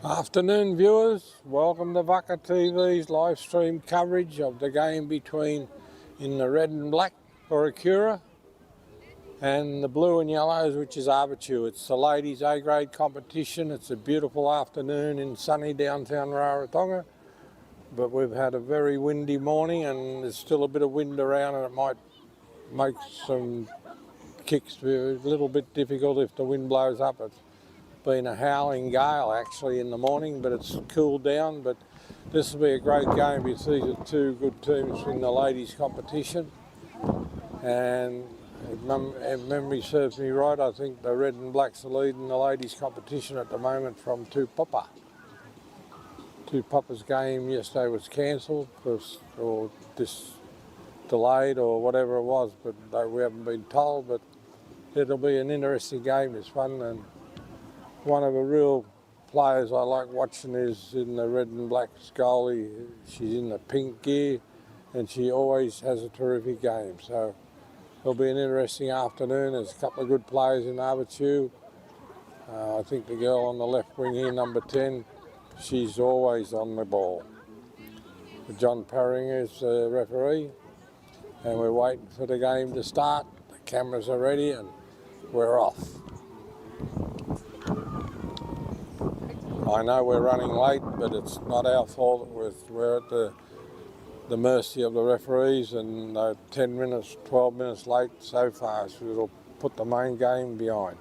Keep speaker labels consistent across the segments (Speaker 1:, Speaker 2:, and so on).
Speaker 1: Afternoon viewers, welcome to Vaka TV's live stream coverage of the game between in the red and black Puaikura and the blue and yellows, which is Avatiu. It's the ladies A grade competition. It's a beautiful afternoon in sunny downtown Rarotonga, but we've had a very windy morning and there's still a bit of wind around and it might make some kicks a little bit difficult if the wind blows up. It's been a howling gale actually in the morning, but it's cooled down. But this will be a great game because these are two good teams in the ladies competition, and if memory serves me right, I think the red and blacks are leading the ladies competition at the moment from Tupapa. Tupapa's game yesterday was cancelled or delayed or whatever it was, but we haven't been told. But it'll be an interesting game, this one. And one of the real players I like watching is in the red and black goalie. She's in the pink gear and she always has a terrific game. So it'll be an interesting afternoon. There's a couple of good players in Avatiu. I think the girl on the left wing here, number 10, she's always on the ball. John Parring is the referee and we're waiting for the game to start. The cameras are ready and we're off. I know we're running late, but it's not our fault. We're at the mercy of the referees, and 10 minutes, 12 minutes late so far, so it'll put the main game behind.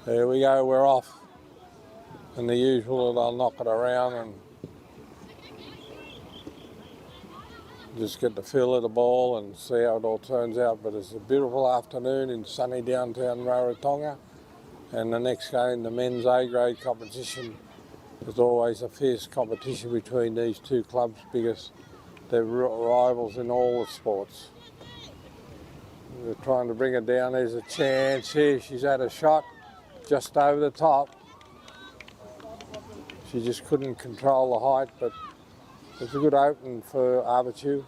Speaker 1: There we go, we're off. And the usual, they'll knock it around and just get the feel of the ball and see how it all turns out. But it's a beautiful afternoon in sunny downtown Rarotonga, and the next game, the men's A grade competition, is always a fierce competition between these two clubs because they're rivals in all the sports. We're trying to bring her down. There's a chance here. She's had a shot just over the top. She just couldn't control the height, but it's a good opening for Avatiu.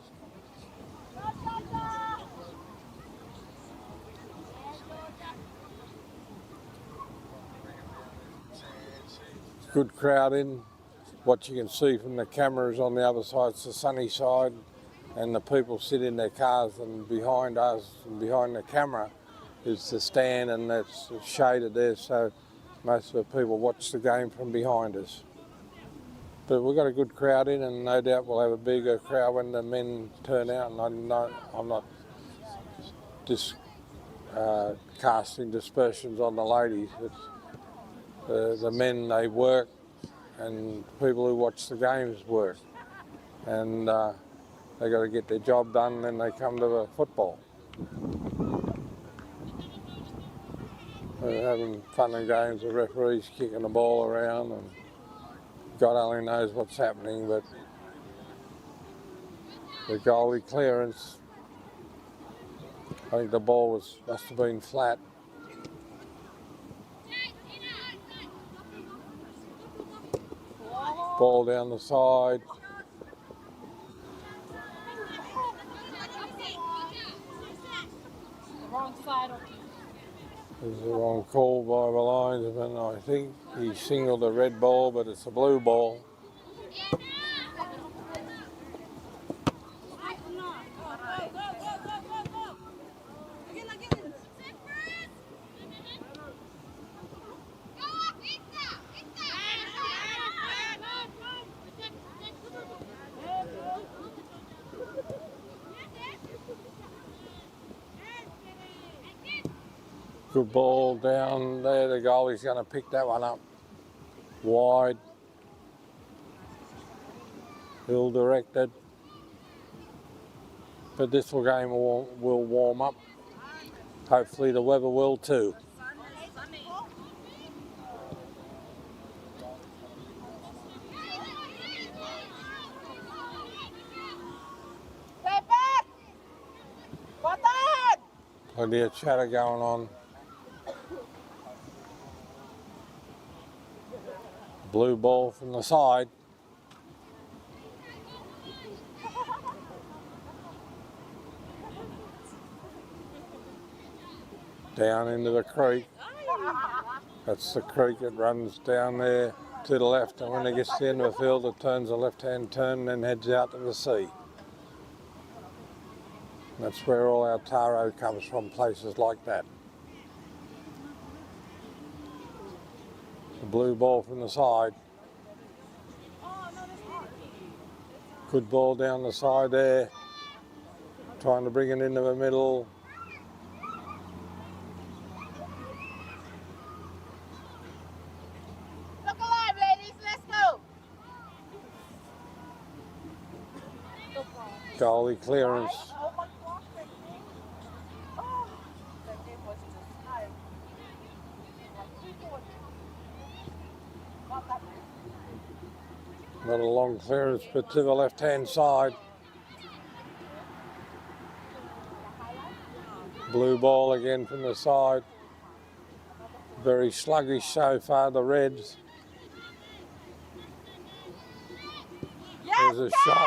Speaker 1: Good crowd in. What you can see from the cameras on the other side, it's the sunny side, and the people sit in their cars, and behind us and behind the camera is the stand, and that's shaded there, so most of the people watch the game from behind us. But we've got a good crowd in, and no doubt we'll have a bigger crowd when the men turn out. And I'm not just casting dispersions on the ladies. It's the men, they work, and people who watch the games work, and they got to get their job done, and then they come to the football. We're having fun and games. The referees kicking the ball around, and God only knows what's happening, but the goalie clearance, I think the ball must have been flat. Ball down the side.
Speaker 2: Wrong side.
Speaker 1: This is the wrong call by the linesman. I think he singled a red ball, but it's a blue ball. Good ball down there. The goalie's going to pick that one up wide. Ill directed. But this game will warm up. Hopefully the weather will too. Plenty of chatter going on. Blue ball from the side. down into the creek. That's the creek that runs down there to the left, and when it gets to the end of the field it turns a left-hand turn and then heads out to the sea. That's where all our taro comes from, places like that. The blue ball from the side. Good ball down the side there. Trying to bring it into the middle.
Speaker 2: Look alive, ladies. Let's go.
Speaker 1: Goalie clearance.
Speaker 2: Oh my gosh, oh, that game was just tired.
Speaker 1: Not a long clearance, but to the left-hand side. Blue ball again from the side. Very sluggish so far, the Reds.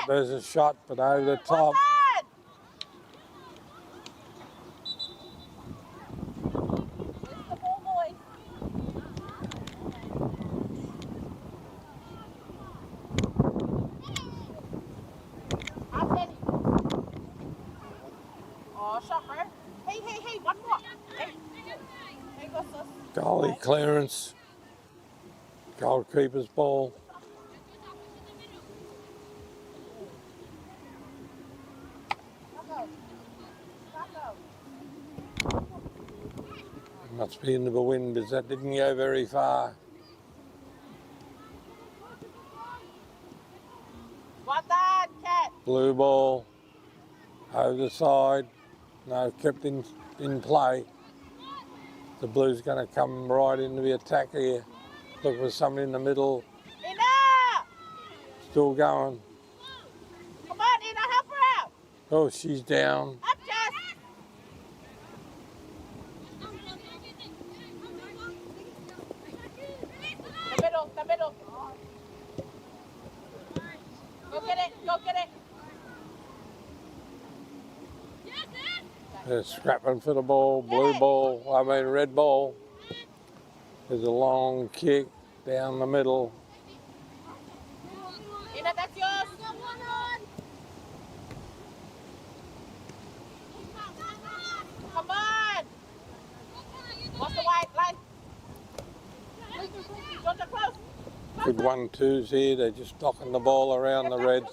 Speaker 1: There's a shot, but over the top.
Speaker 2: Hey, one more. Hey, go, sis.
Speaker 1: Goalie clearance. Goalkeeper's ball. Must be into the wind because that didn't go very far.
Speaker 2: Well done, Cat.
Speaker 1: Blue ball. Over the side. No, kept in play. The Blues going to come right into the attack here. Look for somebody in the middle.
Speaker 2: Ina!
Speaker 1: Still going.
Speaker 2: Come on, Ina, help her out.
Speaker 1: Oh, she's down.
Speaker 2: Up, Jess. The middle. Go get it.
Speaker 1: They're scrapping for the ball. Red ball. There's a long kick down the middle.
Speaker 2: Ina, that's yours. Come on. What's the white line? Georgia, close.
Speaker 1: Good 1-2s here. They're just knocking the ball around the Reds.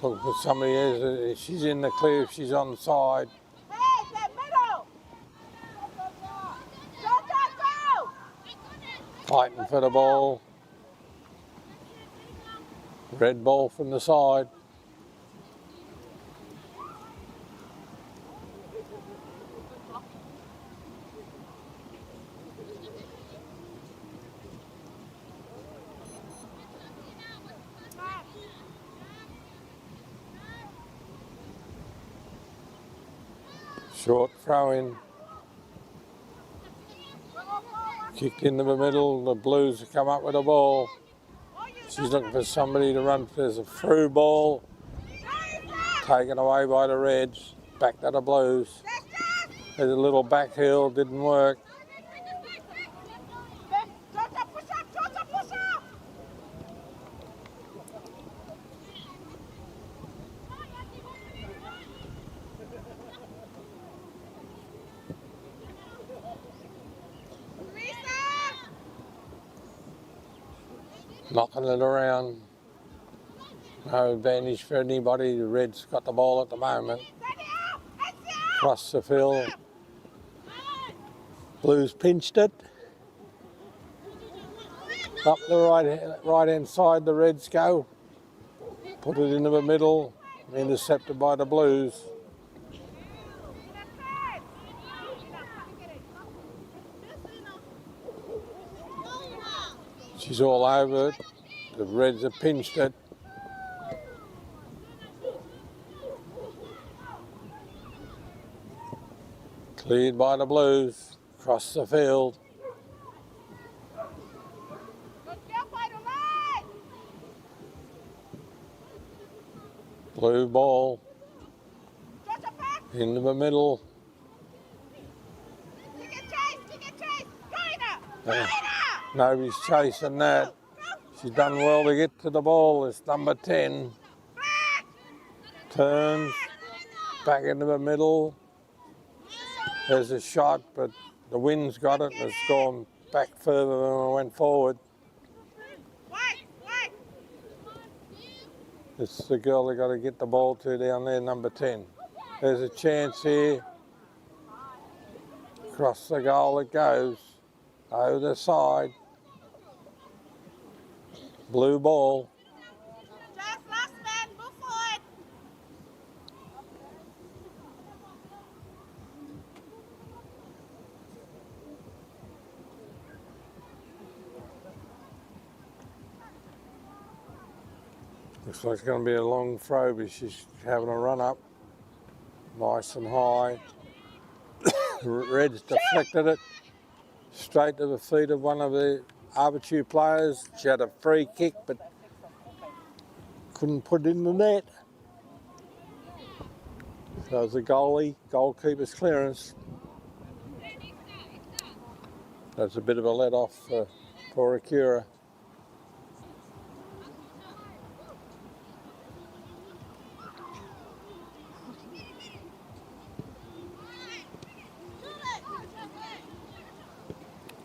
Speaker 1: Look for somebody else. She's in the clear. She's on the side.
Speaker 2: Hey, that middle. Go.
Speaker 1: Fighting for the ball. Red ball from the side. Short throw in. Kicked into the middle. The Blues have come up with the ball. She's looking for somebody to run. There's a through ball. Taken away by the Reds. Back to the Blues. There's a little back heel. Didn't work. Knocking it around. No advantage for anybody. The Reds got the ball at the moment. Across the field. Blues pinched it. Up the right hand side the Reds go. Put it into the middle. Intercepted by the Blues. She's all over it. The Reds have pinched it. Cleared by the Blues. Across the field. Blue ball. Into the middle. Nobody's chasing that. She's done well to get to the ball. It's number 10. Turns back into the middle. There's a shot, but the wind's got it and it's gone back further than it went forward. It's the girl they got to get the ball to down there, number 10. There's a chance here. Across the goal it goes. Over the side. Blue ball.
Speaker 2: Just last man, move forward.
Speaker 1: Looks like it's going to be a long throw, but she's having a run up. Nice and high. Red's deflected it straight to the feet of one of the Avatiu players. She had a free kick, but couldn't put it in the net. So it's a goalkeeper's clearance. That's a bit of a let off for Puaikura.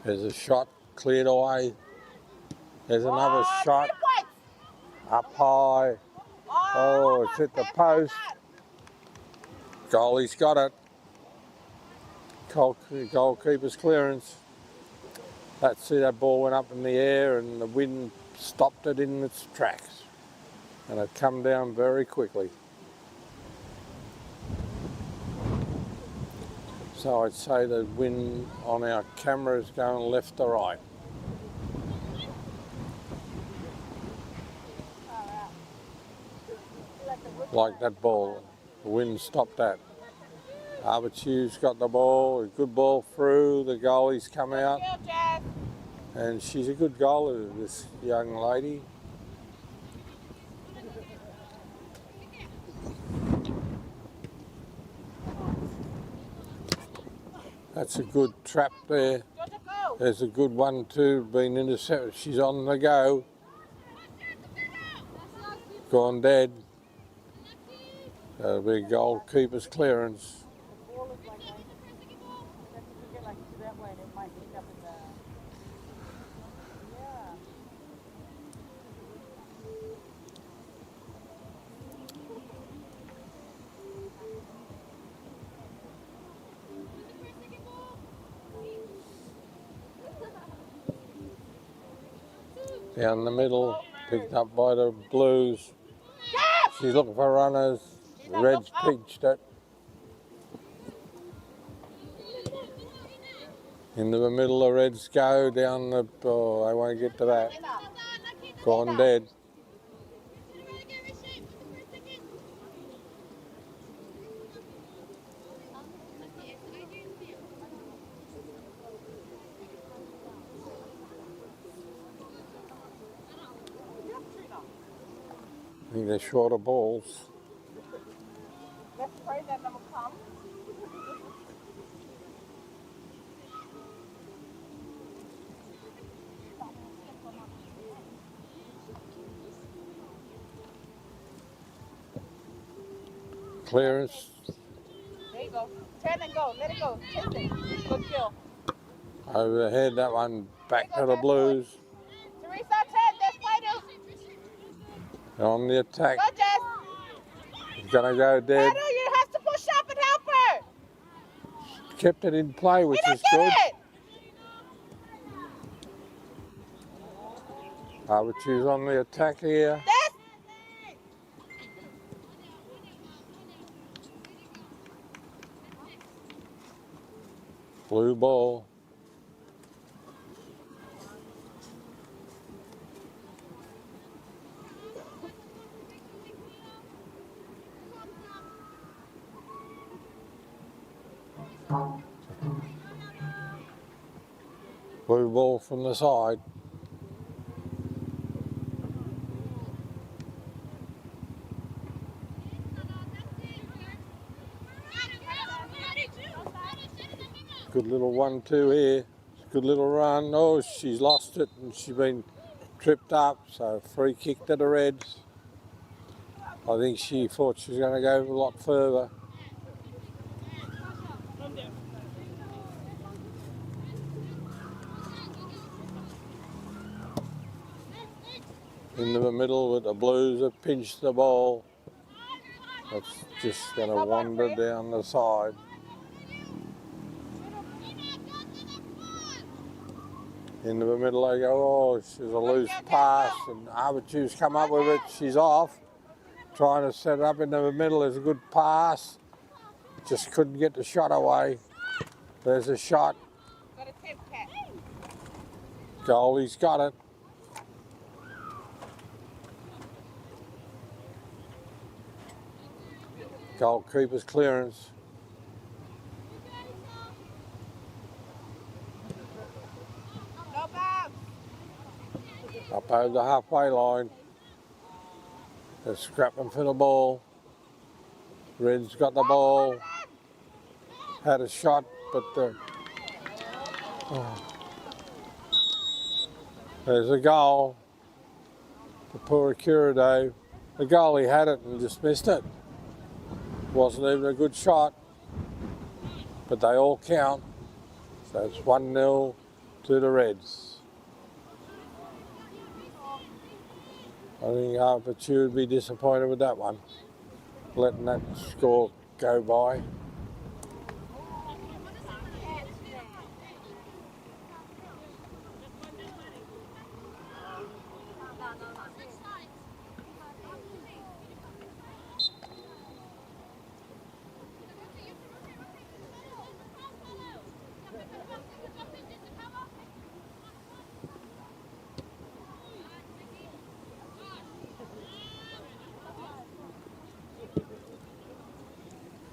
Speaker 1: There's a shot cleared away. There's another shot up high. Oh, it's hit the post. Goalie's got it. Goalkeeper's clearance. That's it, that ball went up in the air and the wind stopped it in its tracks. And it come down very quickly. So I'd say the wind on our camera is going left to right. Like that ball, the wind stopped that. Avatiu's got the ball, a good ball through, the goalie's come out. And she's a good goaler, this young lady. That's a good trap there. There's a good one too, been intercepted. She's on the go. Gone dead. That'll be goalkeeper's clearance. Down the middle, picked up by the Blues. She's looking for runners. The Reds pitched it. Into the middle, the Reds go down the... Oh, they won't get to that. Gone dead. I think they're short of balls.
Speaker 2: Let's pray that them will come.
Speaker 1: Clearance.
Speaker 2: There you go. Turn and go. Let it go. Chase it. Good kill.
Speaker 1: Over the head, that one back to the Blues.
Speaker 2: Teresa, turn. There's Fido.
Speaker 1: On the attack.
Speaker 2: Go, Jess.
Speaker 1: He's going to go dead.
Speaker 2: Fido, you have to push up and help her.
Speaker 1: Kept it in play, which is good. Avatiu's on the attack here. Blue ball. Blue ball from the side. Good little 1-2 here. Good little run. Oh, she's lost it and she's been tripped up. So free kick to the Reds. I think she thought she was going to go a lot further. Into the middle with the Blues have pinched the ball. It's just going to wander down the side. Into the middle they go, oh, she's a loose pass and Avatiu's come up with it, she's off. Trying to set it up into the middle is a good pass. Just couldn't get the shot away. There's a shot. Goalie's got it. Goalkeeper's clearance. Up over the halfway line. They're scrapping for the ball. Red's got the ball. Had a shot, but there's a goal for Puaikura Day. The goalie had it and just missed it. Wasn't even a good shot, but they all count. So it's 1-0 to the Reds. I think Avatiu would be disappointed with that one, letting that score go by.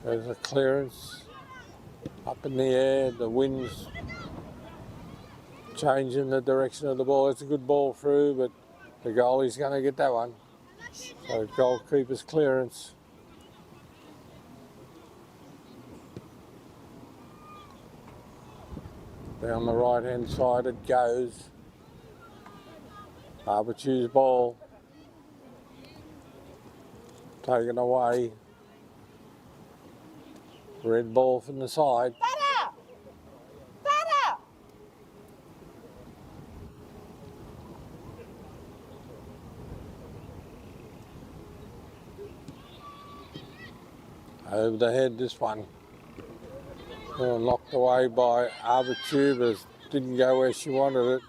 Speaker 1: There's a clearance up in the air, the wind's changing the direction of the ball. It's a good ball through, but the goalie's going to get that one. So goalkeeper's clearance. Down the right hand side it goes. Avatiu's ball. Taken away. Red ball from the side. Over the head, this one. Knocked away by Avatiu, but didn't go where she wanted it.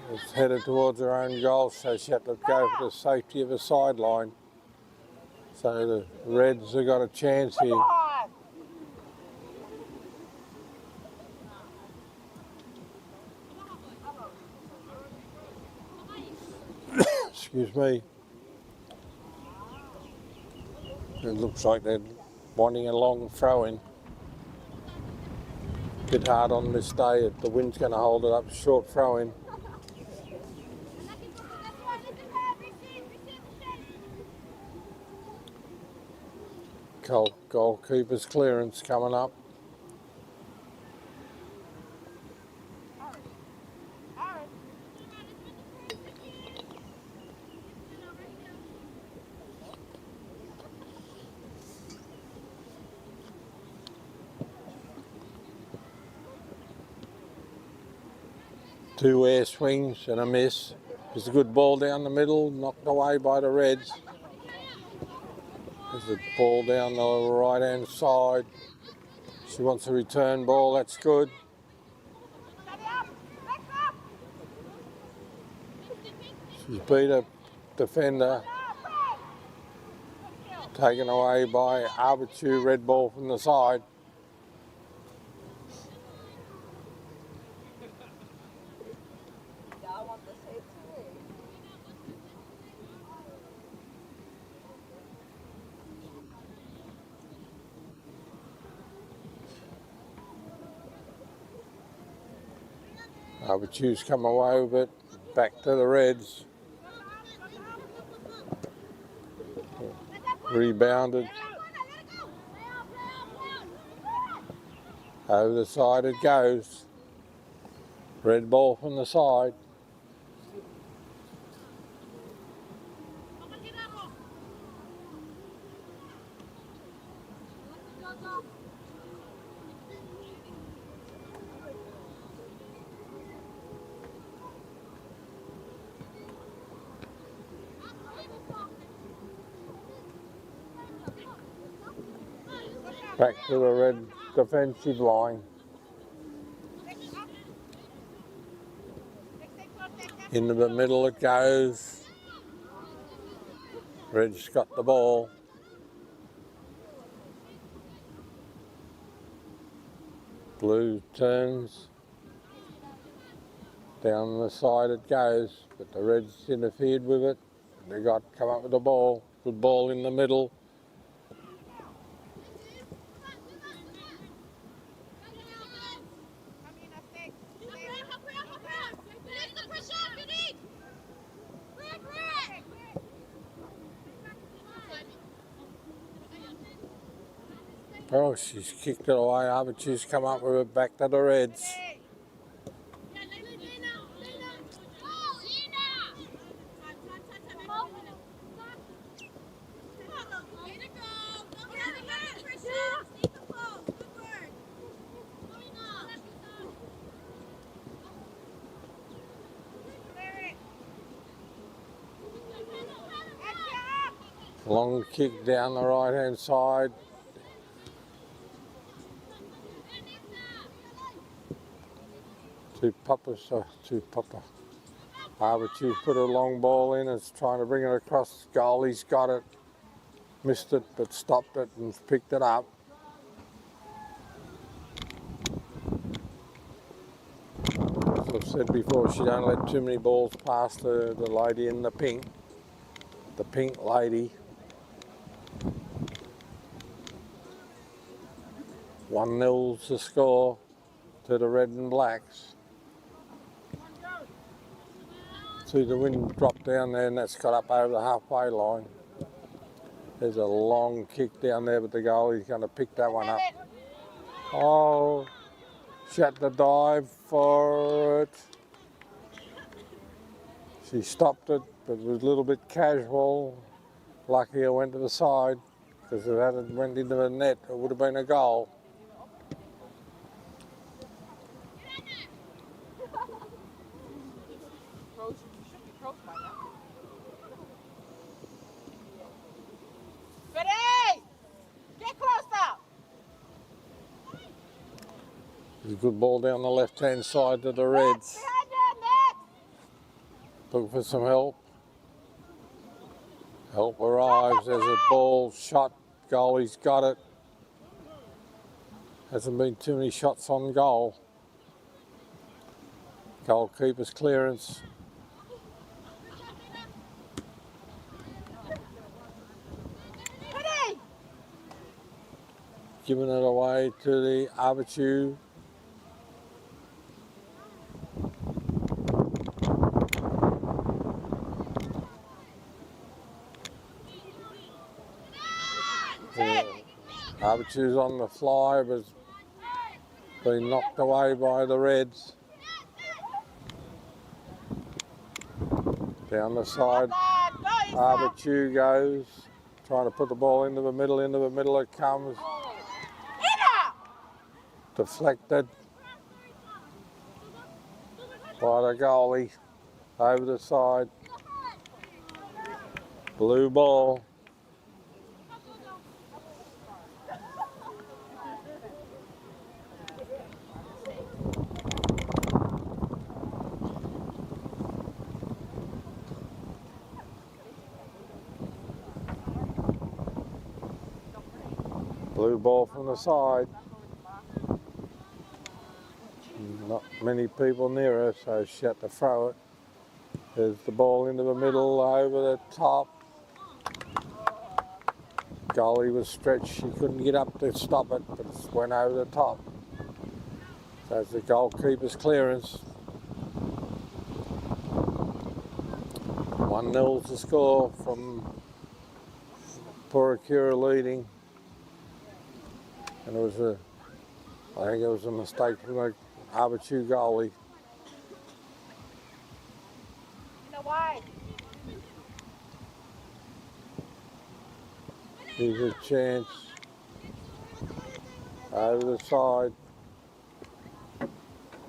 Speaker 1: It was headed towards her own goal, so she had to go for the safety of the sideline. So the Reds have got a chance here. Excuse me. It looks like they're wanting a long throw-in. Bit hard on this day. The wind's going to hold it up. Short throw-in. Goalkeeper's clearance coming up. Two air swings and a miss. There's a good ball down the middle, knocked away by the Reds. There's a ball down the right hand side. She wants a return ball, that's good. She's beat a defender. Taken away by Avatiu, red ball from the side. Avatiu's come away with it, back to the Reds. Rebounded. Over the side it goes. Red ball from the side. Back to the red defensive line. Into the middle it goes. Red's got the ball. Blue turns. Down the side it goes, but the Reds interfered with it. They come up with the ball. Good ball in the middle. Oh, she's kicked it away. Avatiu's come up with it back to the Reds. Long kick down the right hand side. Two Papa. Avatiu put a long ball in, it's trying to bring it across. Goalie's got it. Missed it, but stopped it and picked it up. As I've said before, she don't let too many balls past the lady in the pink. The pink lady. 1-0's the score to the red and blacks. See the wind drop down there and that's got up over the halfway line. There's a long kick down there, but the goalie's going to pick that one up. Oh, she had to dive for it. She stopped it, but it was a little bit casual. Lucky it went to the side, because if it had went into the net, it would have been a goal. There's a good ball down the left-hand side to the Reds. Looking for some help. Help arrives. There's a ball shot. Goalie's got it. Hasn't been too many shots on goal. Goalkeeper's clearance. Giving it away to the Avatiu. Avatiu's on the fly, but it's been knocked away by the Reds. Down the side, Avatiu goes, trying to put the ball into the middle it comes. Deflected by the goalie, over the side. Blue ball. Blue ball from the side. Not many people near her, so she had to throw it. There's the ball into the middle, over the top. Goalie was stretched, she couldn't get up to stop it, but it went over the top. So it's the goalkeeper's clearance. 1-0's the score from Puaikura leading. And I think it was a mistake from the Avatiu goalie.
Speaker 2: wide.
Speaker 1: Here's a chance. Over the side.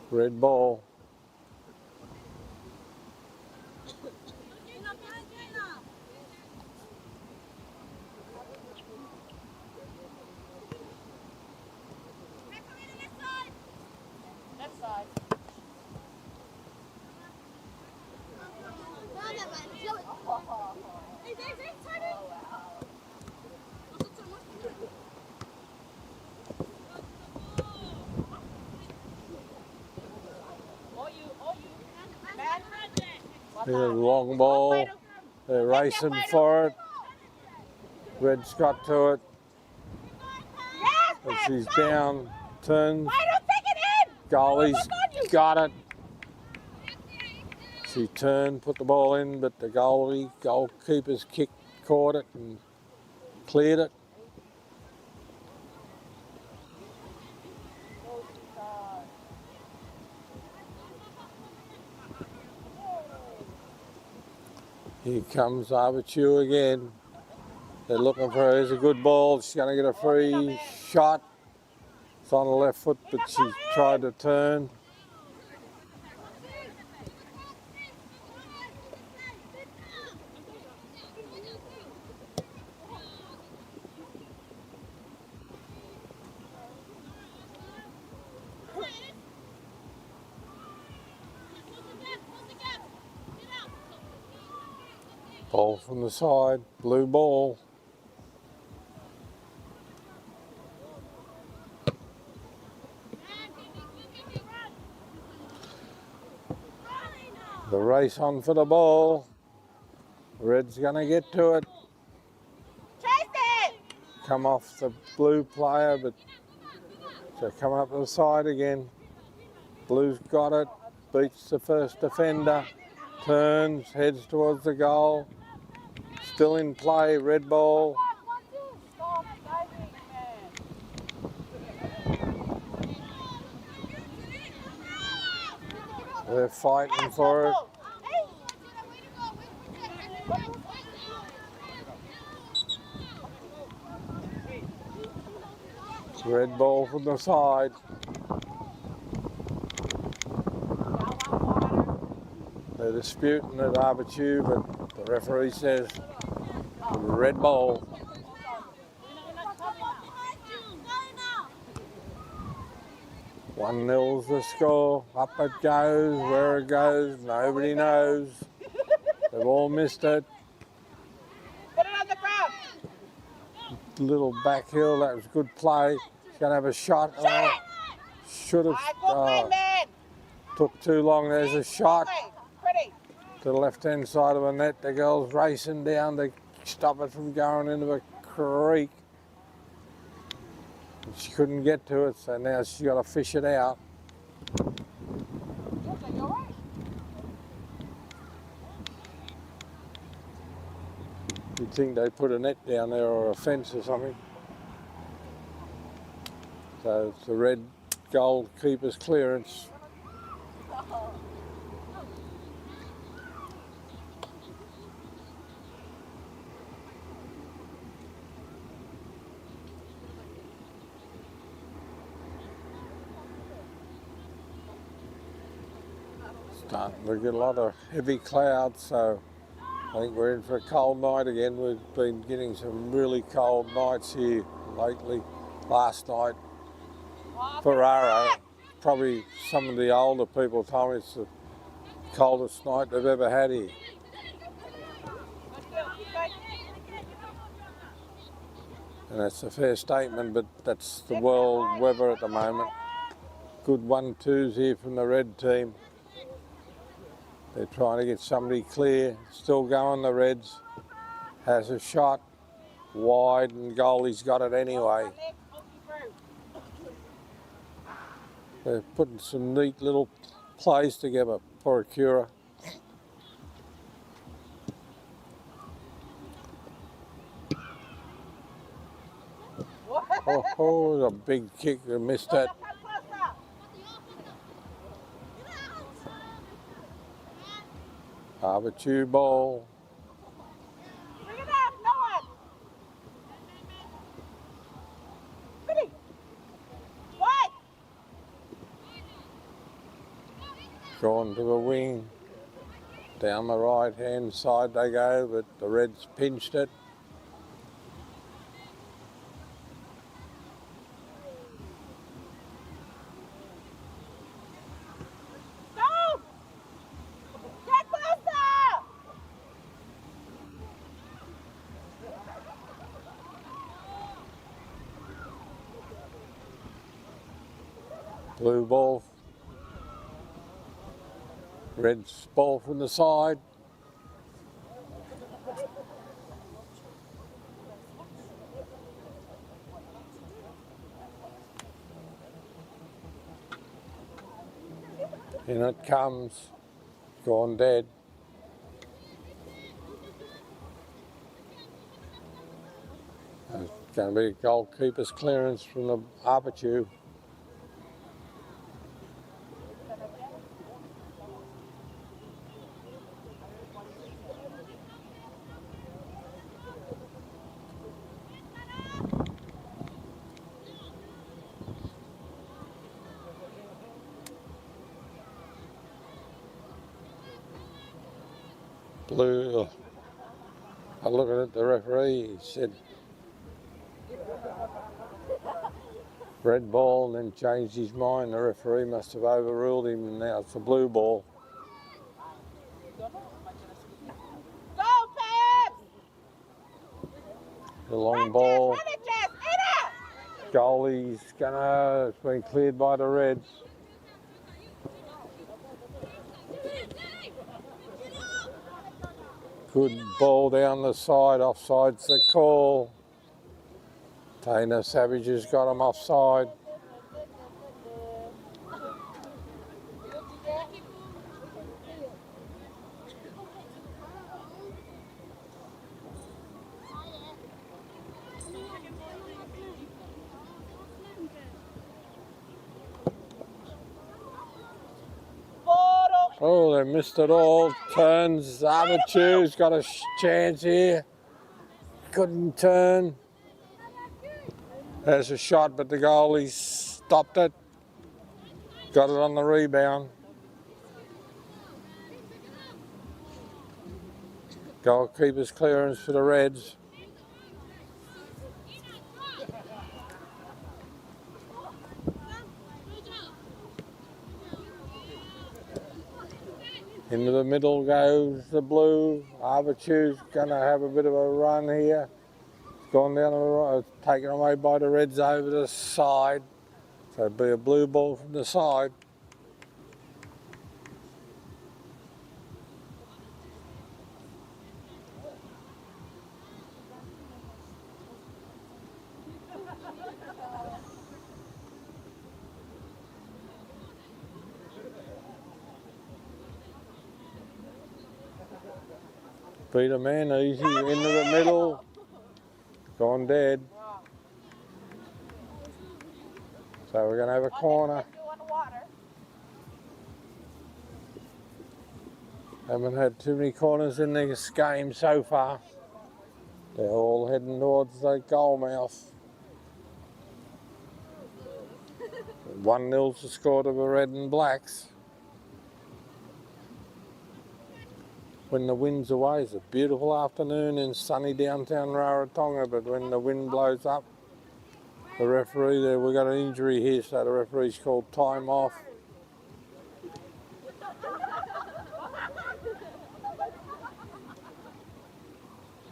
Speaker 1: Red ball.
Speaker 2: Left side.
Speaker 1: Here's a long ball. They're racing for it. Red's got to it. And she's down, turns. Goalie's got it. She turned, put the ball in, but the goalkeeper's kick caught it and cleared it. Here comes Avatiu again. They're looking for her. Here's a good ball. She's going to get a free shot. It's on the left foot, but she tried to turn. Ball from the side, blue ball. The race on for the ball. Red's going to get to it. Come off the blue player, but she'll come up the side again. Blue's got it, beats the first defender, turns, heads towards the goal. Still in play, red ball. They're fighting for it. Red ball from the side. They're disputing at Avatiu, but the referee says red ball. 1-0's the score. Up it goes, where it goes, nobody knows. They've all missed it.
Speaker 2: Put it on the ground.
Speaker 1: Little back hill, that was good play. She's going to have a shot. Oh, should have took too long. There's a shot to the left-hand side of the net. The girl's racing down to stop it from going into a creek. She couldn't get to it, so now she's got to fish it out. You'd think they'd put a net down there or a fence or something. So it's the red goalkeeper's clearance. Starting to get a lot of heavy clouds, so I think we're in for a cold night again. We've been getting some really cold nights here lately. Last night, Ferrara, probably some of the older people told me it's the coldest night they've ever had here. And that's a fair statement, but that's the world weather at the moment. Good 1-2s here from the red team. They're trying to get somebody clear. Still going, the Reds. Has a shot. Wide, and goalie's got it anyway. They're putting some neat little plays together, Puaikura. Oh, a big kick. They missed that. Avatiu ball.
Speaker 2: Bring it up, no one. Ready. What?
Speaker 1: Gone to the wing. Down the right hand side they go, but the Reds pinched it.
Speaker 2: No! Get closer!
Speaker 1: Blue ball. Reds ball from the side. In it comes. Gone dead. It's going to be a goalkeeper's clearance from the Avatiu. Blue. I looked at the referee. He said red ball, and then changed his mind. The referee must have overruled him, and now it's a blue ball.
Speaker 2: Go, Pabs!
Speaker 1: The long ball.
Speaker 2: Run it, Jess! In it!
Speaker 1: Goalie's gonna. It's been cleared by the Reds. Good ball down the side. Offside's the call. Tainer Savage has got him offside. Oh, they missed it all. Turns. Avatiu's got a chance here. Couldn't turn. There's a shot, but the goalie stopped it. Got it on the rebound. Goalkeeper's clearance for the Reds. Into the middle goes the blue. Avatiu's going to have a bit of a run here. It's gone down the right, taken away by the Reds over the side. So it'll be a blue ball from the side. Beat a man easy into the middle. Gone dead. So we're going to have a corner. Haven't had too many corners in this game so far. They're all heading towards the goal mouth. 1-0's the score to the Red and Blacks. When the wind's away, it's a beautiful afternoon in sunny downtown Rarotonga, but when the wind blows up, the referee there, we've got an injury here, so the referee's called time off.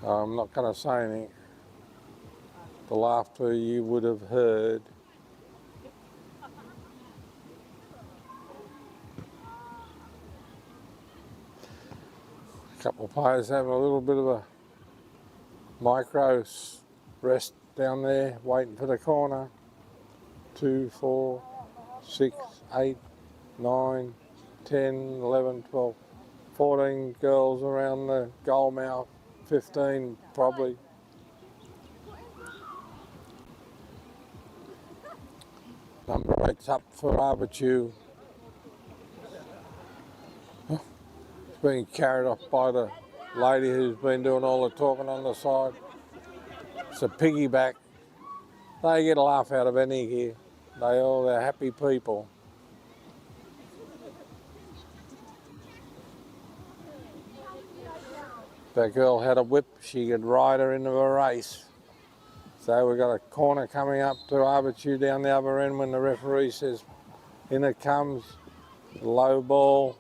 Speaker 1: I'm not going to say anything. The laughter you would have heard. A couple of players having a little bit of a micro rest down there, waiting for the corner. 2, 4, 6, 8, 9, 10, 11, 12, 14 girls around the goal mouth, 15 probably. Number 8's up for Avatiu. being carried off by the lady who's been doing all the talking on the side. It's a piggyback. They get a laugh out of any here. They're happy people. If that girl had a whip, she could ride her into a race. So we've got a corner coming up to Avatiu down the other end when the referee says, in it comes, low ball.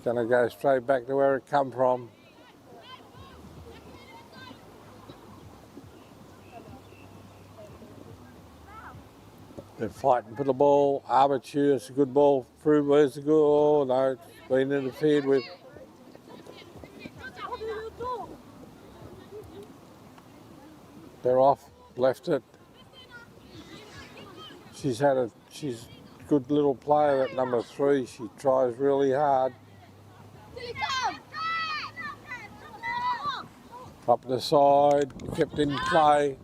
Speaker 1: Gonna go straight back to where it come from. They're fighting for the ball. Avatiu, it's a good ball through. Where's the goal? Oh, no, it's been interfered with. They're off, left it. She's a good little player at number 3. She tries really hard. Up the side, kept in play.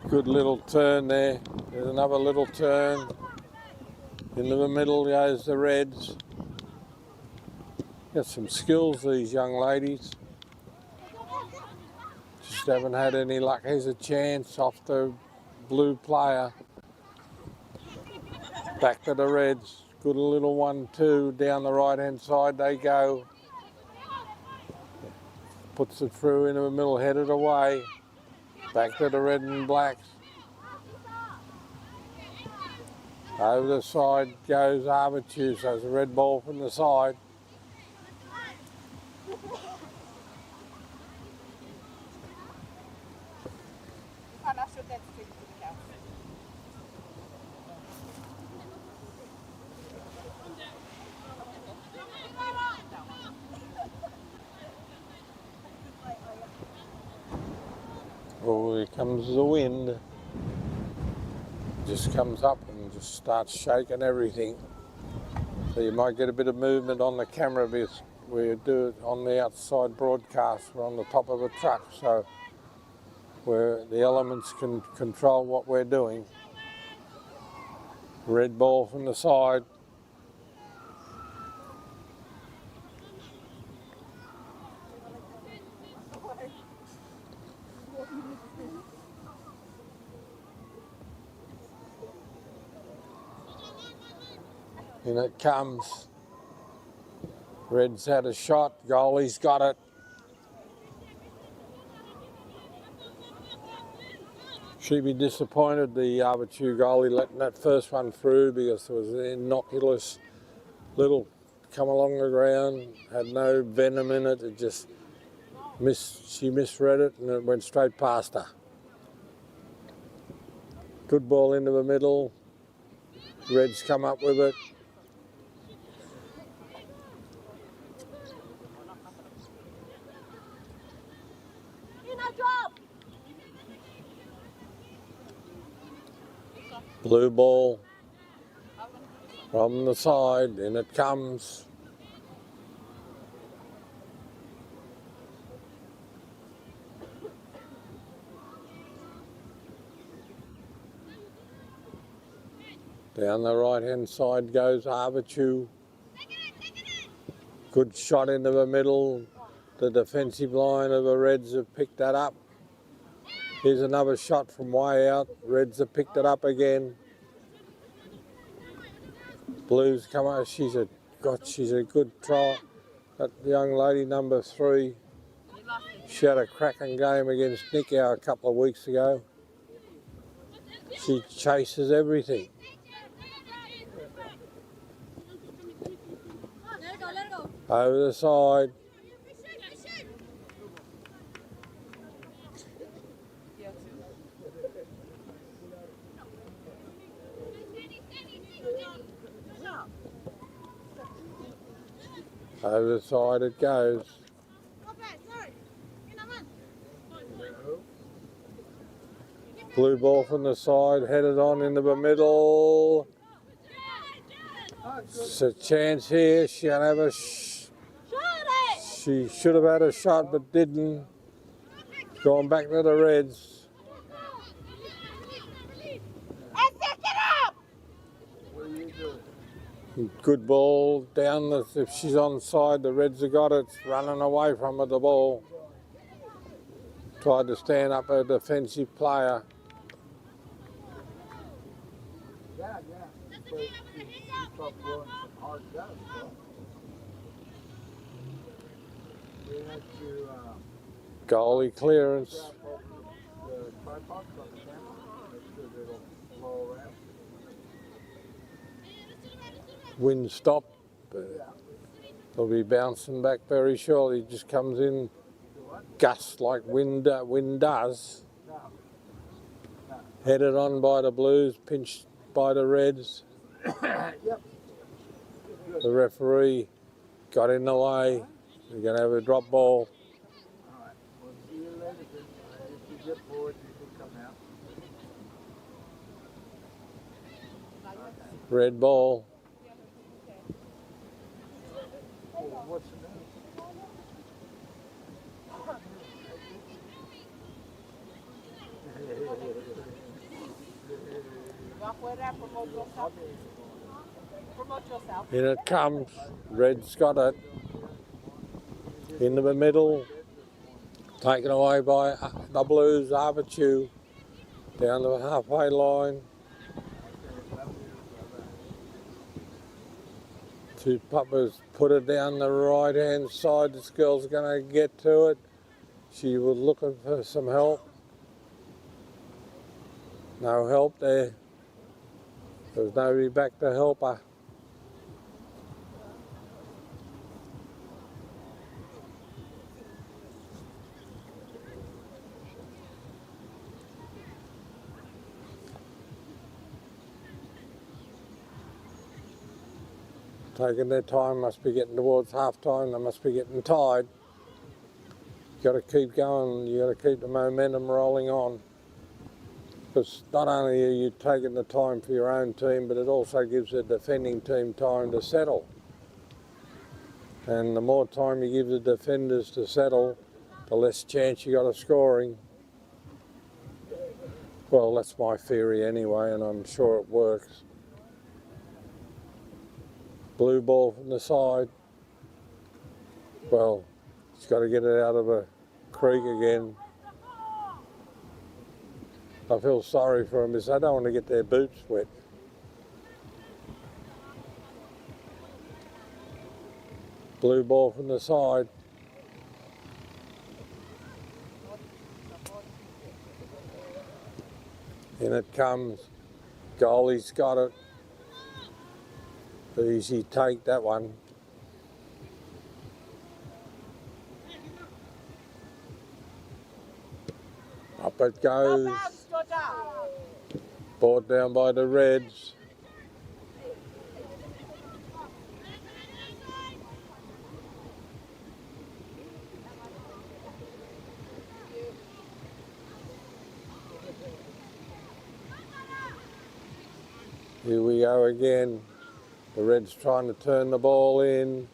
Speaker 1: Good little turn there. There's another little turn. Into the middle goes the Reds. Got some skills, these young ladies. Just haven't had any luck. Here's a chance off the blue player. Back to the Reds. Good little 1-2 down the right hand side they go. Puts it through into the middle, headed away. Back to the red and blacks. Over the side goes Avatiu, so it's a red ball from the side. Oh, here comes the wind. Just comes up and just starts shaking everything. So you might get a bit of movement on the camera because we do it on the outside broadcast. We're on the top of a truck, so where the elements can control what we're doing. Red ball from the side. In it comes. Red's had a shot, goalie's got it. She'd be disappointed, the Avatiu goalie, letting that first one through because there was an innocuous little come along the ground, had no venom in it, it just she misread it and it went straight past her. Good ball into the middle, Red's come up with it. Blue ball from the side, in it comes. Down the right hand side goes Avatiu. Good shot into the middle. The defensive line of the Reds have picked that up. Here's another shot from way out. Reds have picked it up again. Blues come out. She's a good try. That young lady, number 3, she had a cracking game against Nickau a couple of weeks ago. She chases everything. Over the side. Over the side it goes. Blue ball from the side, headed on into the middle. It's a chance here. She should have had a shot but didn't. Going back to the Reds. Good ball down. If she's onside, the Reds have got it. It's running away from her, the ball. Tried to stand up a defensive player.
Speaker 3: Yeah. But you stop throwing some hard shots, bro. We had to
Speaker 1: Goalie clearance.
Speaker 3: strap over the tripods on the camera. Make sure they don't blow around.
Speaker 1: Wind stop. They'll be bouncing back very shortly. Just comes in gusts like wind does.
Speaker 3: No.
Speaker 1: Headed on by the Blues, pinched by the Reds.
Speaker 3: Yep.
Speaker 1: The referee got in the way. We're going to have a drop ball.
Speaker 3: All right. We'll see you later. If you get bored, you can come out.
Speaker 1: Red ball.
Speaker 3: Oh, what's the name?
Speaker 2: Promote yourself. Promote yourself.
Speaker 1: In it comes. Red's got it. Into the middle. Taken away by the Blues, Avatiu. Down to the halfway line. Two puppers put it down the right hand side. This girl's going to get to it. She was looking for some help. No help there. There was nobody back to help her. Taking their time, must be getting towards half time, they must be getting tired. You got to keep going, you got to keep the momentum rolling on. Because not only are you taking the time for your own team, but it also gives the defending team time to settle. And the more time you give the defenders to settle, the less chance you got of scoring. Well, that's my theory anyway, and I'm sure it works. Blue ball from the side. Well, he's got to get it out of a creek again. I feel sorry for them because they don't want to get their boots wet. Blue ball from the side. In it comes. Goalie's got it. Easy take, that one. Up it goes. Brought down by the Reds. Here we go again. The Reds trying to turn the ball in.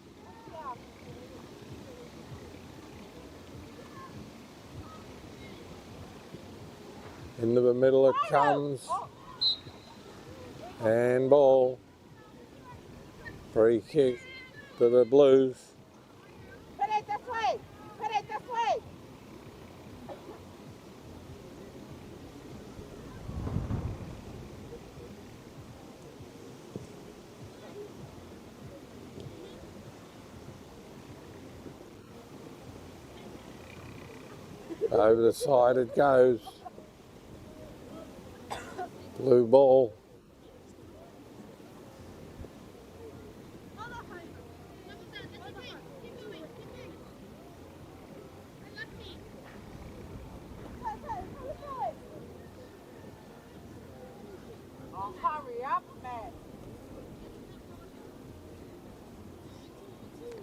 Speaker 1: Into the middle it comes. And ball. Free kick to the Blues.
Speaker 2: Put it this way. Put it this way.
Speaker 1: Over the side it goes. Blue ball.
Speaker 2: Oh, hurry up, man.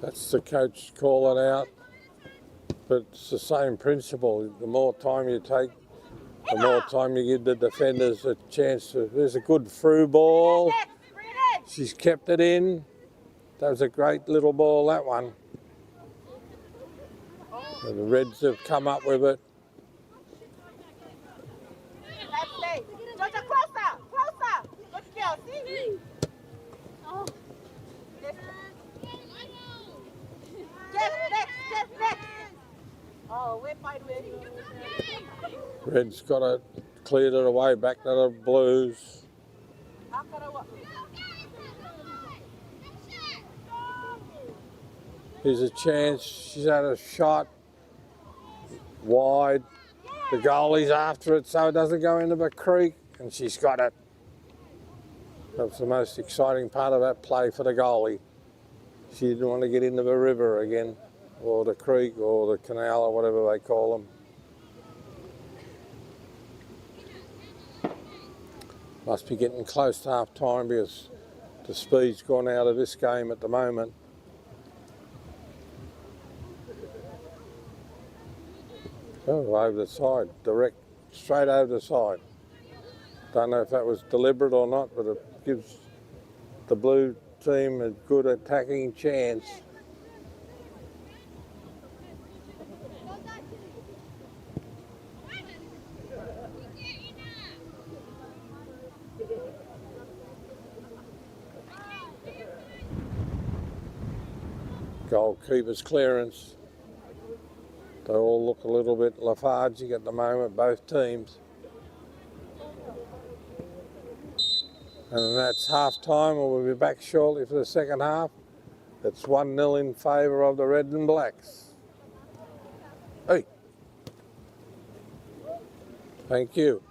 Speaker 1: That's the coach calling out. But it's the same principle. The more time you take, the more time you give the defenders a chance to. There's a good through ball. She's kept it in. That was a great little ball, that one. And the Reds have come up with it.
Speaker 2: Georgia, closer, closer. Good girl, see? Oh.
Speaker 1: Red's got it, cleared it away back to the Blues. Here's a chance. She's had a shot wide. The goalie's after it so it doesn't go into the creek, and she's got it. That's the most exciting part of that play for the goalie. She didn't want to get into the river again, or the creek, or the canal, or whatever they call them. Must be getting close to half time because the speed's gone out of this game at the moment. Oh, over the side, direct, straight over the side. Don't know if that was deliberate or not, but it gives the blue team a good attacking chance. Goalkeeper's clearance. They all look a little bit lethargic at the moment, both teams. And that's half time, and we'll be back shortly for the second half. It's 1-0 in favour of the Red and Blacks. Hey. Thank you.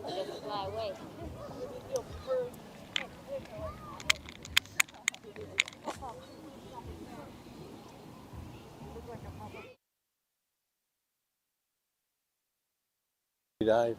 Speaker 2: it to just fly away.
Speaker 1: Dave.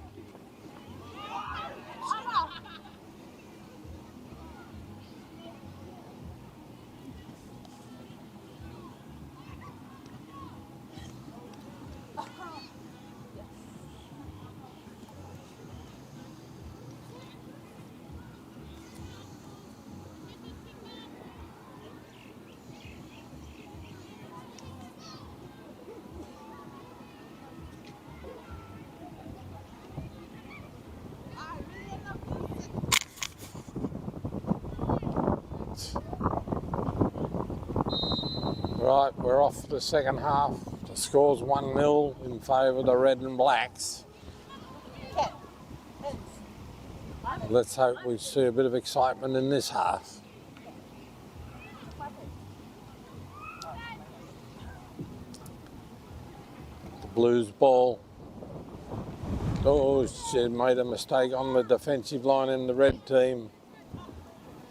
Speaker 1: Right, we're off the second half. The score's 1-0 in favour of the red and blacks. Let's hope we see a bit of excitement in this half. The Blues ball. Oh, she made a mistake on the defensive line in the red team,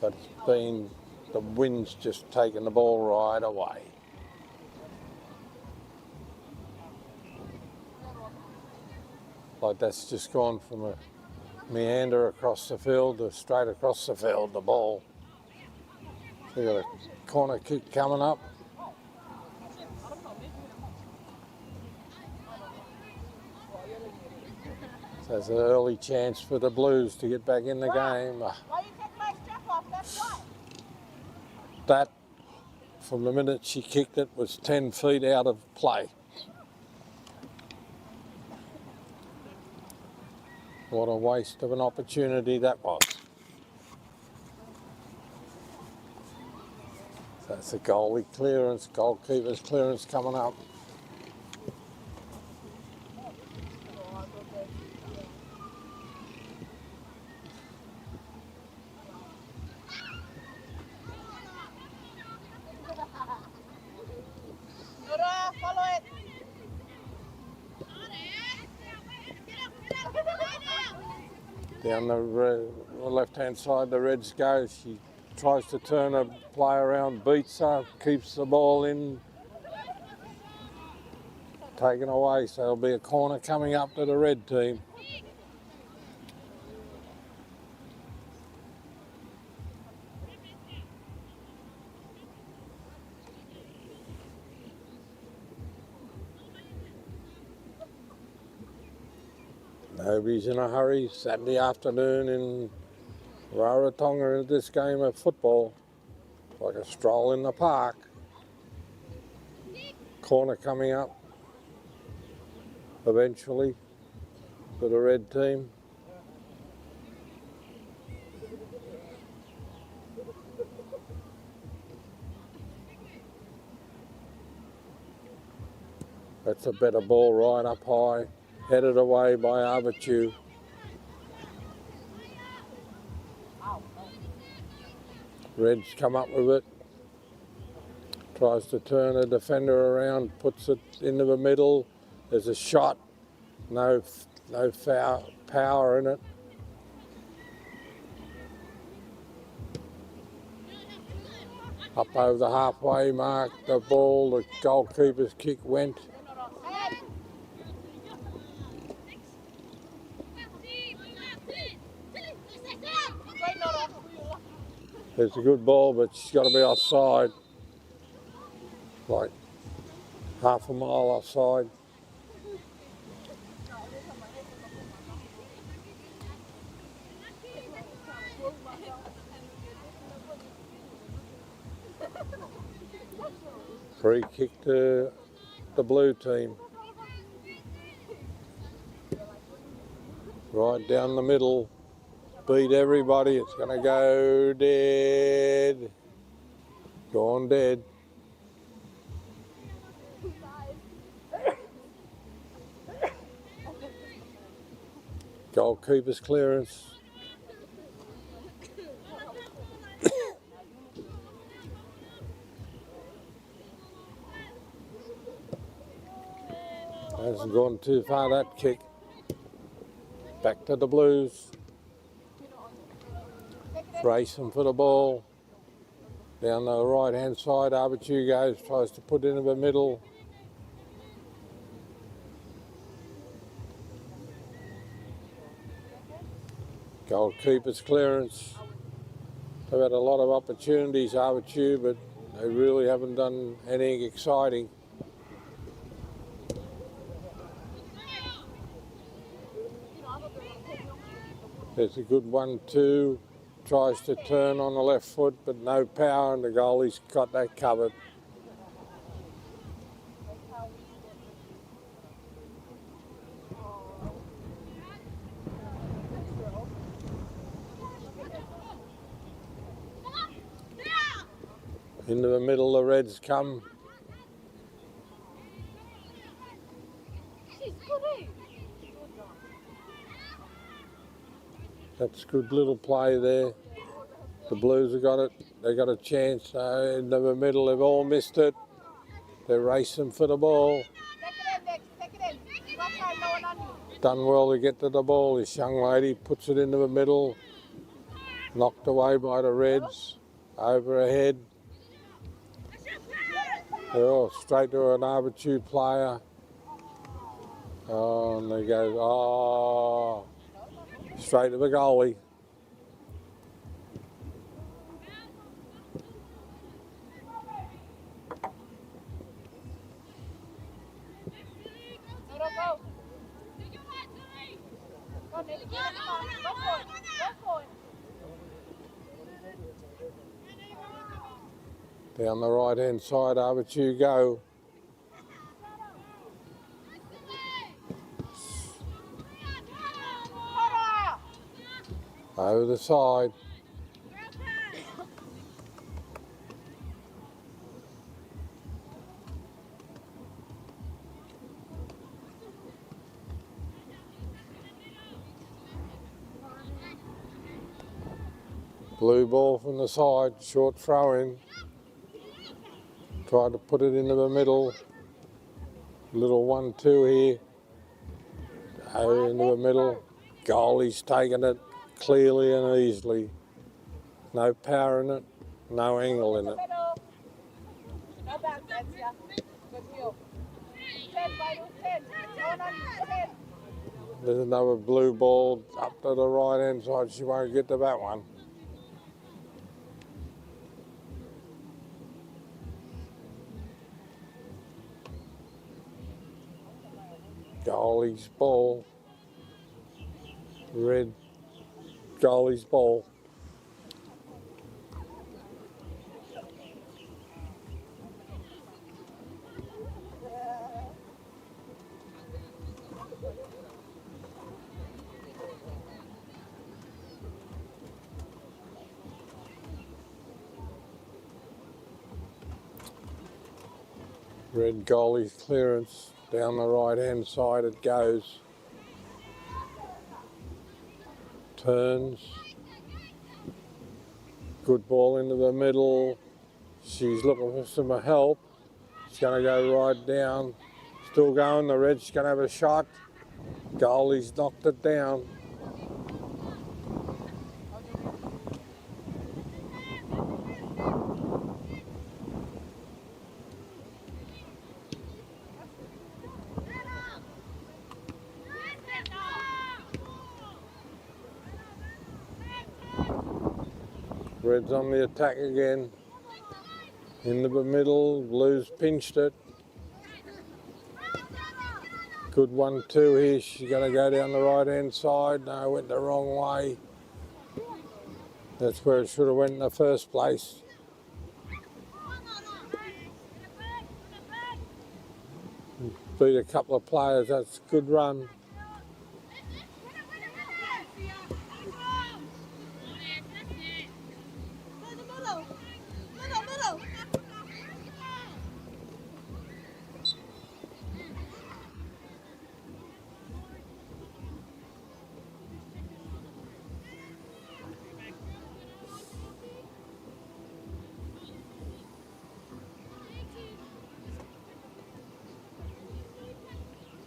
Speaker 1: but it's been, the wind's just taken the ball right away. Like that's just gone from a meander across the field to straight across the field, the ball. We've got a corner kick coming up. So there's an early chance for the Blues to get back in the game.
Speaker 2: Why you take my strap off? That's why.
Speaker 1: That, from the minute she kicked it, was 10 feet out of play. What a waste of an opportunity that was. So that's a goalie clearance, goalkeeper's clearance coming up.
Speaker 2: Follow it.
Speaker 1: Down the left-hand side, the Reds go. She tries to turn a play around, beats her, keeps the ball in, taken away. So there'll be a corner coming up to the red team. Nobody's in a hurry. Saturday afternoon in Rarotonga, this game of football, like a stroll in the park. Corner coming up eventually for the red team. That's a better ball right up high, headed away by Avatiu. Reds come up with it, tries to turn a defender around, puts it into the middle. There's a shot, no foul power in it. Up over the halfway mark, the ball, the goalkeeper's kick went. It's a good ball, but she's got to be offside, like half a mile offside. Free kick to the blue team. Right down the middle. Beat everybody. It's going to go dead. Gone dead. Goalkeeper's clearance. Hasn't gone too far, that kick. Back to the Blues. Racing for the ball. Down the right hand side, Avatiu goes, tries to put into the middle. Goalkeeper's clearance. They've had a lot of opportunities, Avatiu, but they really haven't done anything exciting. There's a good 1-2. Tries to turn on the left foot, but no power, and the goalie's got that covered. Into the middle, the Reds come. That's good little play there. The Blues have got it. They got a chance. Into the middle, they've all missed it. They're racing for the ball. Done well to get to the ball. This young lady puts it into the middle. Knocked away by the Reds. Over her head. Oh, straight to an Avatiu player. Oh, and they go, oh, straight to the goalie. Down the right hand side, Avatiu go. Over the side. Blue ball from the side, short throw in. Try to put it into the middle. Little 1-2 here. Over into the middle. Goalie's taken it clearly and easily. No power in it, no angle in it. There's another blue ball up to the right hand side. She won't get to that one. Goalie's ball. Red goalie's ball. Red goalie's clearance. Down the right hand side it goes. Turns. Good ball into the middle. She's looking for some help. She's going to go right down. Still going. The Red's going to have a shot. Goalie's knocked it down. Red's on the attack again. Into the middle, Blues pinched it. Good 1-2 here. She's going to go down the right hand side. No, went the wrong way. That's where it should have went in the first place. Beat a couple of players. That's a good run.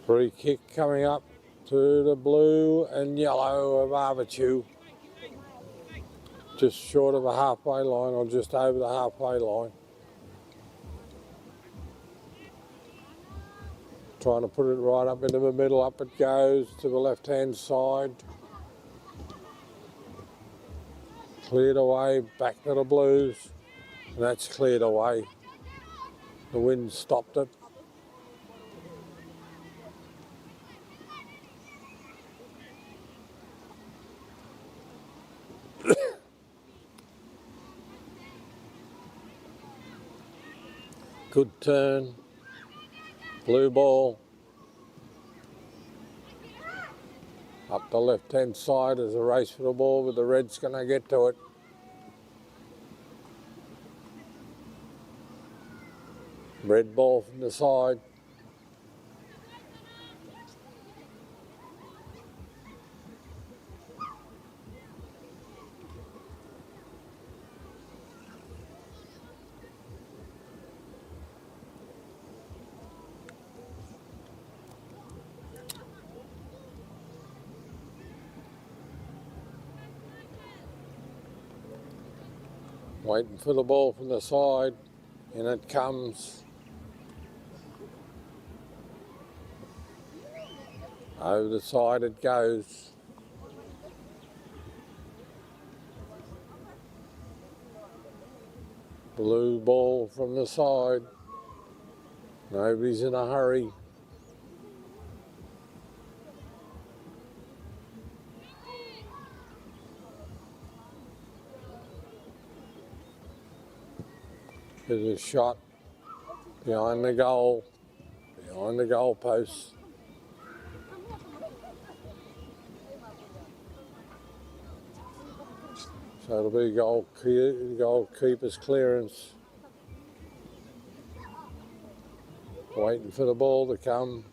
Speaker 1: Free kick coming up to to the blue and yellow of Avatiu. Just short of a halfway line, or just over the halfway line. Trying to put it right up into the middle. Up it goes to the left-hand side. Cleared away, back to the blues. And that's cleared away. The wind stopped it. Good turn. Blue ball. Up the left-hand side is a race for the ball, but the red's going to get to it. Red ball from the side. Waiting for the ball from the side, and it comes. Over the side it goes. Blue ball from the side. Nobody's in a hurry. There's a shot behind the goal post. So it'll be goalkeeper's clearance. Waiting for the ball to come.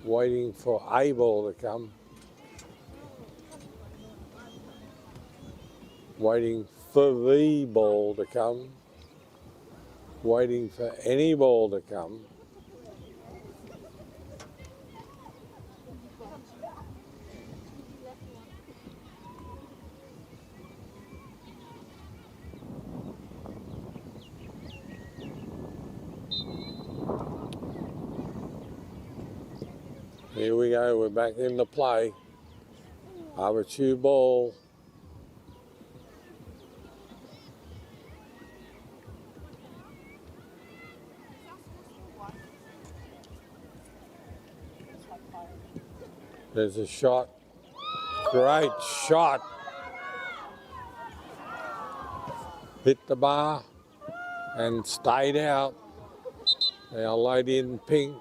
Speaker 1: Waiting for a ball to come. Waiting for the ball to come. Waiting for any ball to come. Here we go, we're back into play. Avatiu ball. There's a shot. Great shot. Hit the bar and stayed out. Our lady in pink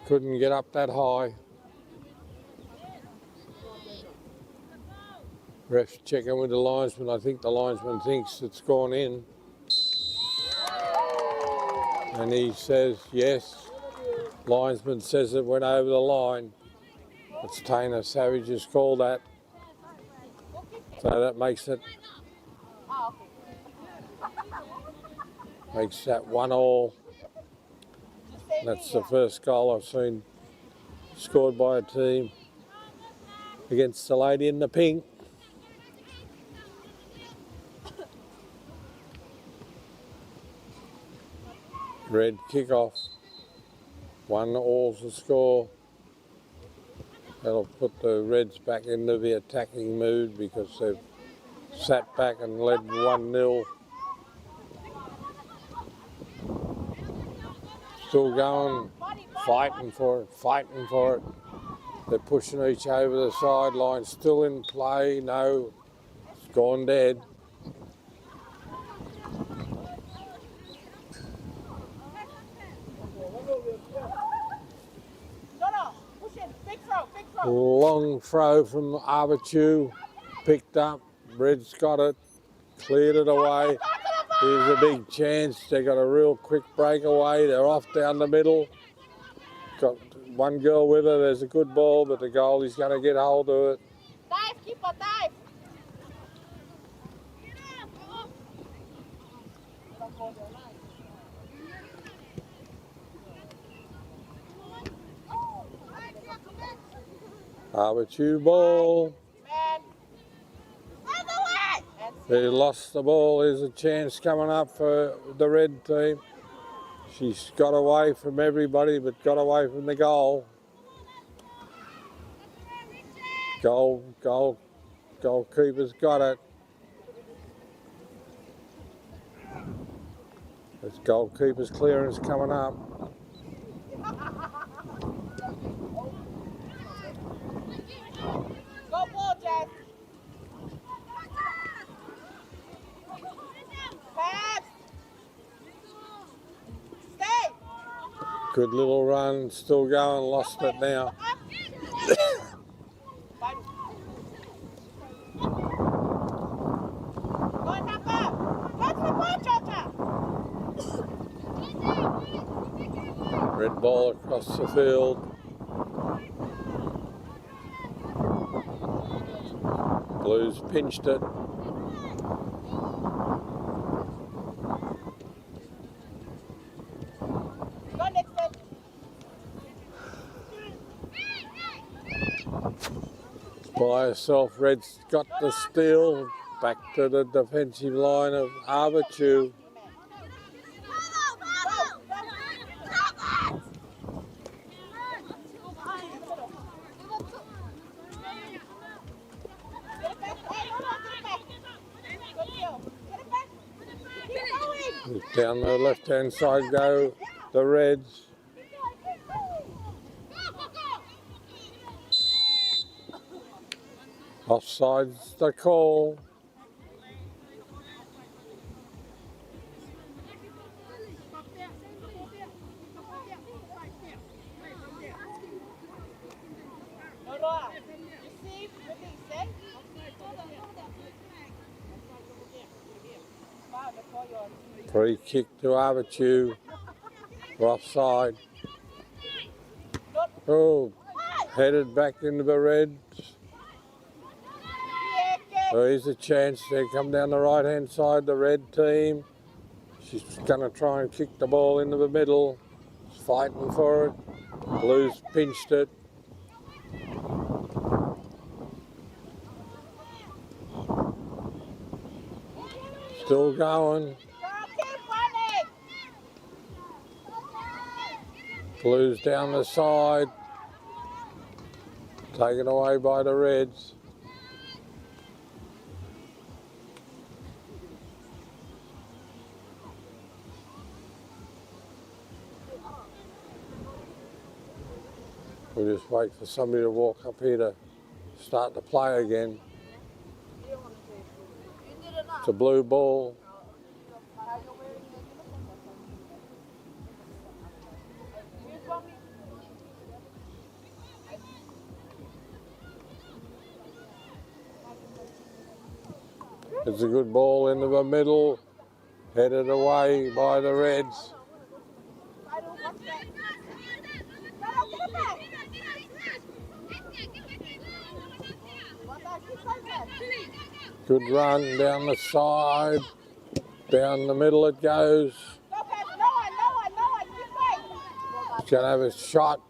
Speaker 1: couldn't get up that high. Ref's checking with the linesman. I think the linesman thinks it's gone in. And he says yes. Linesman says it went over the line. It's Tainer Savage has called that. So that makes that 1-1. That's the first goal I've seen scored by a team against the lady in the pink. Red kick-off. 1-1's the score. That'll put the Reds back into the attacking mood because they've sat back and led 1-0. Still going, fighting for it. They're pushing each over the sideline, still in play. No, it's gone dead. Long throw from Avatiu, picked up, Red's got it, cleared it away. Here's a big chance, they got a real quick breakaway, they're off down the middle. Got one girl with her, there's a good ball, but the goalie's going to get hold of it.
Speaker 2: Dive, keeper, dive!
Speaker 1: Avatiu ball.
Speaker 2: Man. Other way. And
Speaker 1: They lost the ball. There's a chance coming up for the red team. She's got away from everybody but got away from the goal. Goalkeeper's got it. There's goalkeeper's clearance coming up.
Speaker 2: go ball, Jess. Pass. Stay.
Speaker 1: Good little run, still going, lost it now. Red ball across the field. Blues pinched it. By herself, Red's got the steal. Back to the defensive line of Avatiu. Down the left-hand side go the Reds. Offside's the call. Free kick to Avatiu. We're offside. Oh, headed back into the Reds. So here's a chance. They come down the right-hand side, the red team. She's going to try and kick the ball into the middle. She's fighting for it. Blues pinched it. Still going. Blues down the side. Taken away by the Reds. We'll just wait for somebody to walk up here to start the play again. It's a blue ball. It's a good ball into the middle, headed away by the Reds. Good run down the side, down the middle it goes. He's going to have a shot.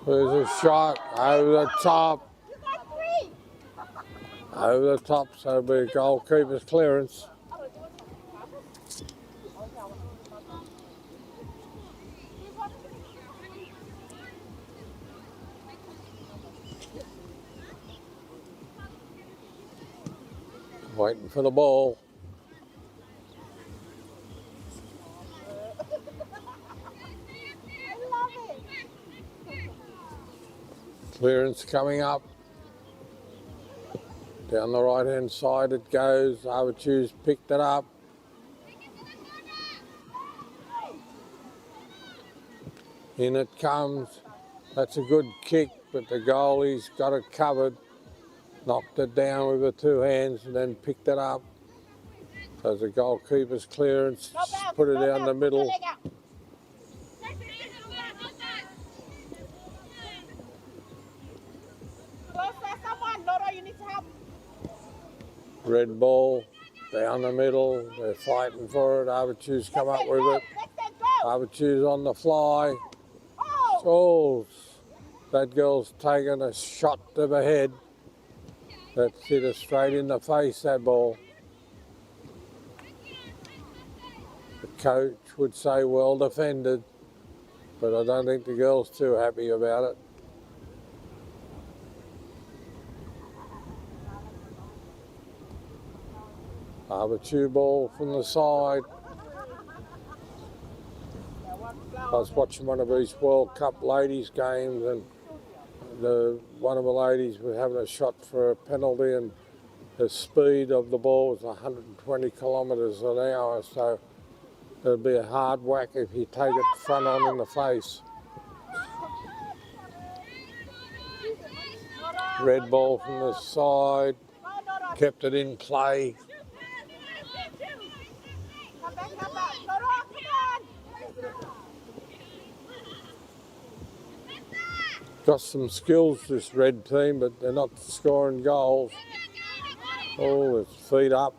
Speaker 1: There's a shot over the top. Over the top, so it'll be a goalkeeper's clearance. Waiting for the ball. Clearance coming up. Down the right-hand side it goes. Avatiu's picked it up. In it comes. That's a good kick, but the goalie's got it covered. Knocked it down with the two hands and then picked it up. So the goalkeeper's clearance. Put it down the middle. Red ball down the middle. They're fighting for it. Avatiu's come up with it. Avatiu's on the fly. Oh, that girl's taken a shot to the head. That's hit her straight in the face, that ball. The coach would say well defended, but I don't think the girl's too happy about it. Avatiu ball from the side. I was watching one of these World Cup ladies games, and one of the ladies was having a shot for a penalty, and the speed of the ball was 120 kilometres an hour, so it'd be a hard whack if you take it front on in the face. Red ball from the side, kept it in play.
Speaker 2: Come back. Come on.
Speaker 1: Got some skills, this red team, but they're not scoring goals. Oh, it's feet up.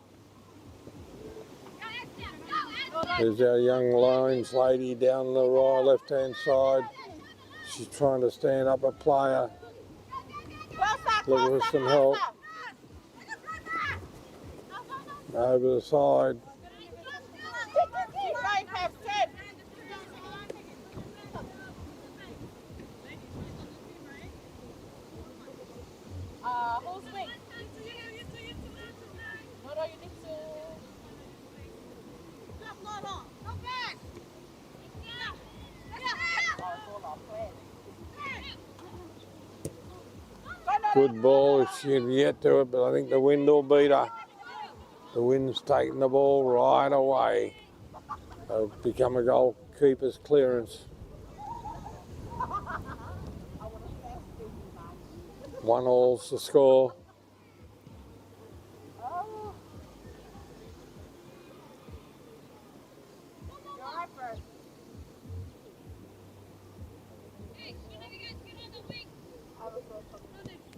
Speaker 1: There's our young Lions lady down the right left-hand side. She's trying to stand up a player. Looking for some help. Over the side.
Speaker 2: Who's wing? No, you need to. Go back.
Speaker 1: Good ball if she can get to it, but I think the wind will beat her. The wind's taking the ball right away. It'll become a goalkeeper's clearance. 1-all's the score.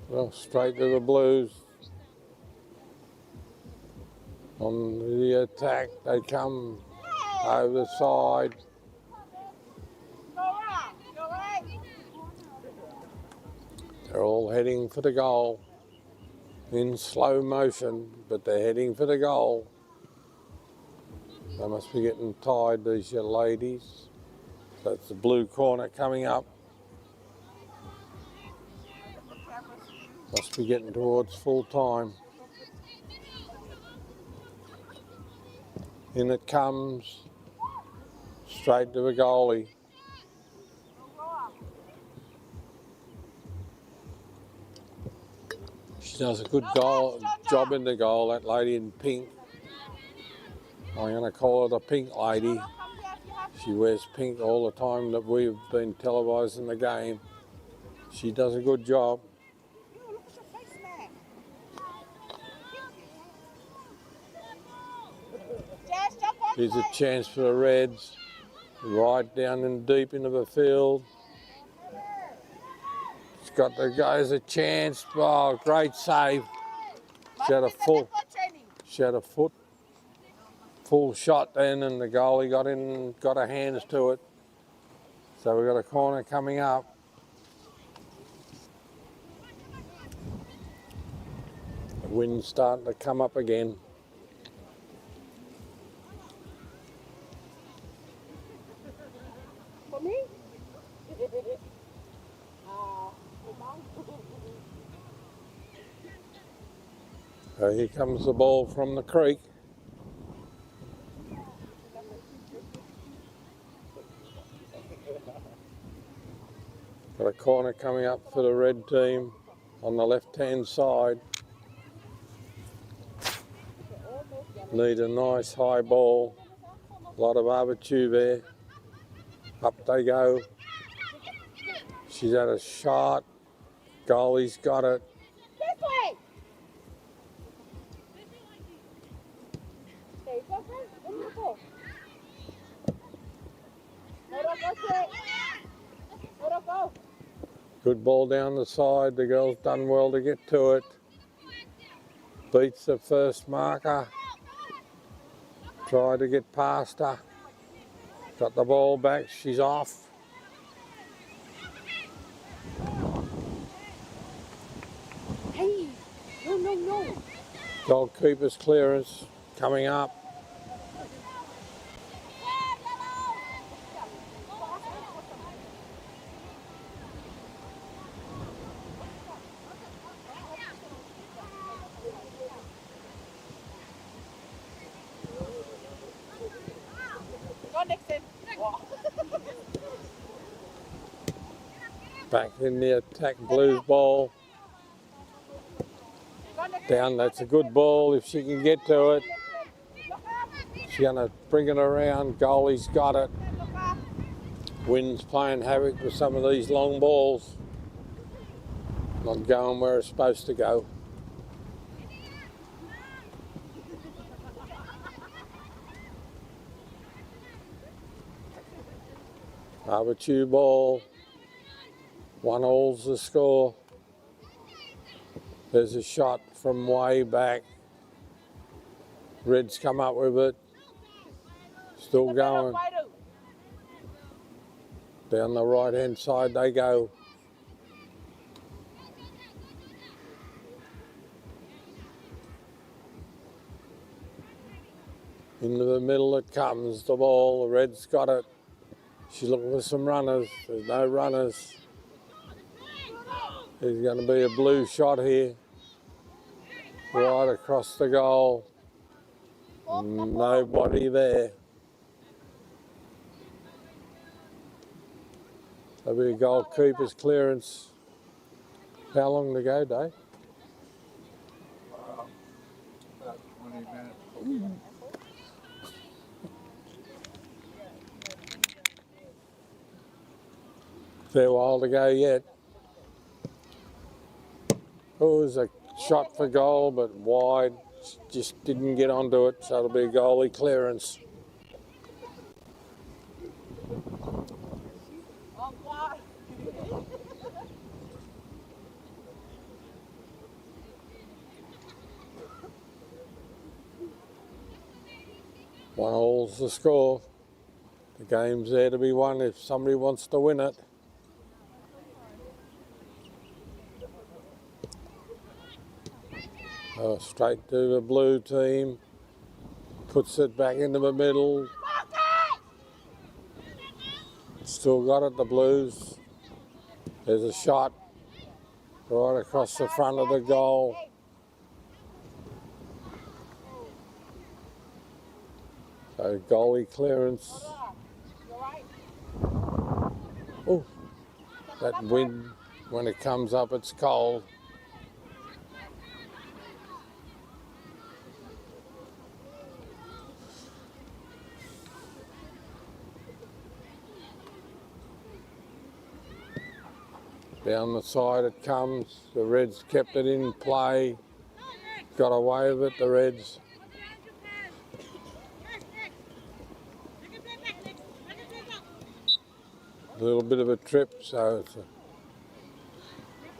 Speaker 1: Well, straight to the Blues. On the attack, they come over the side. They're all heading for the goal in slow motion, but they're heading for the goal. They must be getting tired, these young ladies. That's the blue corner coming up. Must be getting towards full time. In it comes, straight to the goalie. She does a good job in the goal, that lady in pink. I'm going to call her the pink lady. She wears pink all the time that we've been televising the game. She does a good job. Here's a chance for the Reds, right down and deep into the field. It's got to go as a chance. Oh, great save. She had a full shot then, and the goalie got in and got her hands to it. So we've got a corner coming up. The wind's starting to come up again.
Speaker 2: For me?
Speaker 1: Here comes the ball from the creek. Got a corner coming up for the red team on the left-hand side. Need a nice high ball. A lot of Avatiu there. Up they go. She's had a shot. Goalie's got it.
Speaker 2: This way. There you go, friend. Where do you go? Go.
Speaker 1: Good ball down the side. The girl's done well to get to it. Beats the first marker. Tried to get past her. Got the ball back. She's off. Goalkeeper's clearance coming up.
Speaker 2: Go next in.
Speaker 1: Back in the attack, Blues ball. Down, that's a good ball if she can get to it. She's going to bring it around. Goalie's got it. Wind's playing havoc with some of these long balls. Not going where it's supposed to go. Avatiu ball. 1-all's the score. There's a shot from way back. Red's come up with it. Still going. Down the right hand side they go. Into the middle it comes, the ball. The Red's got it. She's looking for some runners. There's no runners. There's going to be a blue shot here. Right across the goal. Nobody there. There'll be a goalkeeper's clearance. How long to go, Dave?
Speaker 3: About 20 minutes.
Speaker 1: Fair while to go yet. Oh, there's a shot for goal, but wide. Just didn't get onto it, so it'll be a goalie clearance. One all's the score. The game's there to be won if somebody wants to win it. Straight to the blue team. Puts it back into the middle. Still got it, the Blues. There's a shot right across the front of the goal. So goalie clearance. Oh, that wind, when it comes up, it's cold. Down the side it comes. The Reds kept it in play. Got away with it, the Reds. A little bit of a trip, so it's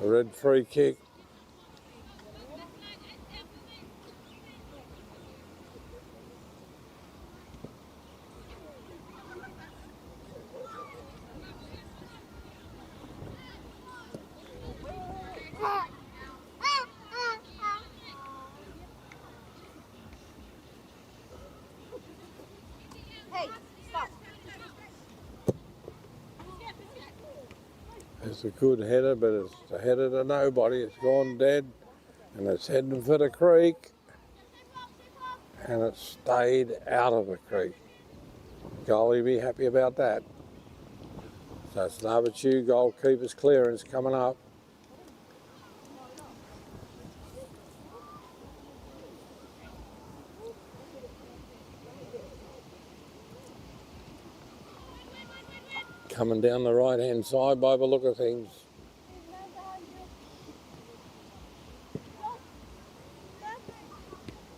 Speaker 1: a Red free kick. It's a good header, but it's a header to nobody. It's gone dead, and it's heading for the creek, and it stayed out of the creek. Goalie be happy about that. So it's an Avatiu goalkeeper's clearance coming up. Coming down the right-hand side by the look of things.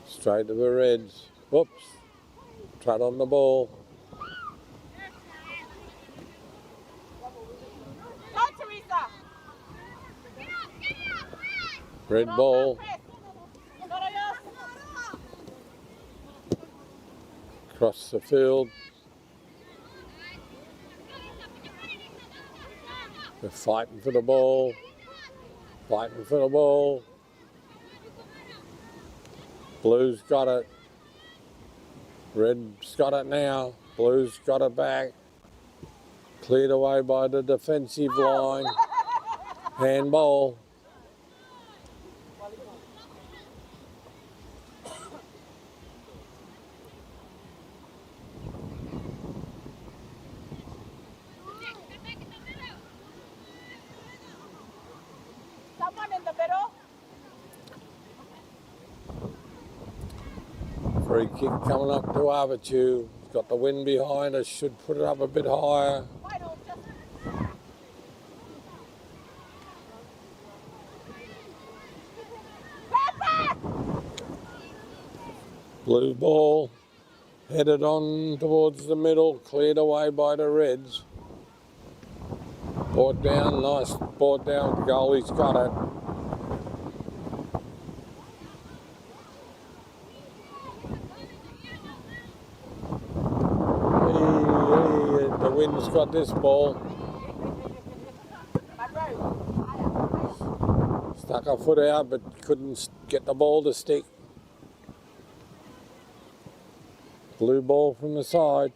Speaker 1: Straight to the Reds. Whoops. Trot on the ball. Red ball. Across the field. We're fighting for the ball. Fighting for the ball. Blue's got it. Red's got it now. Blue's got it back. Cleared away by the defensive line. Handball.
Speaker 2: Someone in the middle.
Speaker 1: Free kick coming up to Avatiu. Got the wind behind us, should put it up a bit higher.
Speaker 2: Why don't just
Speaker 1: Blue ball headed on towards the middle, cleared away by the Reds. Brought down, nice brought down, goalie's got it. The wind's got this ball. Stuck her foot out but couldn't get the ball to stick. Blue ball from the side.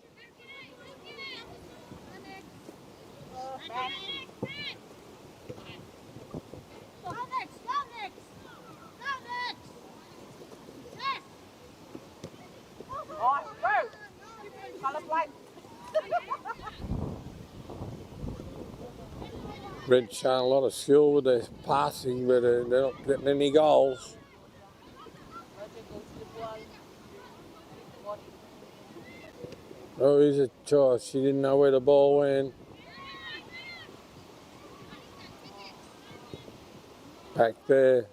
Speaker 1: Red showing a lot of skill with their passing, but they're not getting any goals. Oh, here's a choice. She didn't know where the ball went. Back there,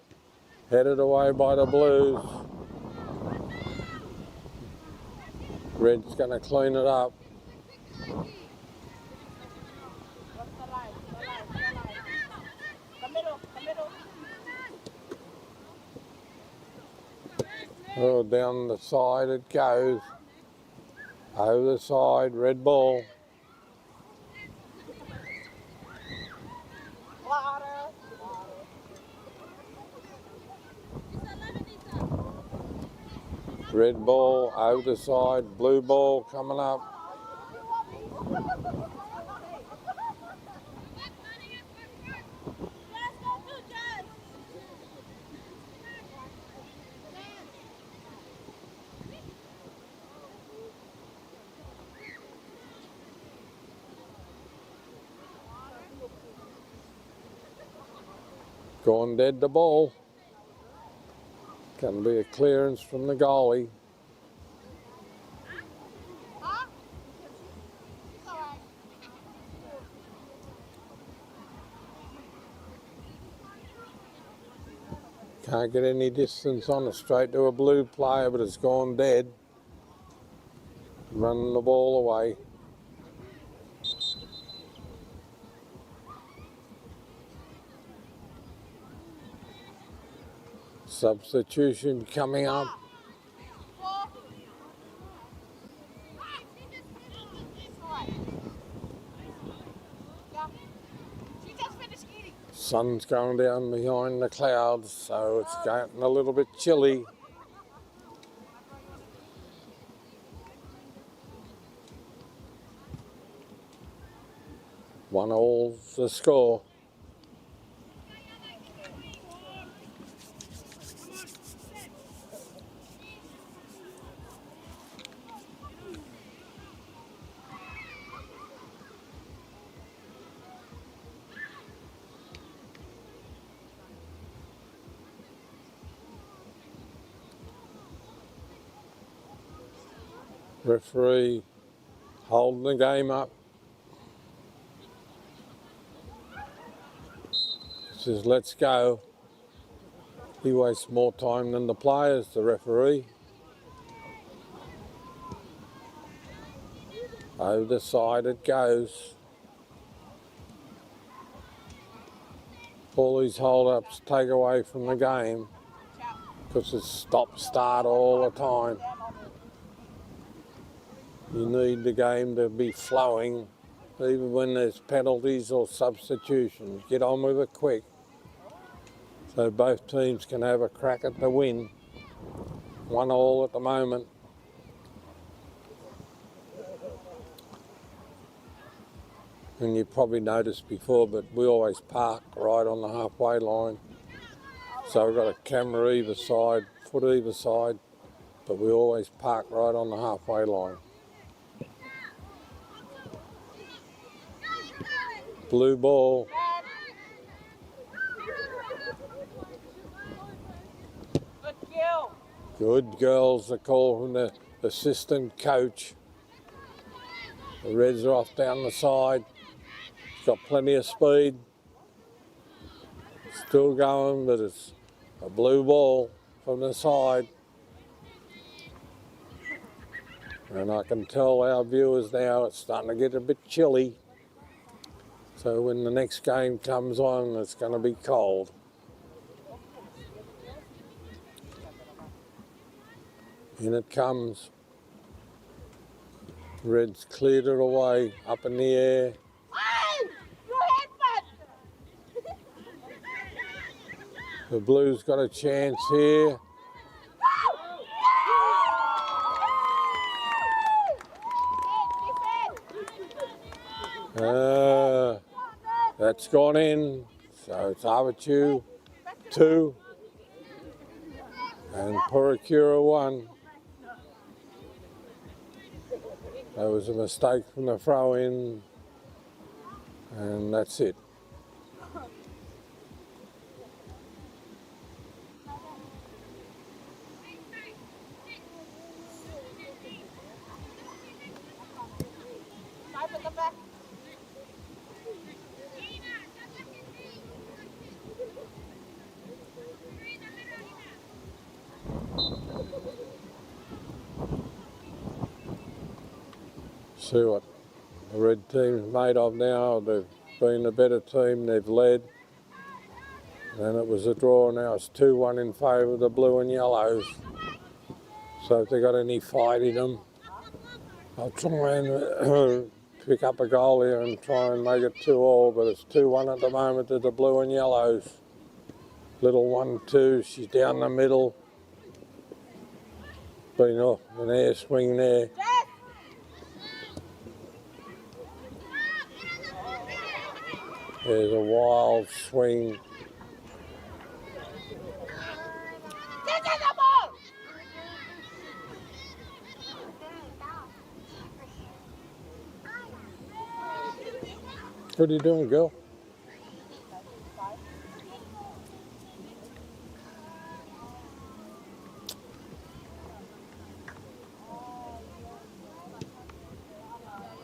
Speaker 1: headed away by the Blues. Red's going to clean it up. Oh, down the side it goes. Over the side, red ball. Red ball, over the side, blue ball coming up. Going dead the ball. Going to be a clearance from the goalie. Can't get any distance on it, straight to a blue player, but it's gone dead. Running the ball away. Substitution coming up. Sun's going down behind the clouds, so it's getting a little bit chilly. One all's the score. Referee holding the game up. Says, let's go. He wastes more time than the players, the referee. Over the side it goes. All these hold-ups take away from the game because it's stop-start all the time. You need the game to be flowing, even when there's penalties or substitutions. Get on with it quick, so both teams can have a crack at the win. 1-1 at the moment. And you probably noticed before, but we always park right on the halfway line. So we've got a camera either side, foot either side, but we always park right on the halfway line. Blue ball.
Speaker 2: Good kill.
Speaker 1: Good girls, the call from the assistant coach. The Reds are off down the side. It's got plenty of speed. Still going, but it's a blue ball from the side. And I can tell our viewers now it's starting to get a bit chilly. So when the next game comes on, it's going to be cold. In it comes. Reds cleared it away, up in the air. The Blues got a chance here. That's gone in, so it's Avatiu 2 and Puaikura 1. There was a mistake from the throw in, and that's it. See what the red team's made of now. They've been a better team, they've led. And it was a draw, now it's 2-1 in favour of the blue and yellows. So if they've got any fight in them, I'll try and pick up a goal here and try and make it 2-2, but it's 2-1 at the moment to the blue and yellows. Little 1-2, she's down the middle. Been off an air swing there. There's a wild swing. What are you doing, girl?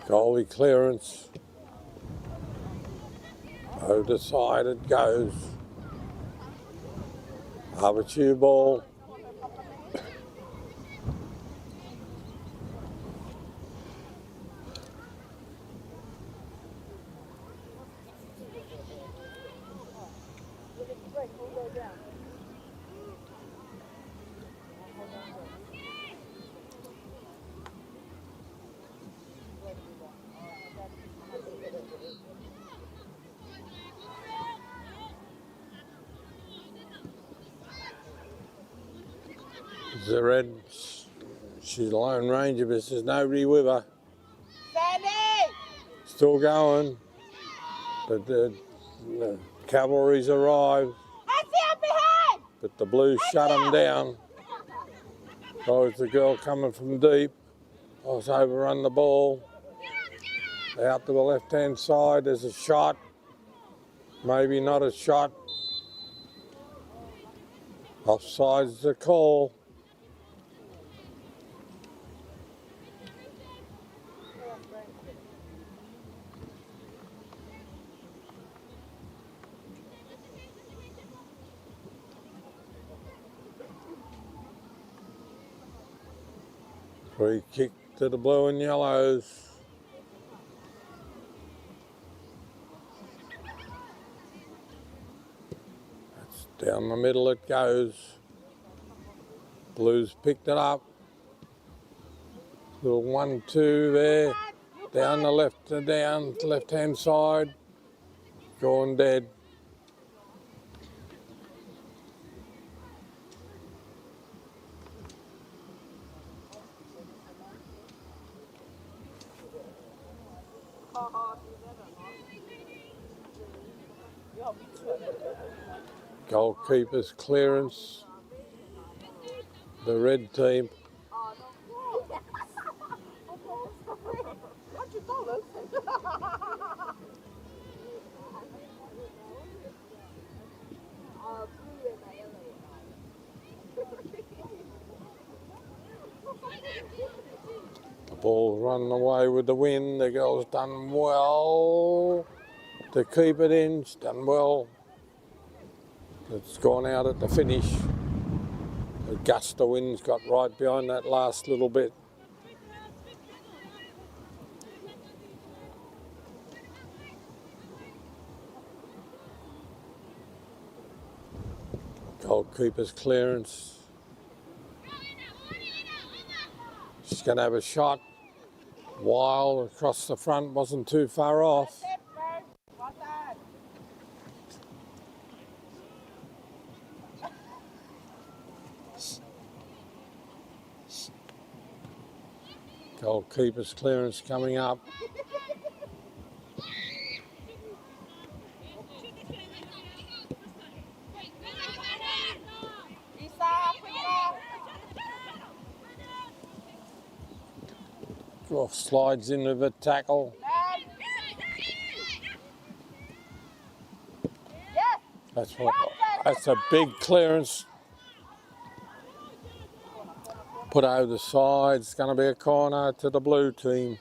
Speaker 1: Goalie clearance. Over the side it goes. Avatiu ball. The red, she's a lone ranger, but there's nobody with her. Still going, but the cavalry's arrived. But the Blues shut them down. So it's the girl coming from deep. I was overrun the ball. Out to the left-hand side, there's a shot. Maybe not a shot. Offside's the call. Free kick to the blue and yellows. That's down the middle it goes. Blues picked it up. Little 1-2 there. Down the left-hand side. Gone dead. Goalkeeper's clearance. The red team. The ball's running away with the wind. The girl's done well to keep it in. She's done well. It's gone out at the finish. The gust of wind's got right behind that last little bit. Goalkeeper's clearance. She's going to have a shot. Wild across the front, wasn't too far off. Goalkeeper's clearance coming up. Oh, slides into the tackle. That's a big clearance. Put over the side. It's going to be a corner to the blue team.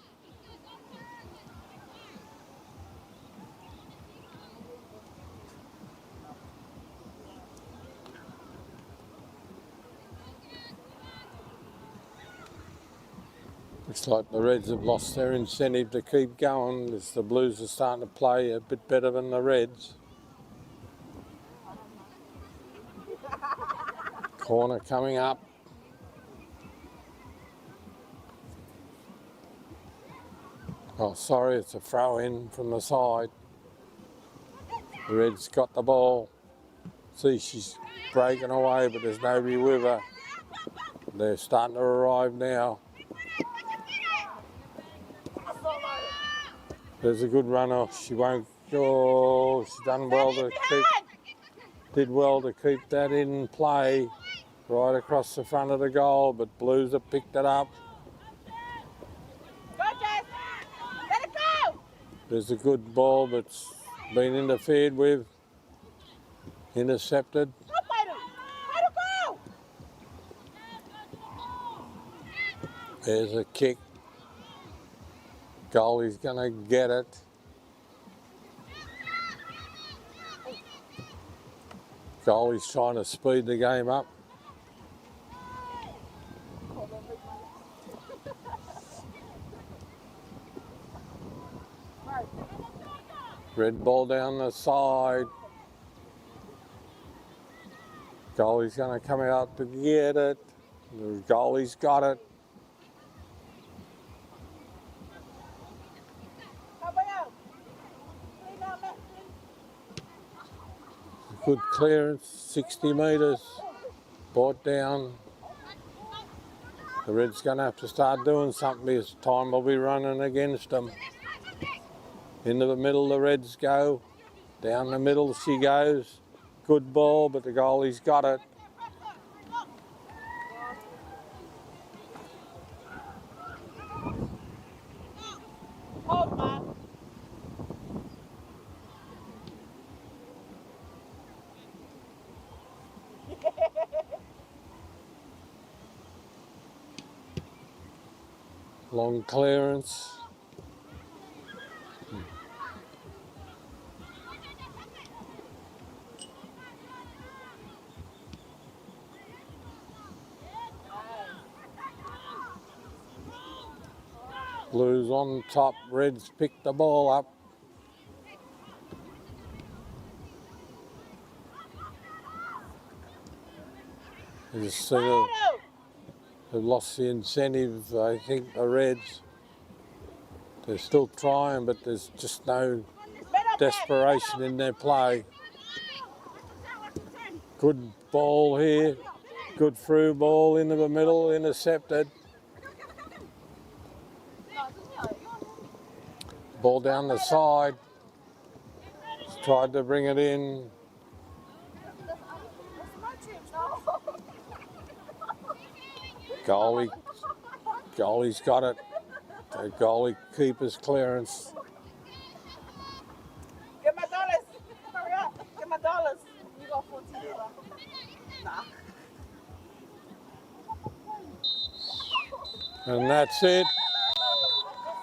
Speaker 1: Looks like the Reds have lost their incentive to keep going as the Blues are starting to play a bit better than the Reds. Corner coming up. Oh, sorry, it's a throw in from the side. The Reds got the ball. See, she's breaking away, but there's nobody with her. They're starting to arrive now. There's a good runner. She won't go. She's done well to keep. Did well to keep that in play right across the front of the goal, but Blues have picked it up. There's a good ball that's been interfered with. Intercepted. There's a kick. Goalie's going to get it. Goalie's trying to speed the game up. Red ball down the side. Goalie's going to come out to get it. The goalie's got it. Good clearance, 60 metres. Brought down. The Reds going to have to start doing something because time will be running against them. Into the middle the Reds go. Down the middle she goes. Good ball, but the goalie's got it. Long clearance. Blues on top, Reds pick the ball up. You just see they've lost the incentive, I think, the Reds. They're still trying, but there's just no desperation in their play. Good ball here. Good through ball into the middle, intercepted. Ball down the side. tried to bring it in.
Speaker 2: That's my team, no.
Speaker 1: Goalie's got it. The goalie keeper's clearance.
Speaker 2: Get my dollars. Hurry up. Get my dollars. You got 14 dollars. Nah.
Speaker 1: And that's it.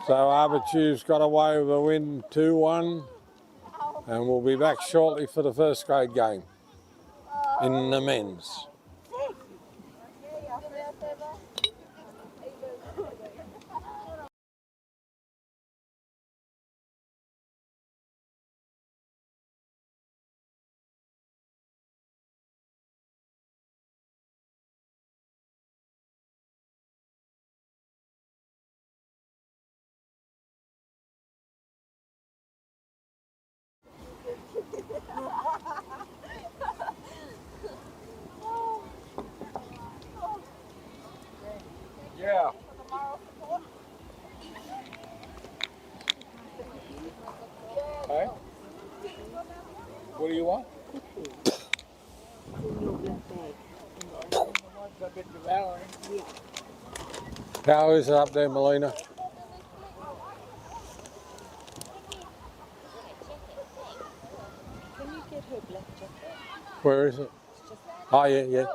Speaker 1: So Avatiu's got away with a win 2-1. And we'll be back shortly for the first grade game in the men's.
Speaker 3: Yeah. Hey? What do you want? A bit devouring.
Speaker 1: How is it up there, Melina?
Speaker 2: Can you get her black jacket?
Speaker 1: Where is it? Oh, yeah.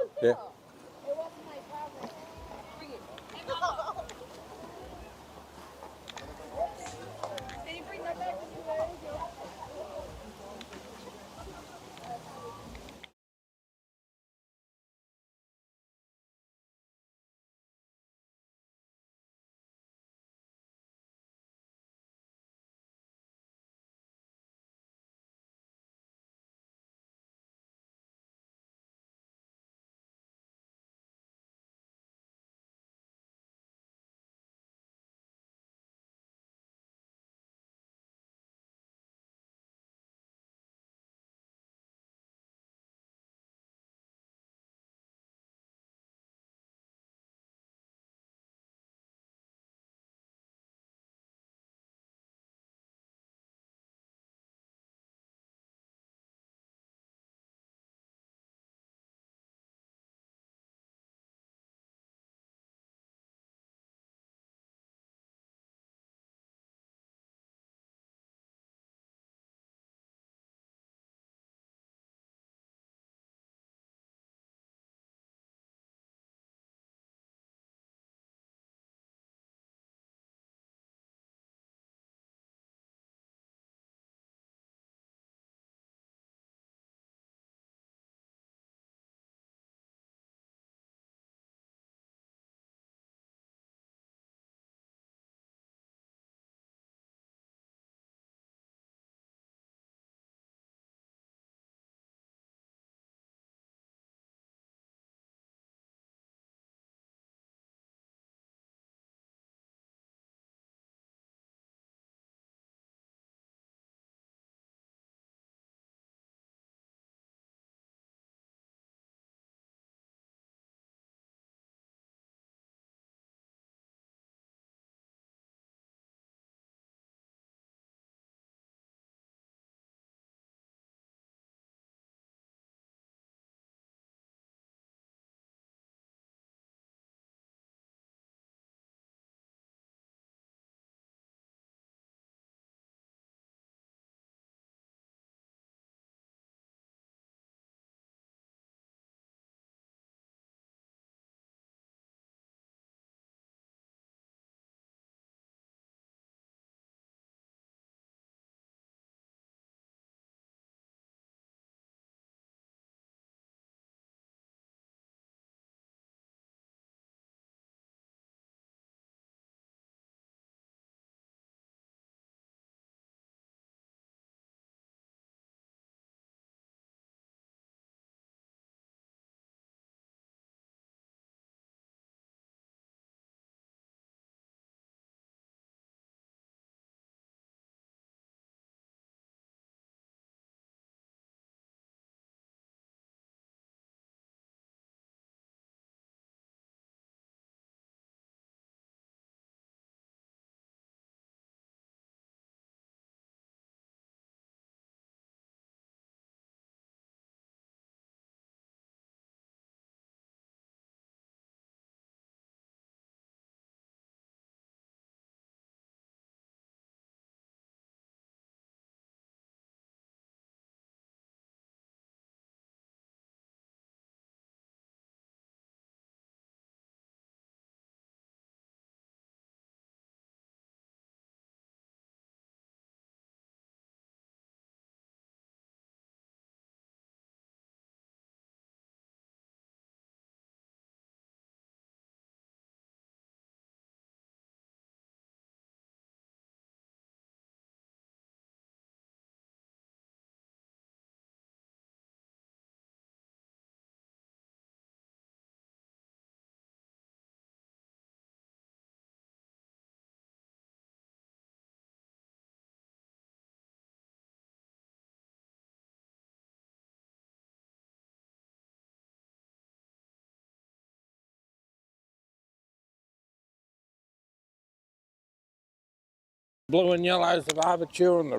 Speaker 1: Blue and yellows of Avatiu and the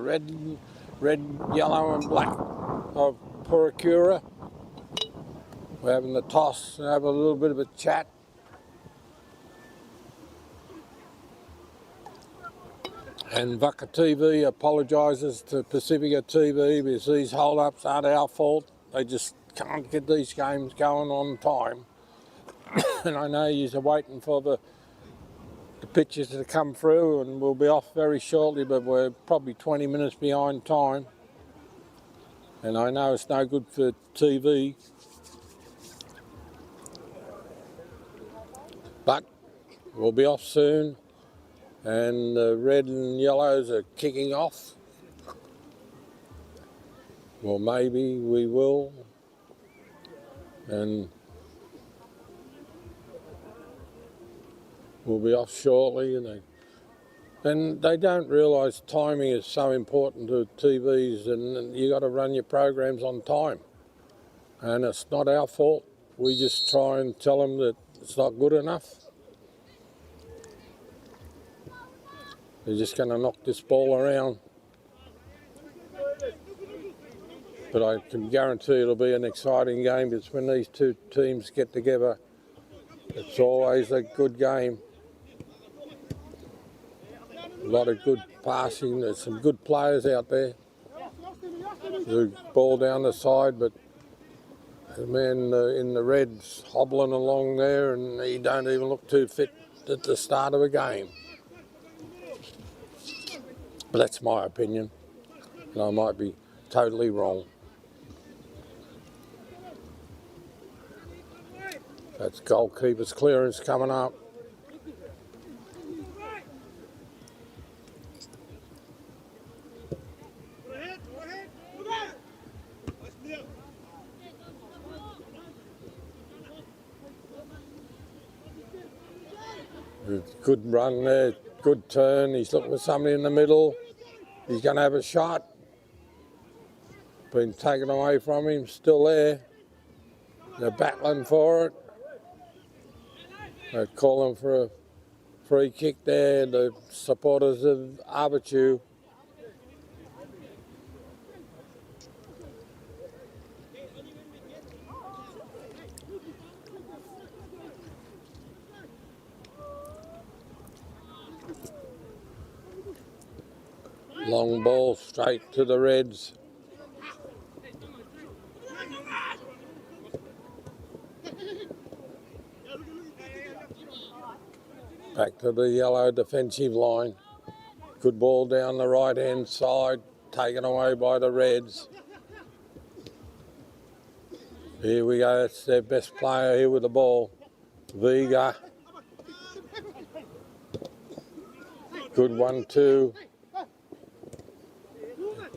Speaker 1: red, yellow and black of Puaikura. We're having the toss and have a little bit of a chat. And Vaka TV apologises to Pacifica TV because these hold-ups aren't our fault. They just can't get these games going on time. And I know you're waiting for the pitches to come through, and we'll be off very shortly, but we're probably 20 minutes behind time. And I know it's no good for TV. But we'll be off soon, and the red and yellows are kicking off. Well, maybe we will. And we'll be off shortly. And they don't realise timing is so important to TVs, and you got to run your programs on time. And it's not our fault. We just try and tell them that it's not good enough. They're just going to knock this ball around. But I can guarantee it'll be an exciting game, because when these two teams get together, it's always a good game. A lot of good passing. There's some good players out there. The ball down the side, but the man in the red's hobbling along there, and he don't even look too fit at the start of a game. But that's my opinion, and I might be totally wrong. That's goalkeeper's clearance coming up. Good run there, good turn. He's looking for somebody in the middle. He's going to have a shot. Been taken away from him, still there. They're battling for it. They're calling for a free kick there, the supporters of Avatiu. Long ball straight to the Reds. Back to the yellow defensive line. Good ball down the right-hand side, taken away by the Reds. Here we go, that's their best player here with the ball. Vega. Good 1-2.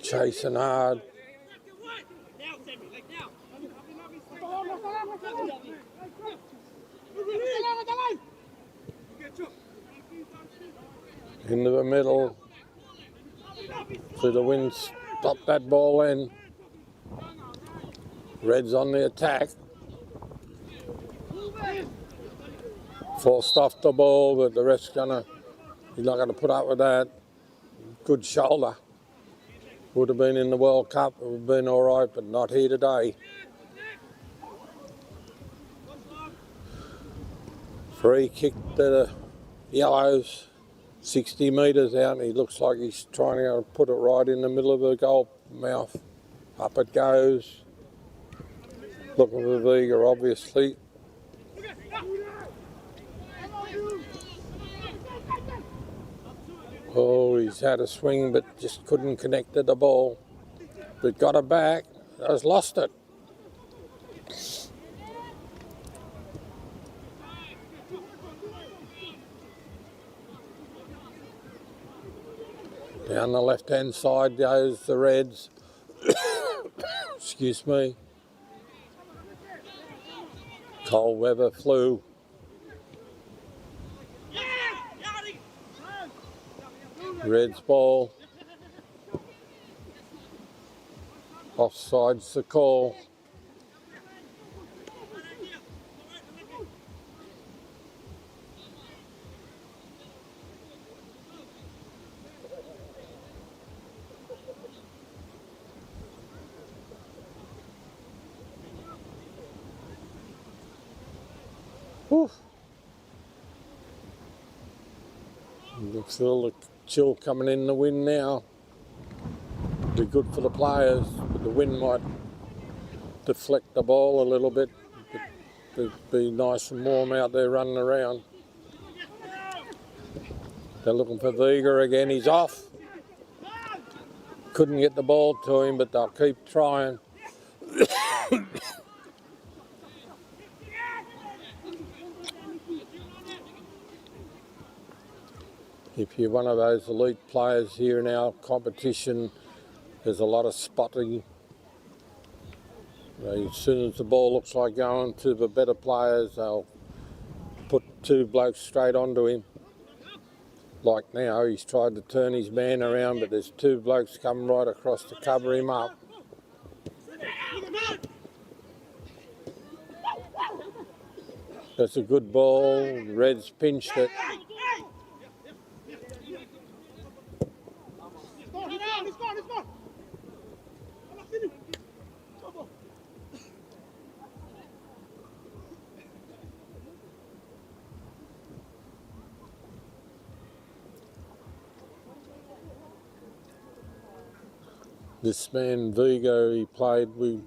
Speaker 1: Chasing hard. Into the middle. So the wind stopped that ball in. Reds on the attack. Forced off the ball, but the ref's he's not gonna put up with that. Good shoulder. Would have been in the World Cup, it would have been all right, but not here today. Free kick to the Yellows, 60 metres out, and he looks like he's trying to put it right in the middle of the goal mouth. Up it goes. Looking for Vega, obviously. Oh, he's had a swing, but just couldn't connect to the ball. But got it back, has lost it. Down the left-hand side goes the Reds. Excuse me. Cold weather flu. Reds ball. Offside's the call. Whew. You can feel the chill coming in the wind now. Be good for the players, but the wind might deflect the ball a little bit. It'd be nice and warm out there running around. They're looking for Vega again. He's off. Couldn't get the ball to him, but they'll keep trying. If you're one of those elite players here in our competition, there's a lot of spotting. As soon as the ball looks like going to the better players, they'll put two blokes straight onto him. Like now, he's tried to turn his man around, but there's two blokes coming right across to cover him up. That's a good ball. Reds pinched it. This man Vigo, he played. We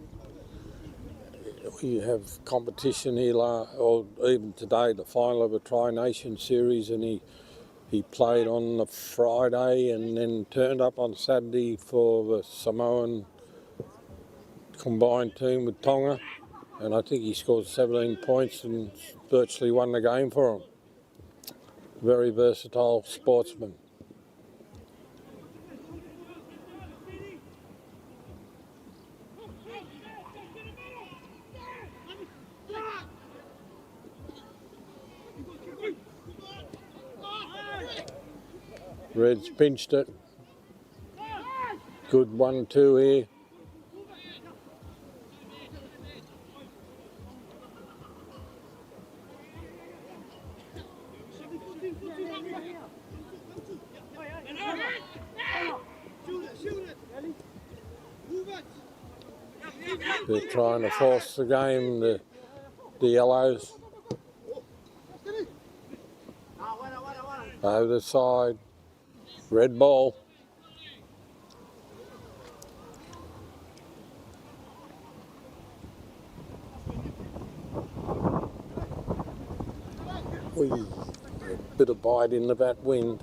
Speaker 1: have competition here, or even today, the final of a Tri-Nation series, and he played on the Friday and then turned up on Saturday for the Samoan combined team with Tonga, and I think he scored 17 points and virtually won the game for them. Very versatile sportsman. Reds pinched it. Good 1-2 here. They're trying to force the game, the Yellows. Over the side. Red ball. A bit of bite in the bat wind.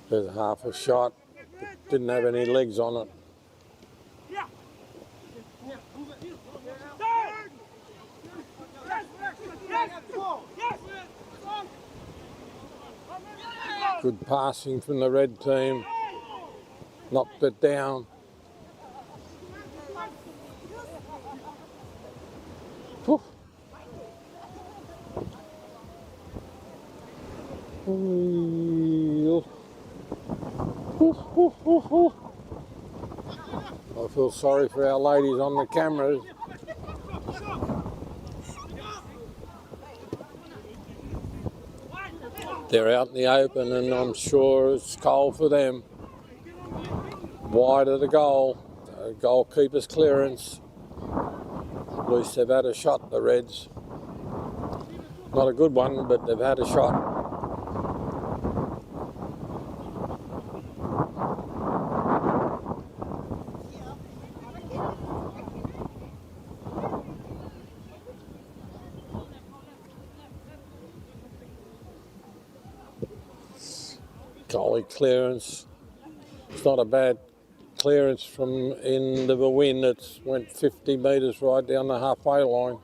Speaker 1: There's half a shot. Didn't have any legs on it. Good passing from the red team. Knocked it down. Whew. I feel sorry for our ladies on the cameras. They're out in the open and I'm sure it's cold for them. Wide of the goal, goalkeeper's clearance. At least they've had a shot, the Reds. Not a good one, but they've had a shot. Goalie clearance. It's not a bad clearance from end of a win. It went 50 metres right down the halfway line.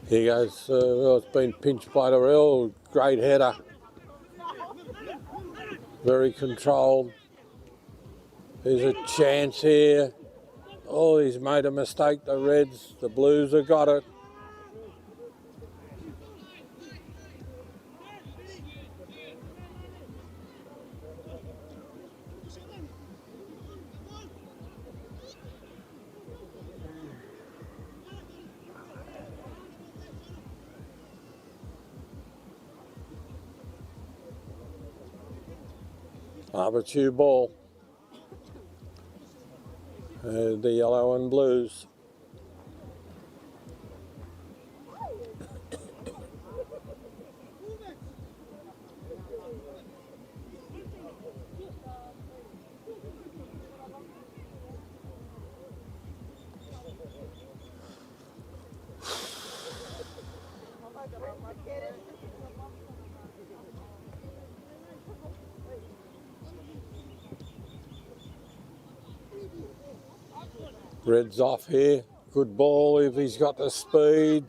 Speaker 1: Here goes, it's been pinched by the rail. Great header. Very controlled. There's a chance here. Oh, he's made a mistake, the Reds. The Blues have got it. Avatiu ball. The yellow and blues. Red's off here. Good ball if he's got the speed.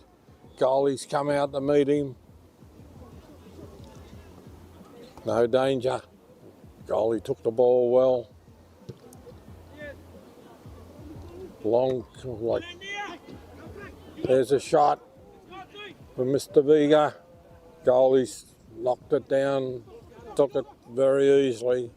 Speaker 1: Goalie's come out to meet him. No danger. Goalie took the ball well. Long, like, there's a shot from Mr. Vega. Goalie's knocked it down, took it very easily.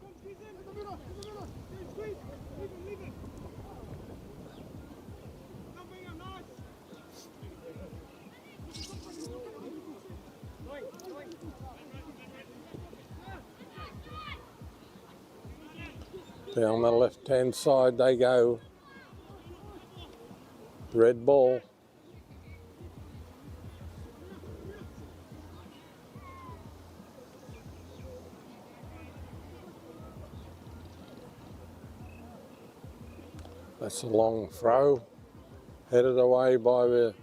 Speaker 1: Down the left-hand side they go. Red ball. That's a long throw. Headed away by the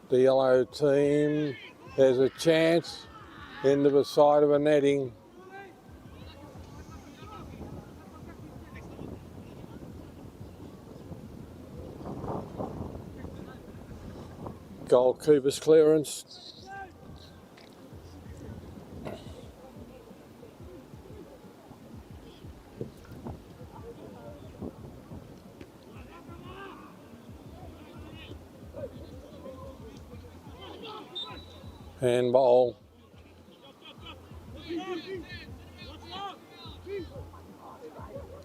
Speaker 1: yellow team. There's a chance into the side of a netting. Goalkeeper's clearance. Handball.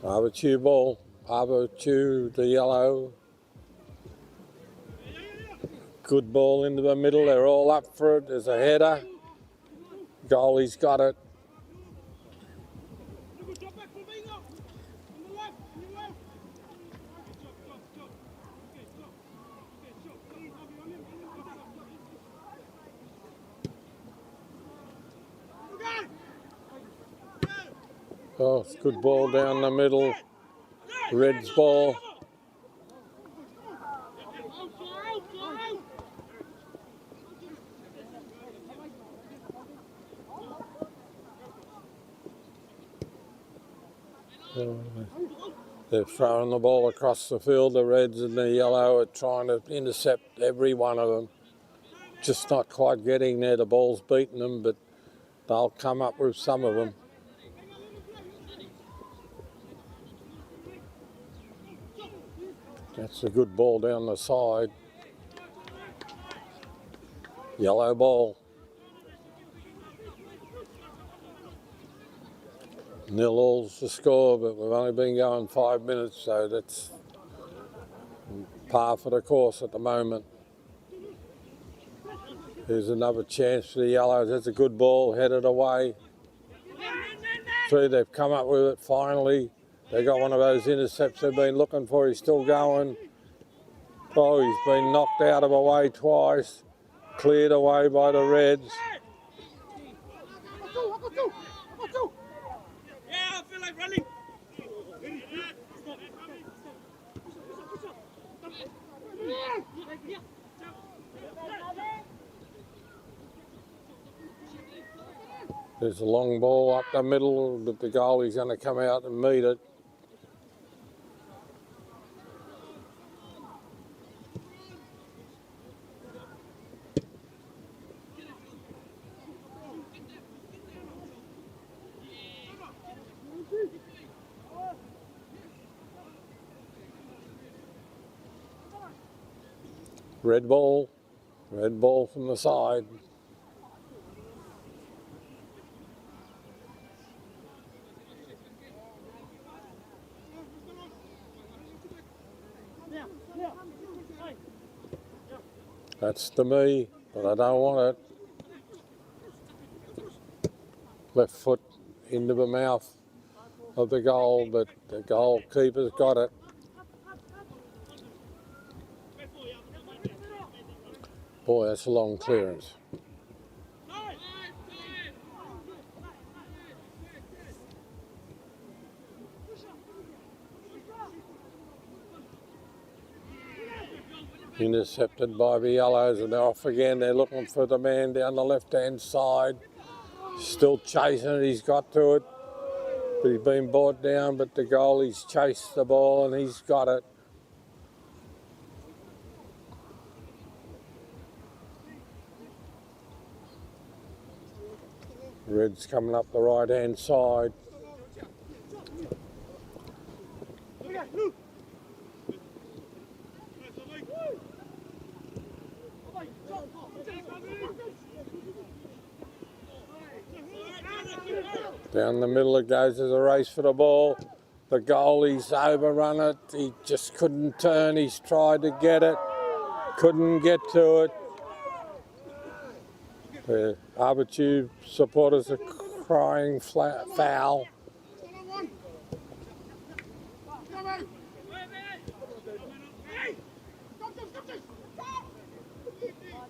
Speaker 1: Avatiu ball. Avatiu the yellow. Good ball into the middle. They're all up for it. There's a header. Goalie's got it. Oh, it's a good ball down the middle. Red's ball. They're throwing the ball across the field. The Reds and the yellow are trying to intercept every one of them. Just not quite getting there. The ball's beating them, but they'll come up with some of them. That's a good ball down the side. Yellow ball. 0-all's the score, but we've only been going 5 minutes, so that's par for the course at the moment. Here's another chance for the yellows. That's a good ball, headed away. They've come up with it finally. They got one of those intercepts they've been looking for. He's still going. Oh, he's been knocked out of the way twice. Cleared away by the Reds.
Speaker 4: Yeah, I feel like running.
Speaker 1: There's a long ball up the middle, but the goalie's going to come out and meet it. Red ball from the side. That's to me, but I don't want it. Left foot into the mouth. of the goal, but the goalkeeper's got it. Boy, that's a long clearance. Intercepted by the yellows, and they're off again. They're looking for the man down the left-hand side. Still chasing it, he's got to it. But he's been brought down, but the goalie's chased the ball and he's got it. Red's coming up the right-hand side. Down the middle it goes. There's a race for the ball. The goalie's overrun it. He just couldn't turn. He's tried to get it. Couldn't get to it. The Avatiu supporters are crying foul.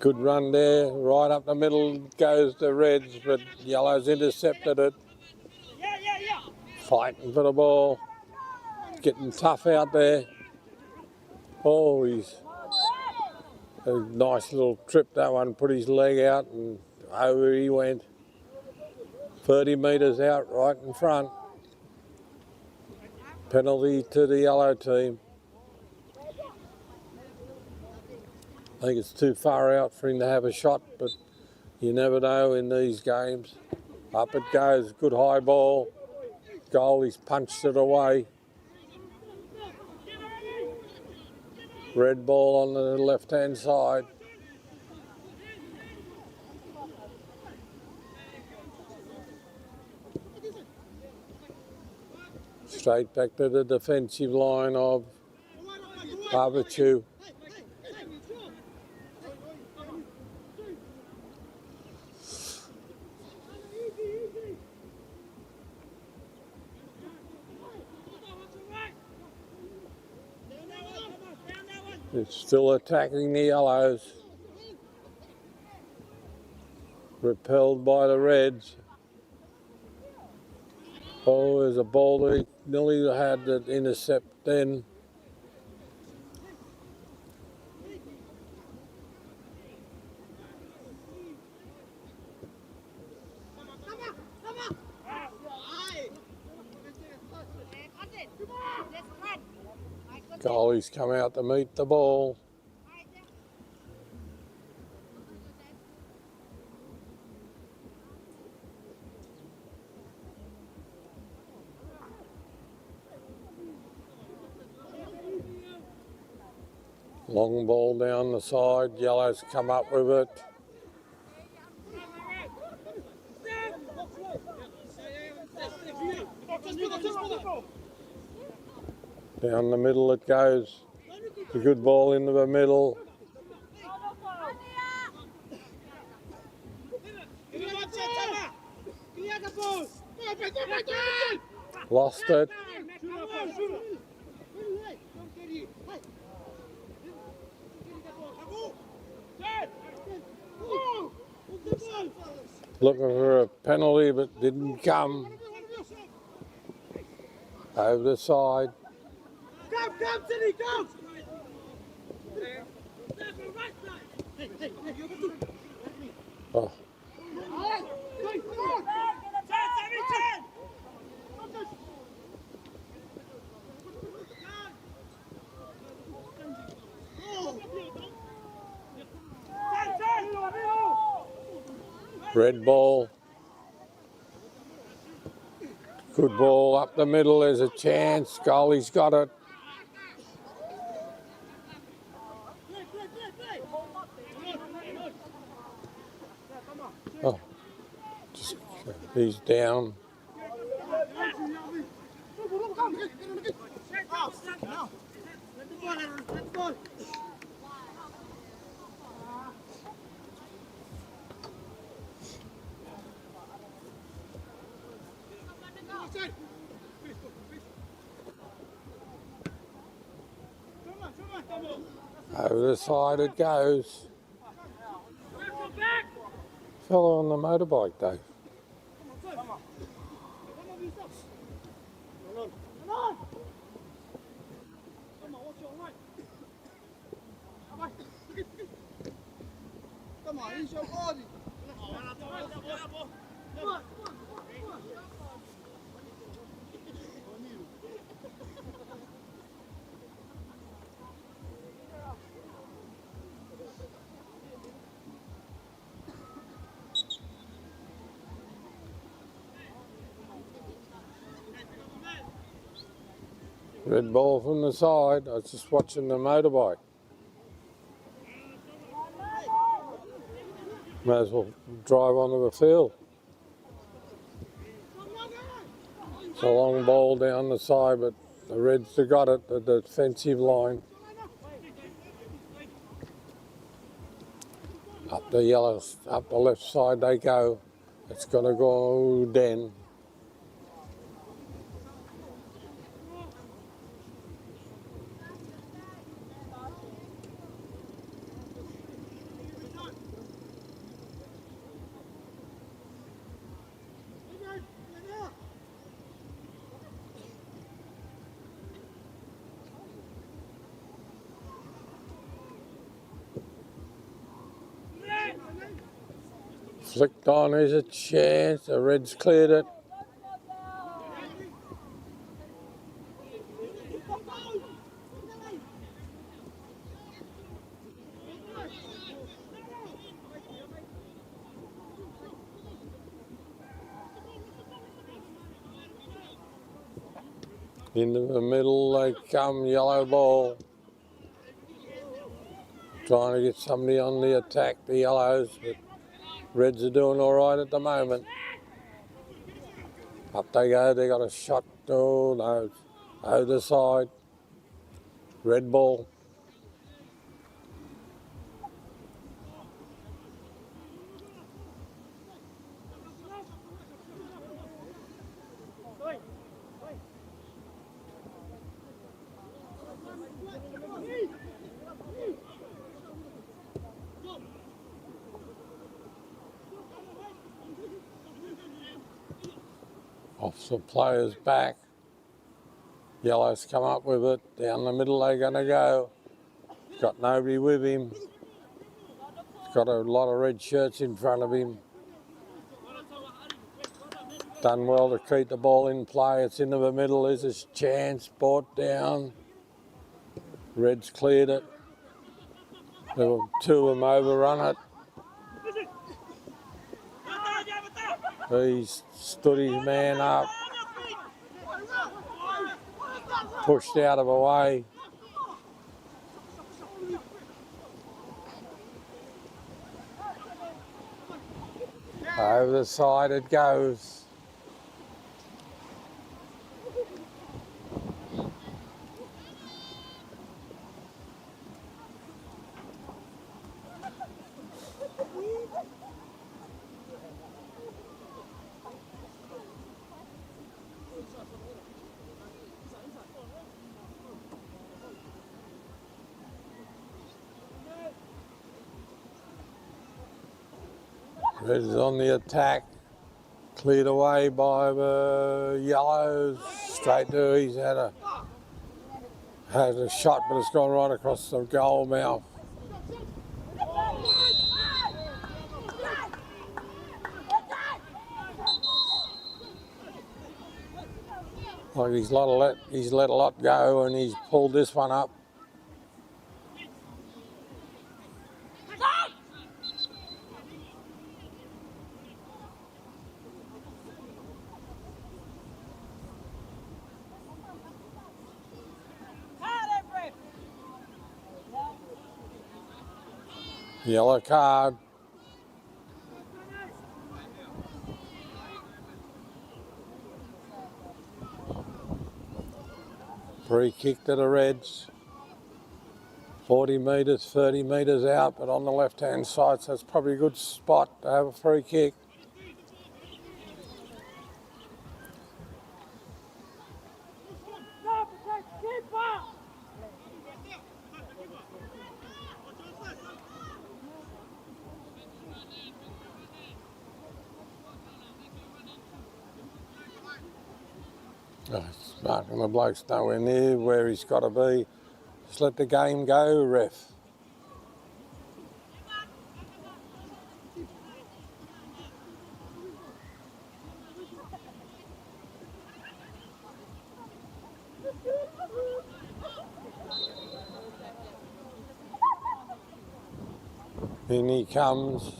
Speaker 1: Good run there. Right up the middle goes the Reds, but Yellows intercepted it. Fighting for the ball. Getting tough out there. Oh, he's a nice little trip, that one. Put his leg out and over he went. 30 metres out right in front. Penalty to the yellow team. I think it's too far out for him to have a shot, but you never know in these games. Up it goes, good high ball. Goalie's punched it away. Red ball on the left-hand side. Straight back to the defensive line of Avatiu. It's still attacking the yellows. Repelled by the Reds. Oh, there's a ball that he nearly had that intercept then. Goalie's come out to meet the ball. Long ball down the side, Yellows come up with it. Down the middle it goes. It's a good ball into the middle. Lost it. Looking for a penalty, but didn't come. Over the side.
Speaker 2: Come, City, come!
Speaker 1: Oh. Red ball. Good ball up the middle. There's a chance. Goalie's got it. Oh, he's down. Over the side it goes. Fellow on the motorbike, Dave.
Speaker 3: Come on, use your body.
Speaker 1: Red ball from the side. I was just watching the motorbike. May as well drive onto the field. It's a long ball down the side, but the Reds have got it, the defensive line. Up the yellows, up the left side they go. It's going to go Den. Flicked on, there's a chance. The Reds cleared it. Into the middle they come, yellow ball. Trying to get somebody on the attack, the yellows, but Reds are doing all right at the moment. Up they go, they got a shot. Oh no, over the side. Red ball. Off the player's back. Yellows come up with it. Down the middle they're going to go. He's got nobody with him. He's got a lot of red shirts in front of him. Done well to keep the ball in play. It's into the middle. There's a chance. Brought down. Reds cleared it. There were two of them overrun it. He's stood his man up. Pushed out of the way. Over the side it goes. Reds on the attack, cleared away by the yellows. Straight to, he's had a shot, but it's gone right across the goal mouth. Like he's let a lot go, and he's pulled this one up. Yellow card. Free kick to the Reds. 40 metres, 30 metres out, but on the left-hand side, so it's probably a good spot to have a free kick. Oh, it's marking the bloke's nowhere near where he's got to be. Just let the game go, ref. In he comes.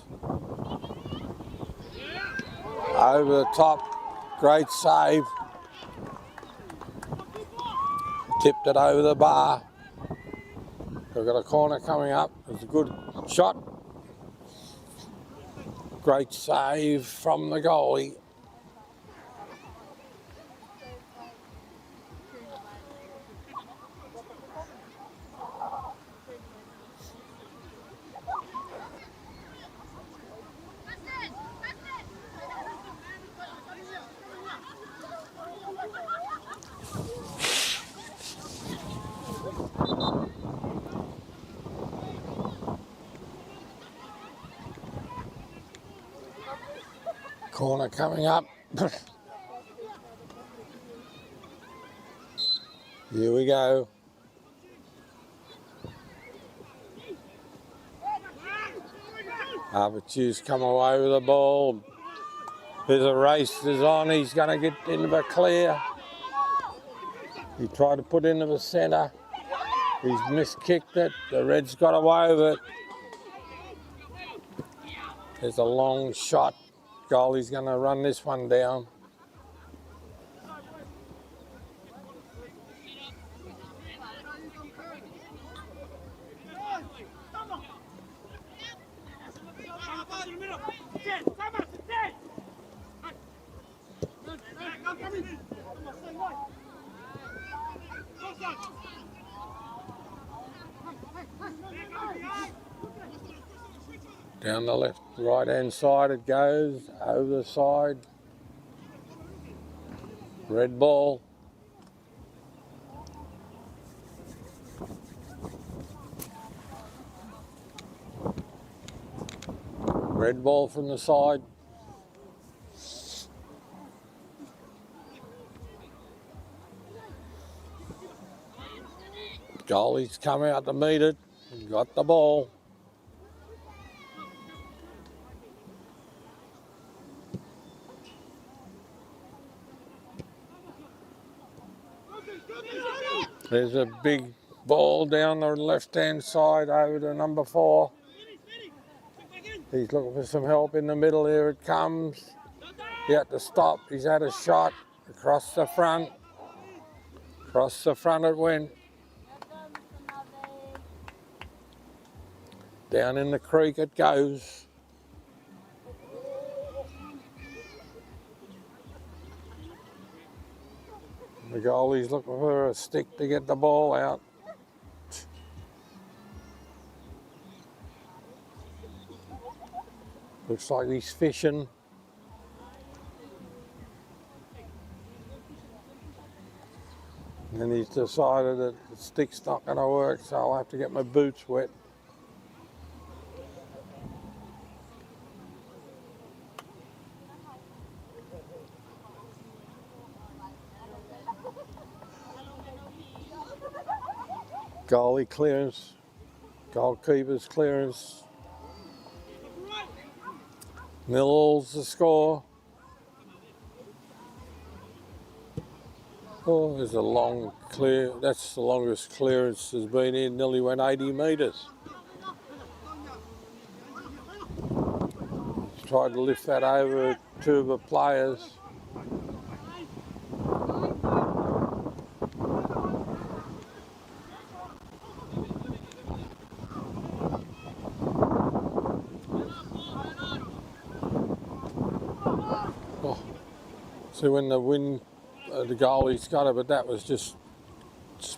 Speaker 1: Over the top. Great save. Tipped it over the bar. We've got a corner coming up. It's a good shot. Great save from the goalie. Corner coming up. Here we go. Avatiu's come away with the ball. There's a race is on. He's going to get into the clear. He tried to put into the centre. He's miskicked it. The Reds got away with it. There's a long shot. Goalie's going to run this one down. Down the left, right-hand side it goes, over the side. Red ball. Red ball from the side. Goalie's come out to meet it. Got the ball. There's a big ball down the left-hand side over to number 4. He's looking for some help in the middle. Here it comes. He had to stop. He's had a shot across the front. Across the front it went. Down in the creek it goes. The goalie's looking for a stick to get the ball out. Looks like he's fishing. And he's decided that the stick's not going to work, so I'll have to get my boots wet. Goalie clearance, goalkeeper's clearance. Mill's the score. Oh, there's a long clear, that's the longest clearance has been in, nearly went 80 metres. Tried to lift that over 2 of the players. See when the wind, the goalie's got it, but that was just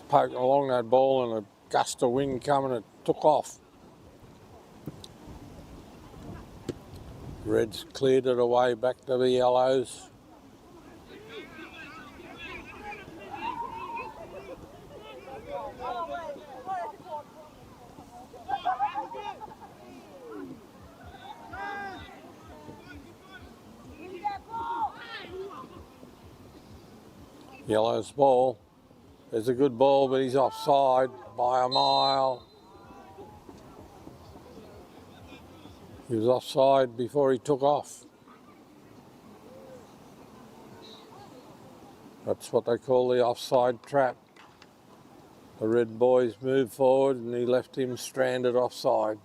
Speaker 1: poking along that ball and a gust of wind coming, it took off. Reds cleared it away back to the yellows. Yellow's ball. There's a good ball, but he's offside by a mile. He was offside before he took off. That's what they call the offside trap. The red boys moved forward and he left him stranded offside.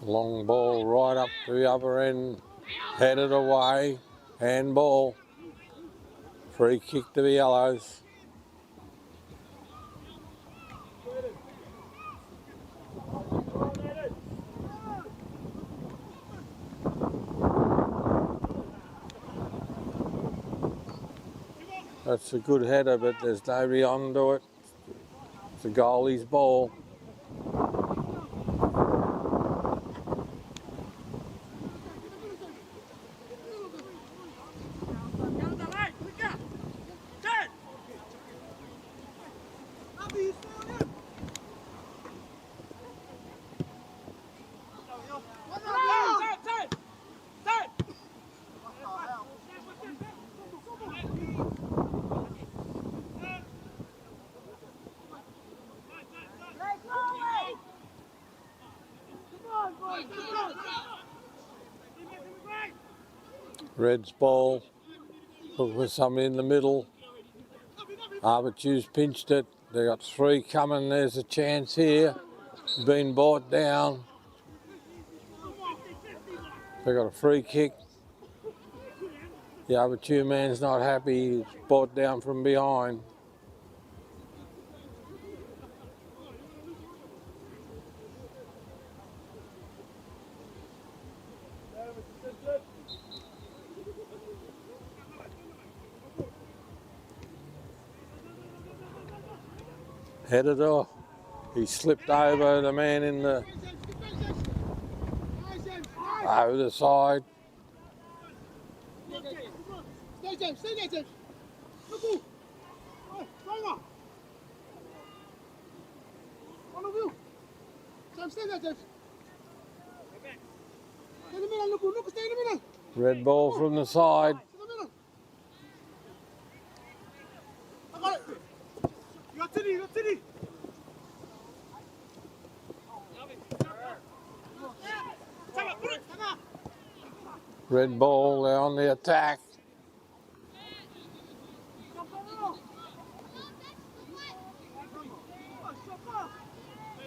Speaker 1: Long ball right up to the other end, headed away, handball, free kick to the Yellows. That's a good header, but there's nobody onto it. It's the goalie's ball. Red's ball, look for somebody in the middle. Avatiu's pinched it. They got three coming. There's a chance here. Been brought down. They got a free kick. The Avatiu man's not happy. He's brought down from behind. Headed off. He slipped over the man in the over the side. Red ball from the side. Red ball, they're on the attack.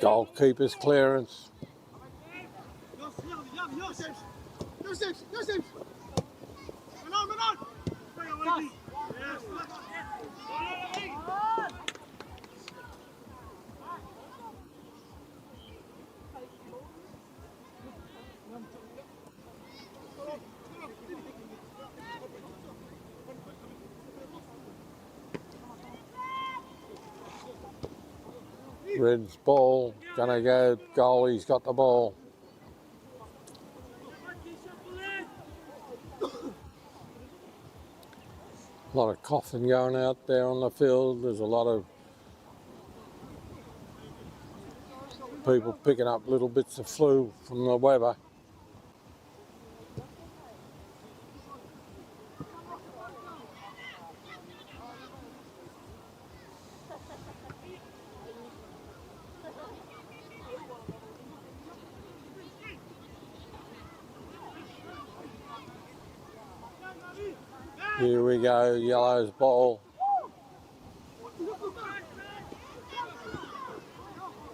Speaker 1: Goalkeeper's clearance. Red's ball, gonna go, goalie's got the ball. A lot of coughing going out there on the field. There's a lot of people picking up little bits of flu from the weather. Here we go, Yellow's ball.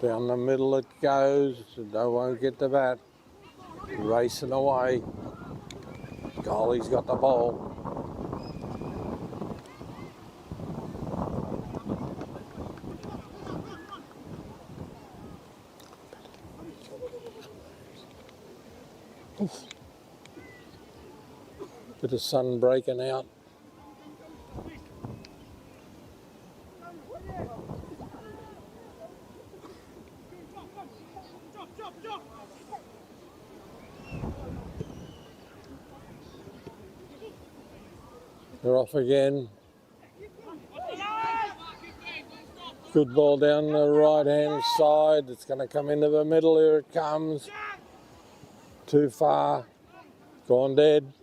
Speaker 1: Down the middle it goes, they won't get the bat. Racing away. Goalie's got the ball. Oof. Bit of sun breaking out. They're off again. Good ball down the right-hand side. It's going to come into the middle. Here it comes. Too far. Gone dead.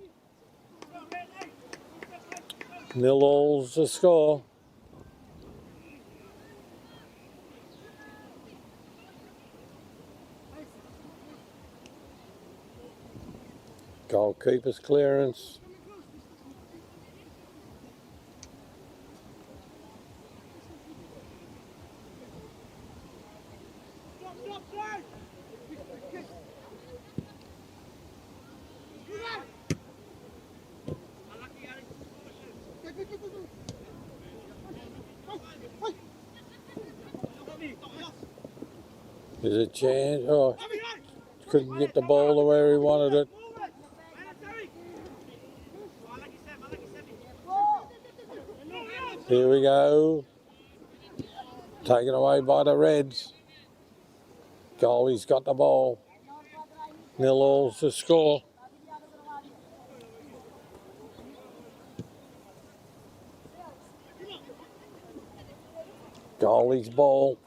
Speaker 1: 0-all's the score. Goalkeeper's clearance. There's a chance. Oh, couldn't get the ball to where he wanted it. Here we go. Taken away by the Reds. Goalie's got the ball. 0-all's the score. Goalie's ball.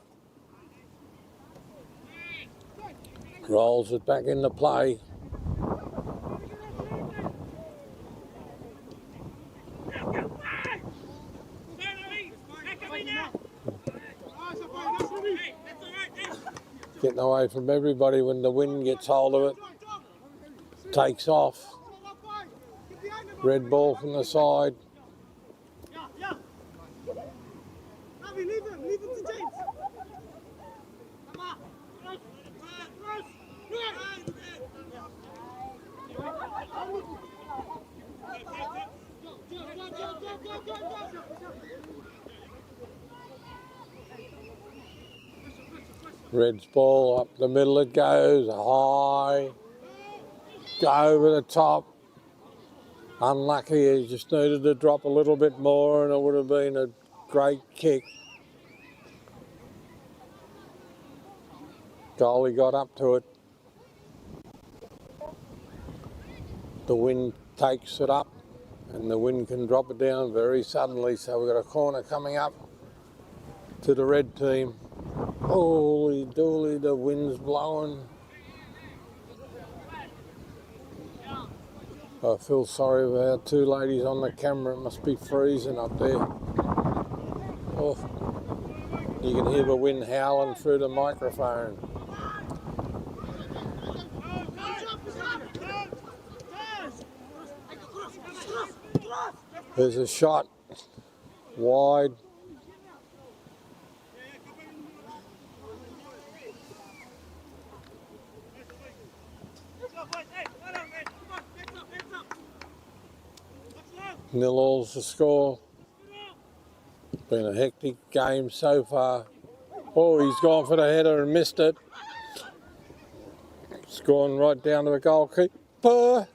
Speaker 1: Rolls it back into play. Getting away from everybody when the wind gets hold of it. Takes off. Red ball from the side. Red's ball up the middle it goes, high, go over the top. Unlucky, he just needed to drop a little bit more and it would have been a great kick. Goalie got up to it. The wind takes it up and the wind can drop it down very suddenly, so we've got a corner coming up to the red team. Holy dooly, the wind's blowing. I feel sorry for our two ladies on the camera. It must be freezing up there. Oh, you can hear the wind howling through the microphone. There's a shot wide. Nil-all's the score. Been a hectic game so far. Oh, he's gone for the header and missed it. It's gone right down to the goalkeeper.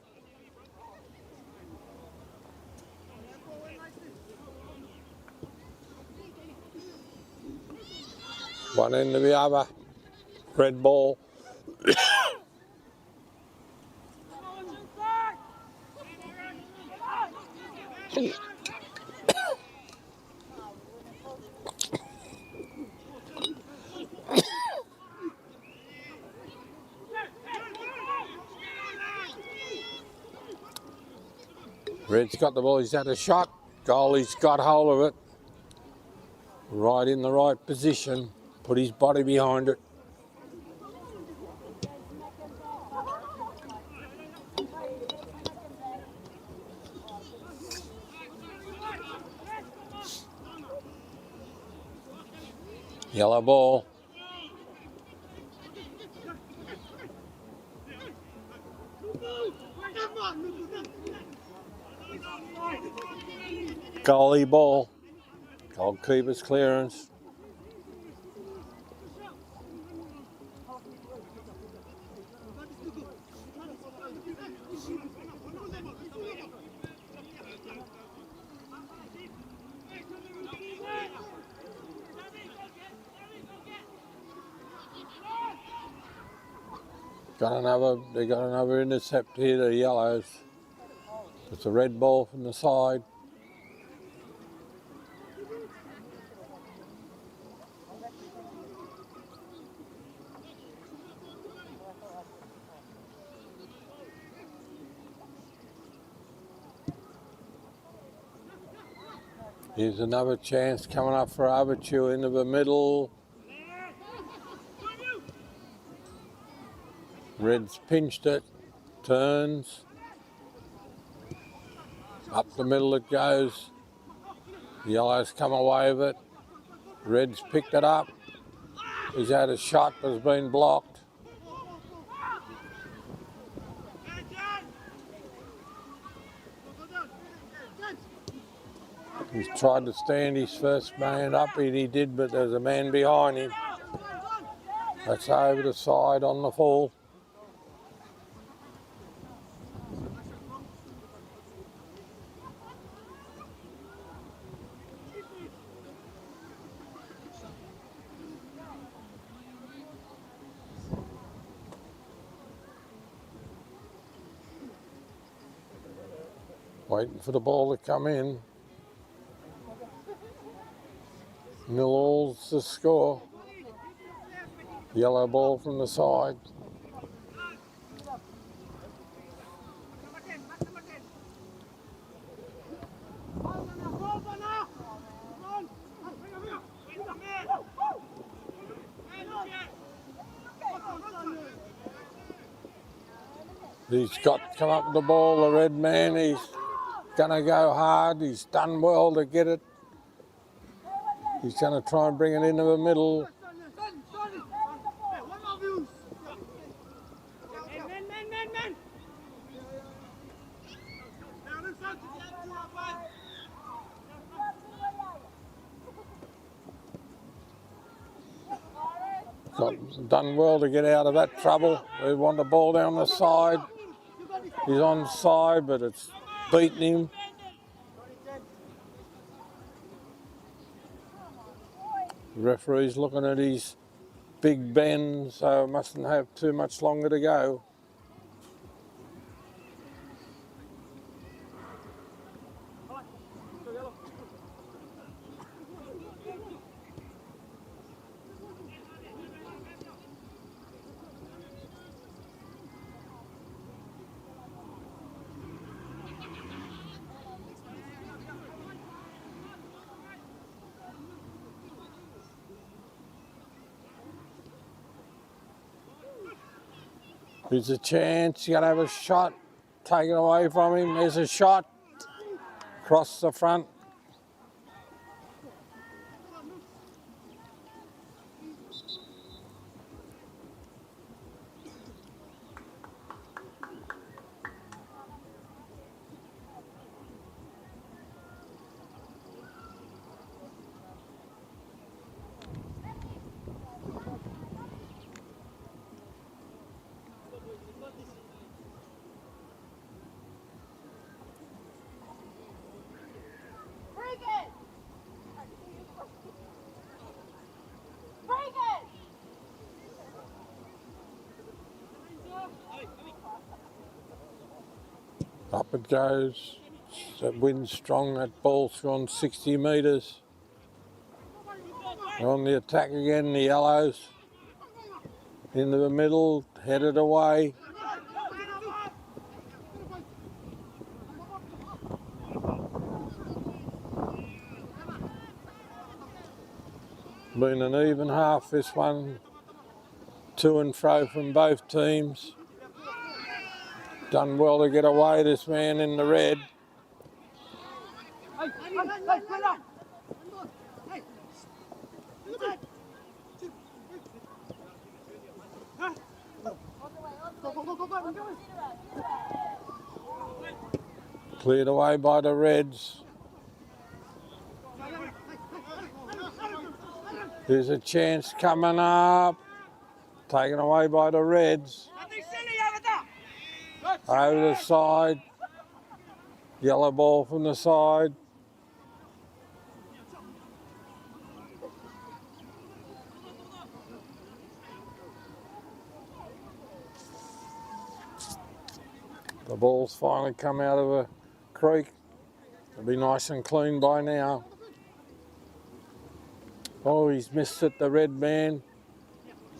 Speaker 1: One end to the other. Red ball. Red's got the ball, he's had a shot. Goalie's got hold of it. Right in the right position. Put his body behind it. Yellow ball. Goalie ball. Goalkeeper's clearance. They got another intercept here, the yellows. It's a red ball from the side. Here's another chance coming up for Avatiu into the middle. Red's pinched it, turns. Up the middle it goes. Yellow's come away with it. Red's picked it up. He's had a shot but has been blocked. He's tried to stand his first man up, and he did, but there's a man behind him. That's over the side on the fall. Waiting for the ball to come in. Nil all's the score. Yellow ball from the side. He's got to come up with the ball, the red man. He's going to go hard. He's done well to get it. He's going to try and bring it into the middle. Done well to get out of that trouble. They want the ball down the side. He's on side, but it's beaten him. The referee's looking at his big bend, so mustn't have too much longer to go. There's a chance, you got to have a shot taken away from him. There's a shot across the front. Up it goes. That wind's strong, that ball's gone 60 metres. They're on the attack again, the yellows. Into the middle, headed away. Been an even half this one. To and fro from both teams. Done well to get away, this man in the red. Cleared away by the reds. There's a chance coming up. Taken away by the reds. Over the side. Yellow ball from the side. The ball's finally come out of a creek. It'll be nice and clean by now. Oh, he's missed it, the red man,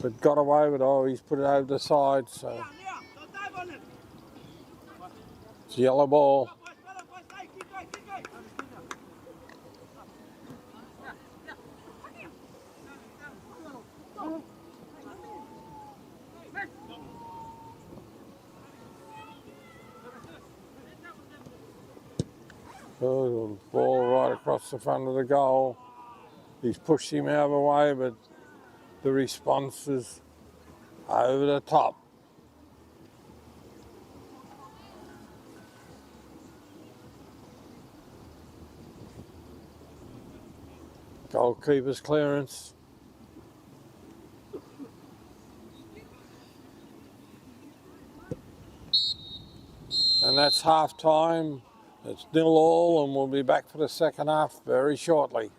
Speaker 1: but got away with it. Oh, he's put it over the side, so it's a yellow ball. So the ball right across the front of the goal. He's pushed him out of the way, but the response is over the top. Goalkeeper's clearance. And that's half time. It's 0-0 and we'll be back for the second half very shortly.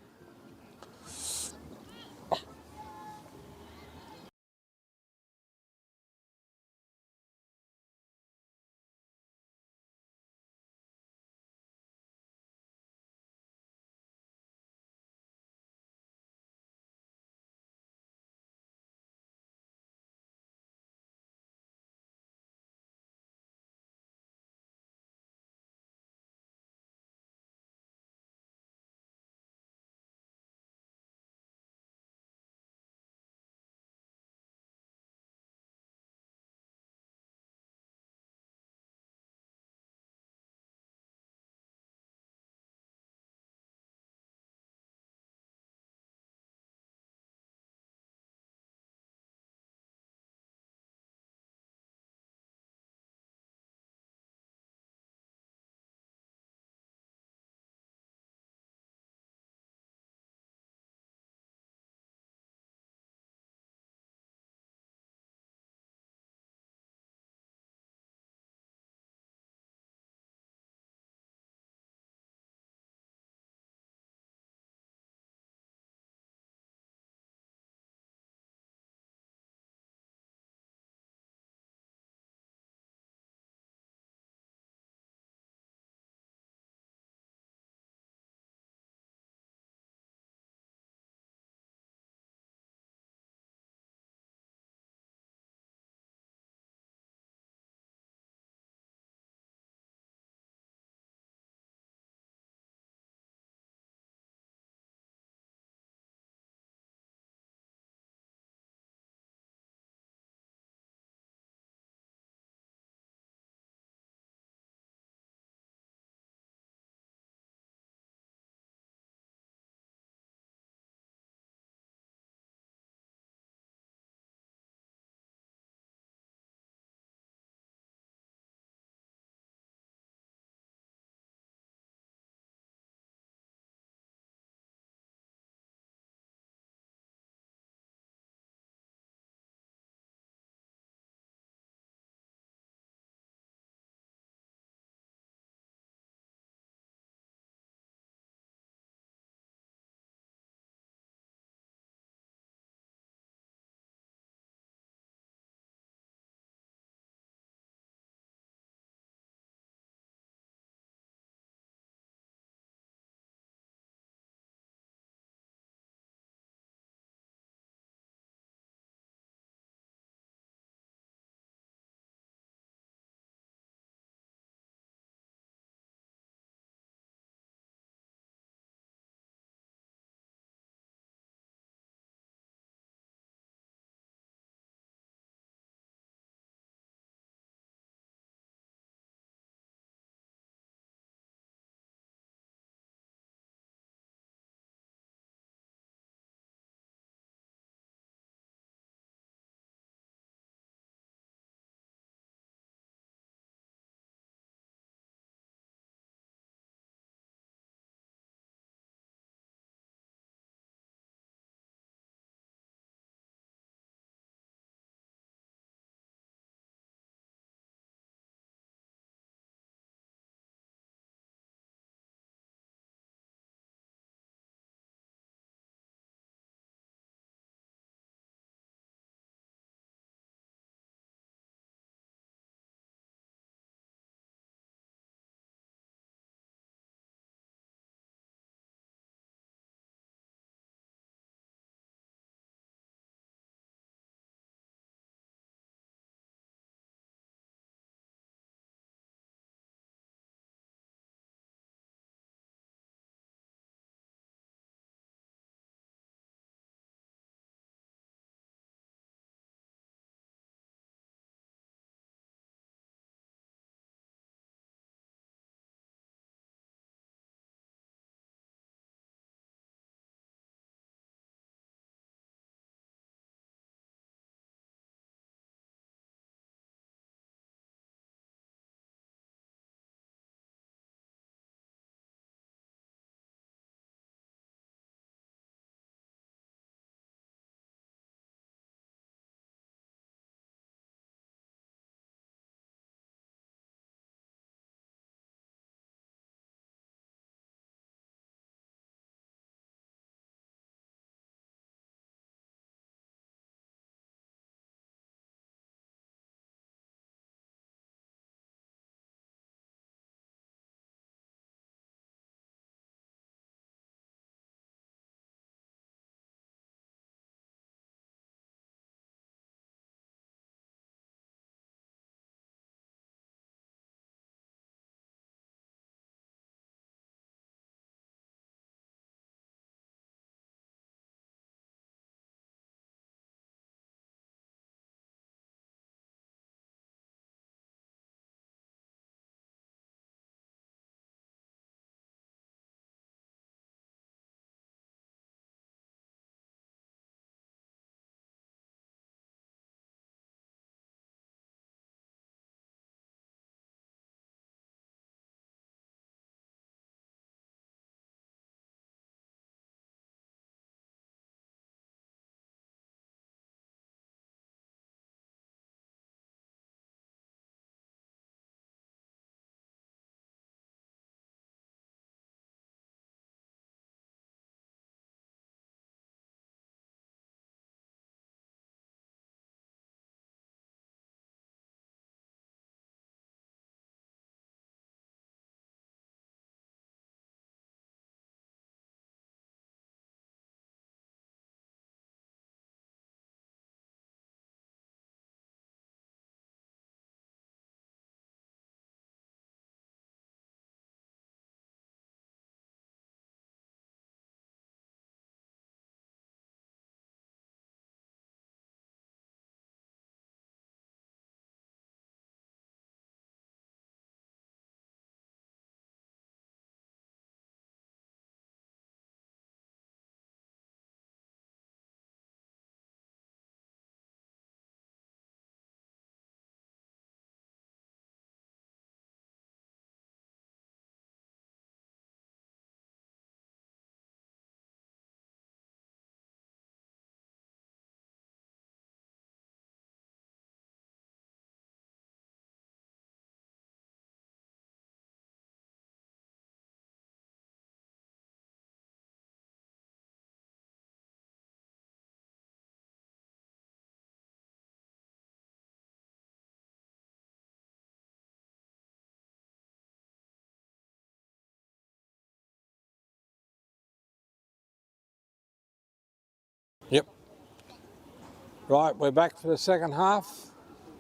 Speaker 1: Right, we're back for the second half.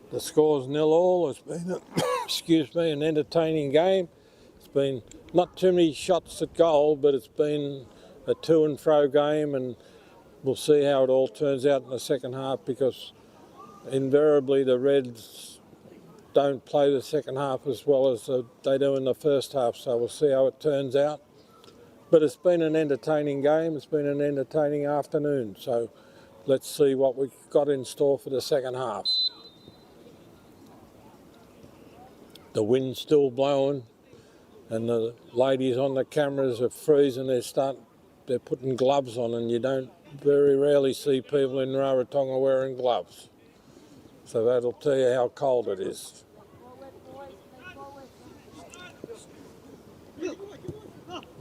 Speaker 1: The score's 0-0. It's been, excuse me, an entertaining game. It's been not too many shots at goal, but it's been a to and fro game, and we'll see how it all turns out in the second half, because invariably the Reds don't play the second half as well as they do in the first half, so we'll see how it turns out. But it's been an entertaining game. It's been an entertaining afternoon, so let's see what we've got in store for the second half. The wind's still blowing, and the ladies on the cameras are freezing. They're putting gloves on, and you don't very rarely see people in Rarotonga wearing gloves. So that'll tell you how cold it is.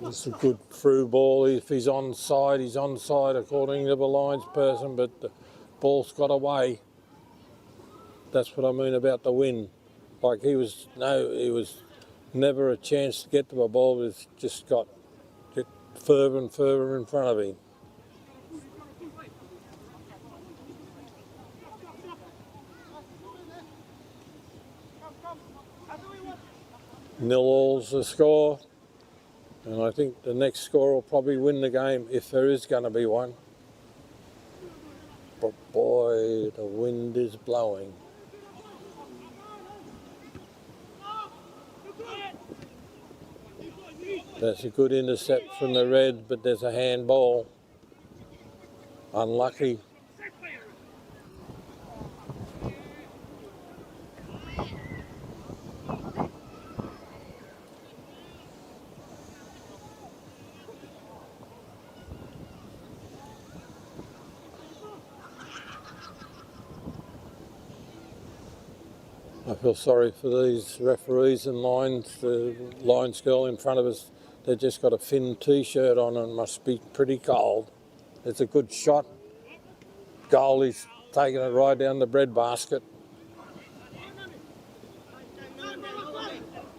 Speaker 1: This is a good through ball. If he's onside, he's onside according to the lines person, but the ball's got away. That's what I mean about the wind. Like he was never a chance to get to the ball. It's just got further and further in front of him. Nil-all's the score, and I think the next score will probably win the game if there is going to be one. But boy, the wind is blowing. That's a good intercept from the Red, but there's a handball. Unlucky. I feel sorry for these referees and lines. The lines girl in front of us, they've just got a Finn t-shirt on and must be pretty cold. It's a good shot. Goalie's taking it right down the breadbasket.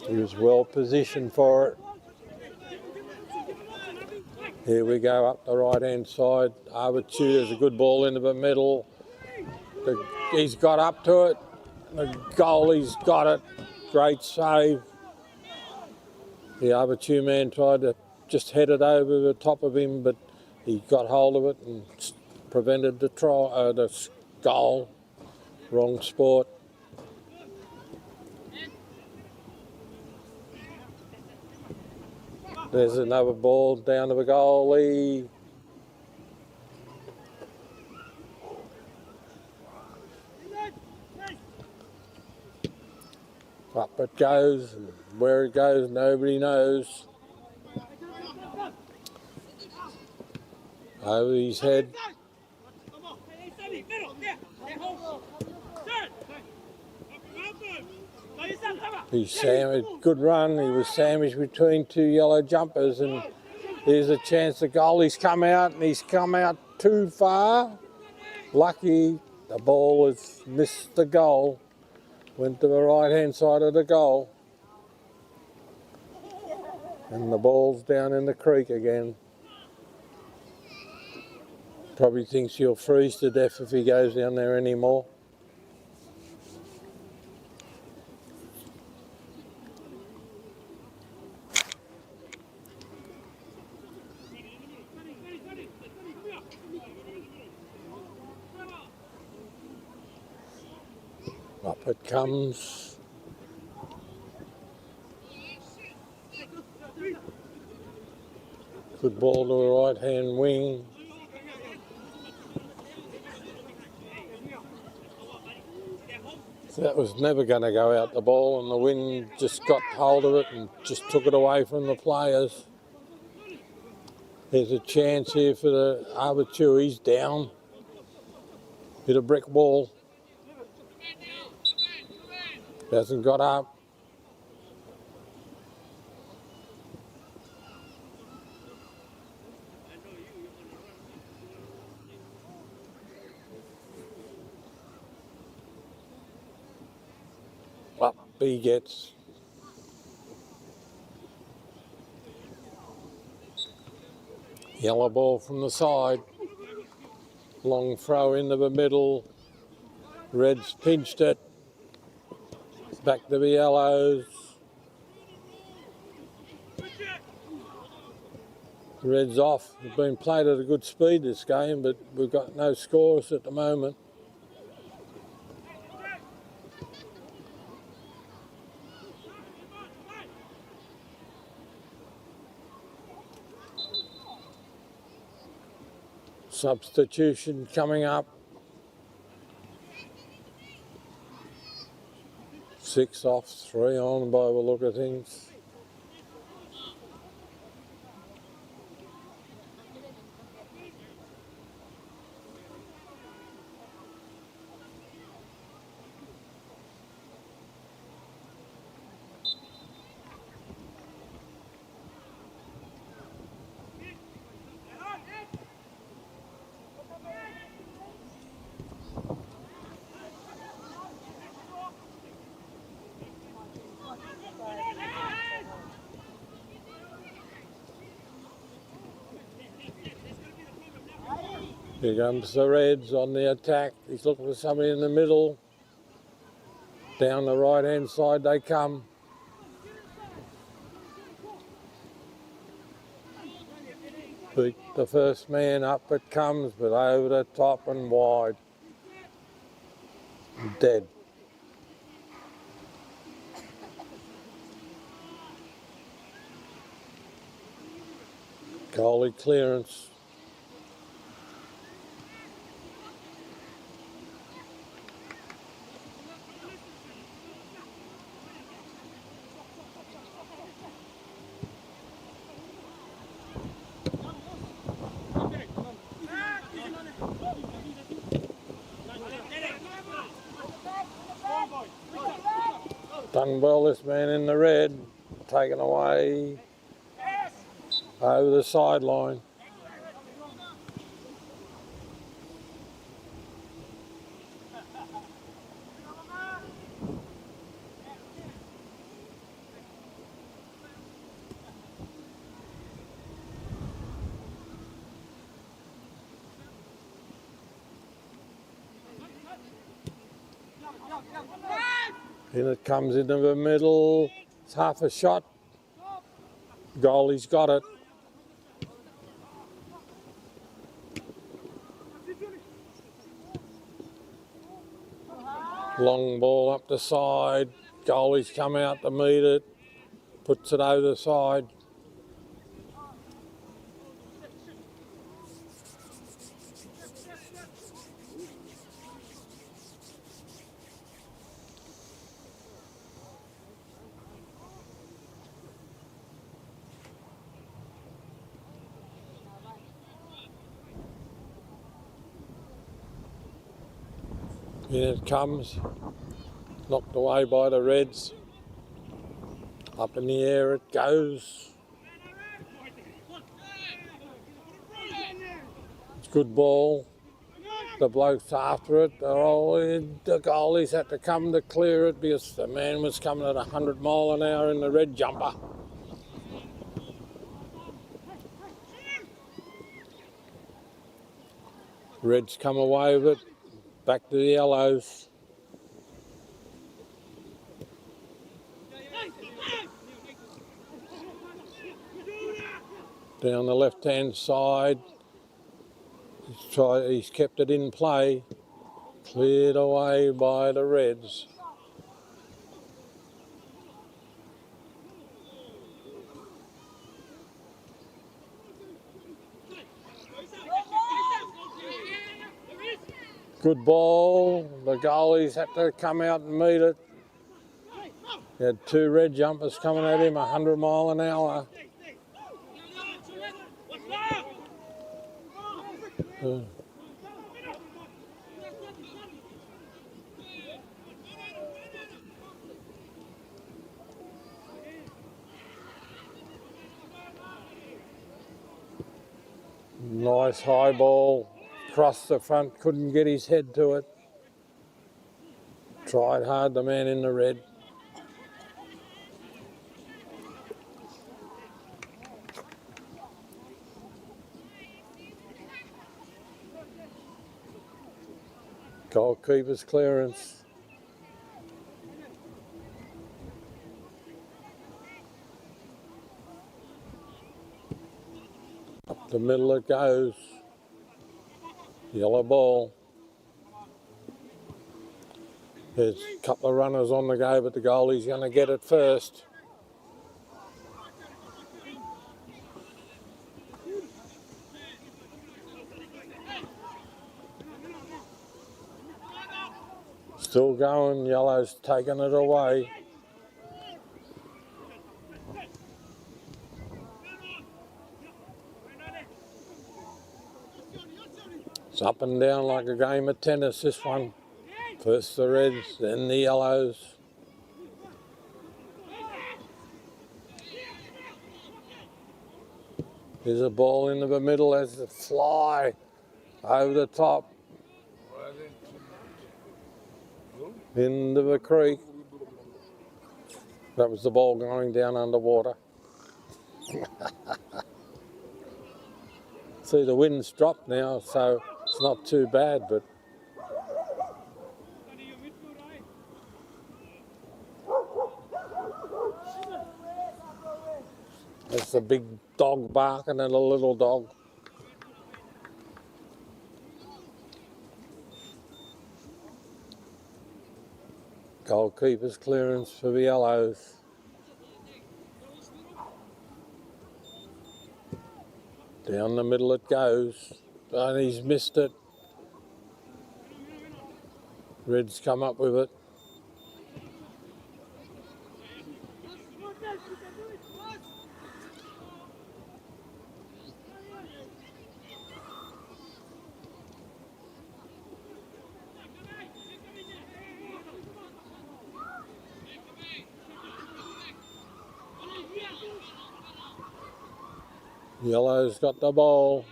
Speaker 1: He was well positioned for it. Here we go up the right-hand side. Avatiu, there's a good ball into the middle. He's got up to it. The goalie's got it. Great save. The Avatiu man tried to just head it over the top of him, but he got hold of it and prevented the goal. Wrong sport. There's another ball down to the goalie. Up it goes, and where it goes, nobody knows. Over his head. He's sandwiched, good run. He was sandwiched between two yellow jumpers, and here's a chance the goalie's come out, and he's come out too far. Lucky the ball has missed the goal. Went to the right-hand side of the goal. And the ball's down in the creek again. Probably thinks he'll freeze to death if he goes down there anymore. Up it comes. Good ball to the right-hand wing. That was never going to go out the ball, and the wind just got hold of it and just took it away from the players. There's a chance here for the Avatiu. He's down. Hit a brick wall. Hasn't got up. Up he gets. Yellow ball from the side. Long throw into the middle. Reds pinched it. Back to the yellows. Reds off. We've been played at a good speed this game, but we've got no scores at the moment. Substitution coming up. 6 off, 3 on by the look of things. Here comes the Reds on the attack. He's looking for somebody in the middle. Down the right-hand side they come. Beat the first man up it comes, but over the top and wide. Dead. Goalie clearance. Done well, this man in the red. Taken away over the sideline. In it comes into the middle. It's half a shot. Goalie's got it. Long ball up the side. Goalie's come out to meet it. Puts it over the side. In it comes, knocked away by the Reds. Up in the air it goes. It's a good ball. The blokes after it, the goalies had to come to clear it because the man was coming at 100 mile an hour in the red jumper. Reds come away with it. Back to the yellows. Down the left-hand side. He's kept it in play. Cleared away by the Reds. Good ball. The goalies had to come out and meet it. He had 2 red jumpers coming at him 100 mile an hour. Nice high ball. Crossed the front, couldn't get his head to it. Tried hard, the man in the red. Goalkeeper's clearance. Up the middle it goes. Yellow ball. There's a couple of runners on the go, but the goalie's going to get it first. Still going, yellow's taking it away. It's up and down like a game of tennis, this one. First the reds, then the yellows. There's a ball into the middle as it fly over the top. Into the creek. That was the ball going down underwater. See, the wind's dropped now, so it's not too bad, but there's a big dog barking at a little dog. Goalkeeper's clearance for the yellows. Down the middle it goes, and he's missed it. Red's come up with it. Yellow's got the ball.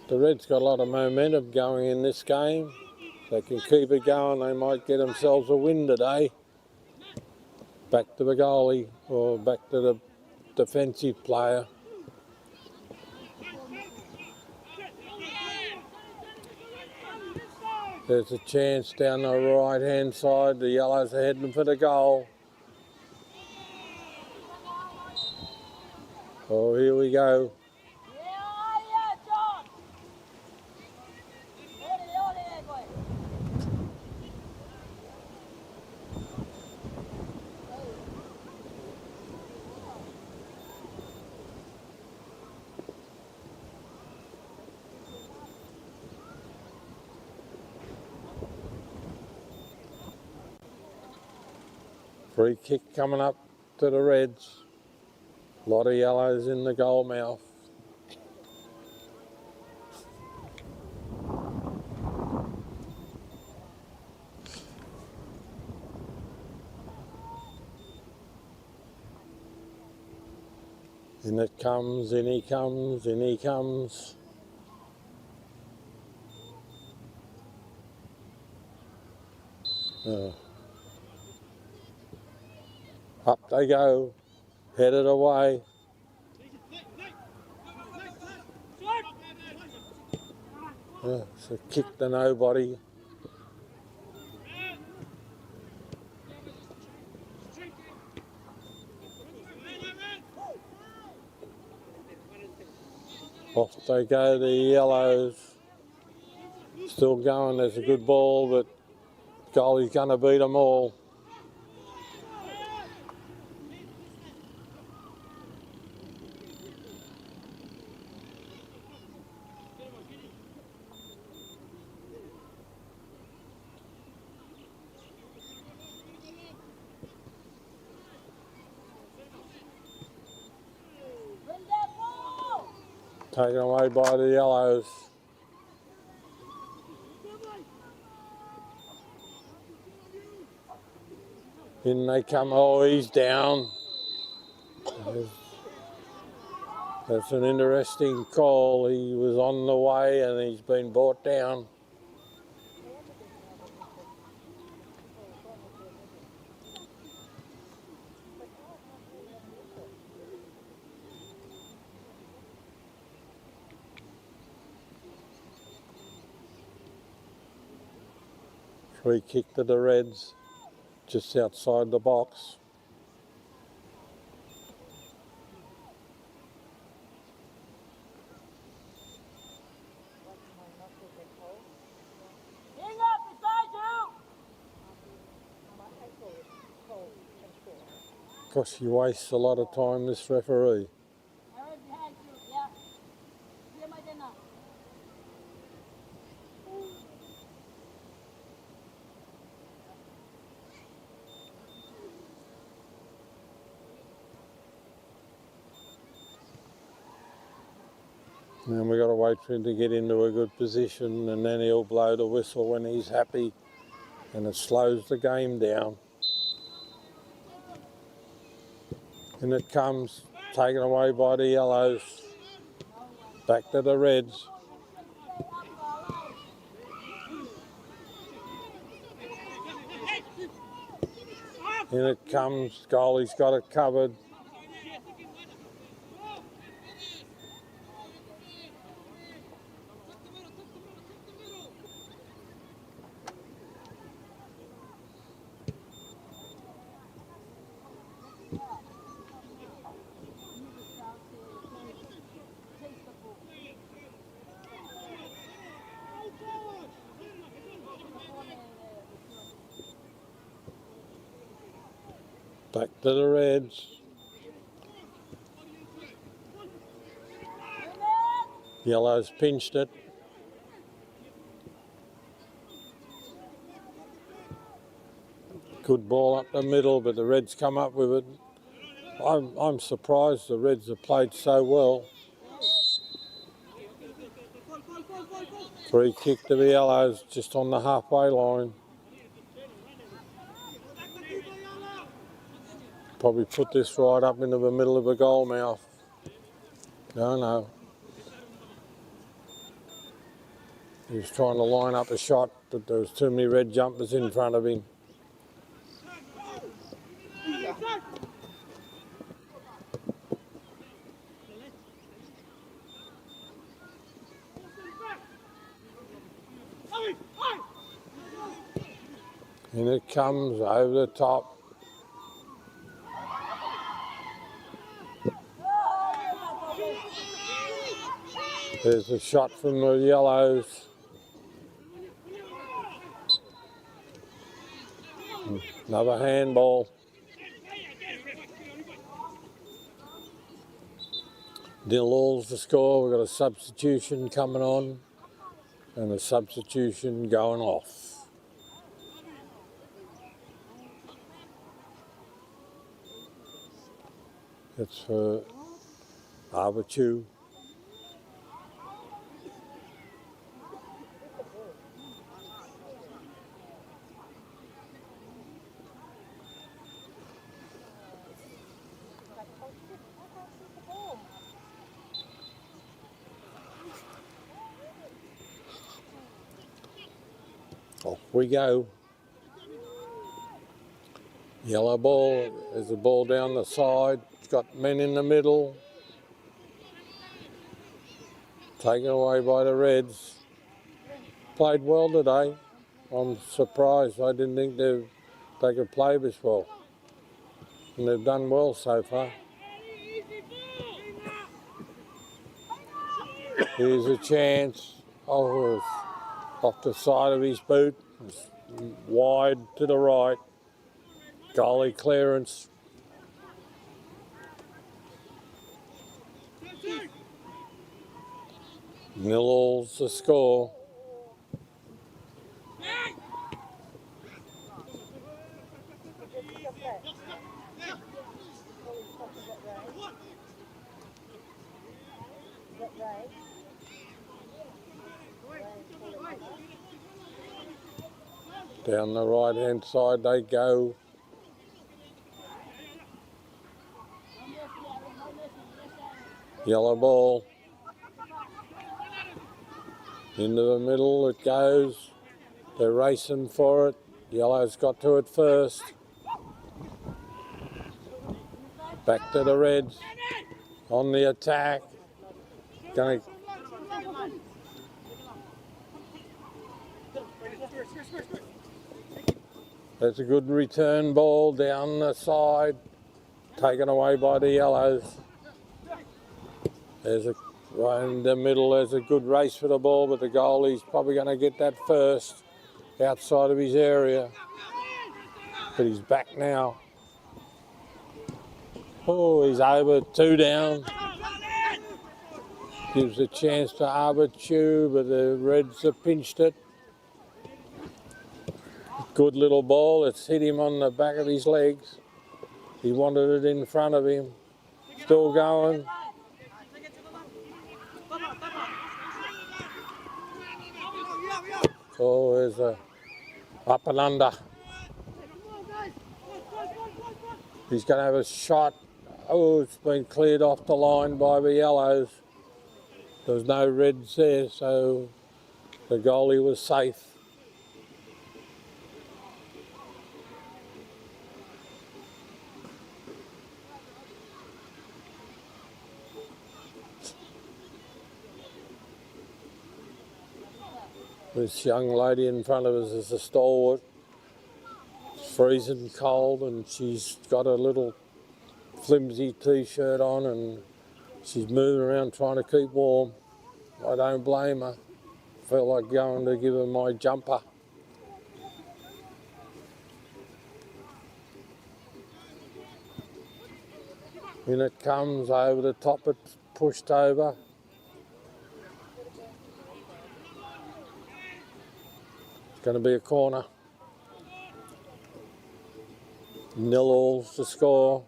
Speaker 1: The Reds got a lot of momentum going in this game. If they can keep it going, they might get themselves a win today. Back to the goalie or back to the defensive player. There's a chance down the right hand side. The Yellows are heading for the goal. Oh, here we go. Free kick coming up to the Reds. A lot of yellows in the goal mouth. In it comes, in he comes, in he comes. Up they go, headed away. It's a kick to nobody. Off they go, the Yellows. Still going, there's a good ball, but goalie's going to beat them all. Taken away by the Yellows. In they come, oh, he's down. That's an interesting call. He was on the way and he's been brought down. Free kick to the Reds, just outside the box. Gosh, he wastes a lot of time, this referee. And we've got to wait for him to get into a good position, and then he'll blow the whistle when he's happy, and it slows the game down. And it comes, taken away by the yellows. Back to the Reds. In it comes, goalie's got it covered. Back to the Reds. Yellows pinched it. Good ball up the middle, but the Reds come up with it. I'm surprised the Reds have played so well. Free kick to the Yellows, just on the halfway line. Probably put this right up into the middle of the goal mouth. No. He was trying to line up a shot, but there was too many red jumpers in front of him. And it comes over the top. There's a shot from the Yellows. Another handball. Nil-all's the score. We've got a substitution coming on and a substitution going off. It's for Avatiu. Off we go. Yellow ball. There's a ball down the side. It's got men in the middle. Taken away by the Reds. Played well today. I'm surprised. I didn't think they could play this well. And they've done well so far. Here's a chance. Oh, off the side of his boot. It's wide to the right. Goalie clearance. Nil-all's the score. Down the right-hand side they go. Yellow ball. Into the middle it goes. They're racing for it. Yellow's got to it first. Back to the Reds. On the attack. Going to... There's a good return ball down the side, taken away by the yellows. There's right in the middle, there's a good race for the ball, but the goalie's probably going to get that first outside of his area. But he's back now. Oh, he's over, 2 down. Gives a chance to Avatiu, but the Reds have pinched it. Good little ball, it's hit him on the back of his legs. He wanted it in front of him. Still going. Oh, there's a up and under. He's going to have a shot. Oh, it's been cleared off the line by the yellows. There was no Reds there, so the goalie was safe. This young lady in front of us is a stalwart. It's freezing cold and she's got a little flimsy t-shirt on and she's moving around trying to keep warm. I don't blame her. I feel like going to give her my jumper. In it comes, over the top, it's pushed over. It's going to be a corner. 0-0's the score.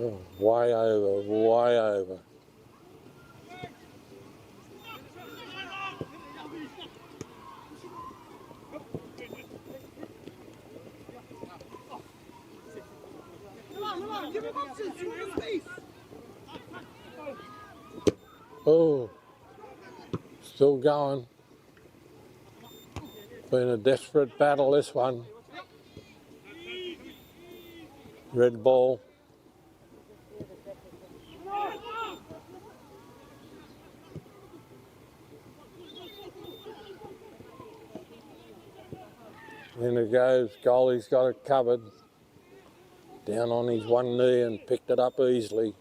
Speaker 1: Oh, way over, way over. Oh, still going. Been a desperate battle, this one. Red ball. In it goes, goalie's got it covered. Down on his one knee and picked it up easily.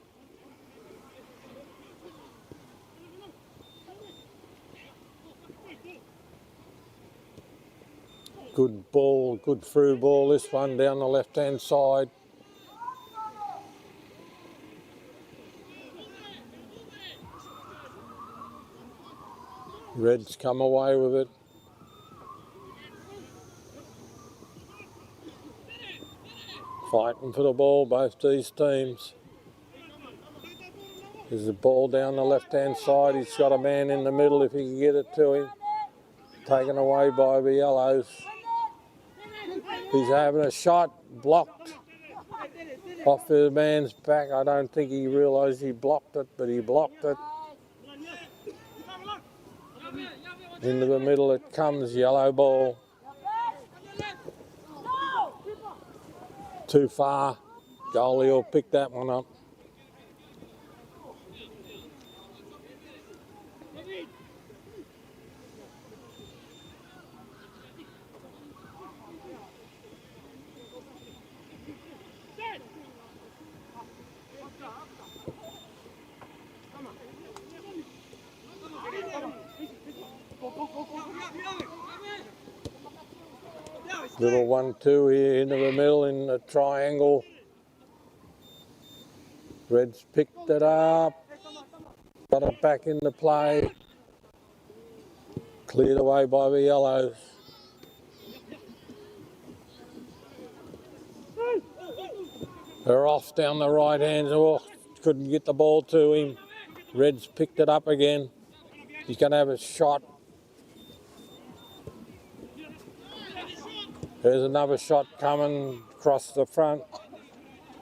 Speaker 1: Good ball, good through ball, this one down the left-hand side. Reds come away with it. Fighting for the ball, both these teams. There's a ball down the left-hand side. He's got a man in the middle if he can get it to him. Taken away by the yellows. He's having a shot, blocked off the man's back. I don't think he realised he blocked it, but he blocked it. Into the middle it comes, yellow ball. Too far. Goalie will pick that one up. Little 1-2 here into the middle in the triangle. Reds picked it up, got it back into play. Cleared away by the yellows. They're off down the right hand. Oh, couldn't get the ball to him. Reds picked it up again. He's going to have a shot. There's another shot coming across the front.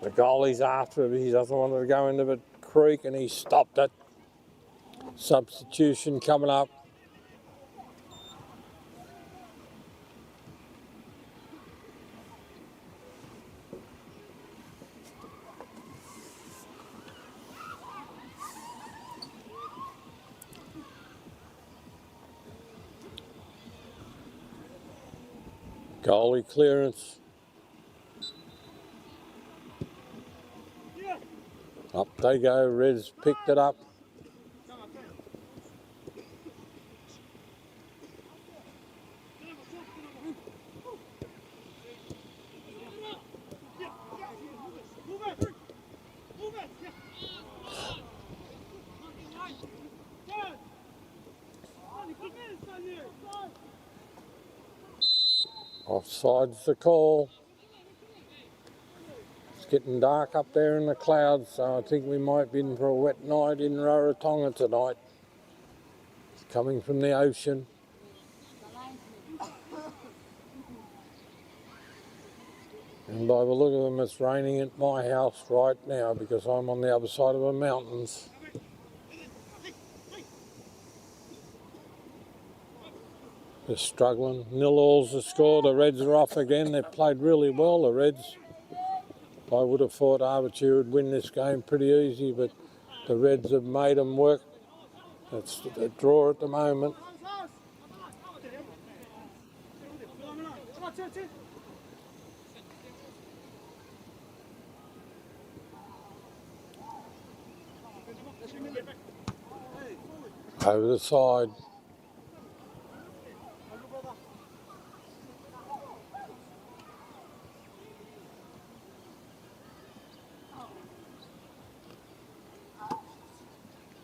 Speaker 1: The goalie's after him. He doesn't want to go into the creek and he stopped it. Substitution coming up. Goalie clearance. Up they go, Reds picked it up. Offside's the call. It's getting dark up there in the clouds, so I think we might be in for a wet night in Rarotonga tonight. It's coming from the ocean. And by the look of them, it's raining at my house right now because I'm on the other side of the mountains. They're struggling. 0-all's the score. The Reds are off again. They've played really well, the Reds. I would have thought Avatiu would win this game pretty easy, but the Reds have made them work. It's a draw at the moment. Over the side.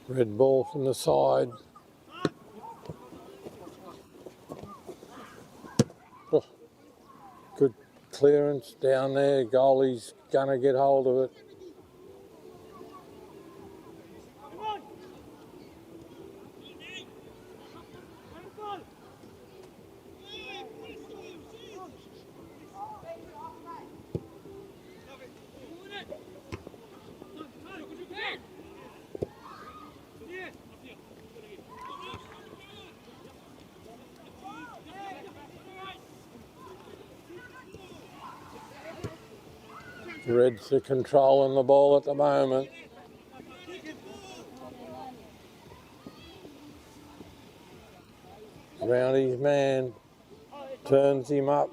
Speaker 1: Red ball from the side. Oh, good clearance down there. Goalie's gonna get hold of it. Reds are controlling the ball at the moment. Around his man, turns him up,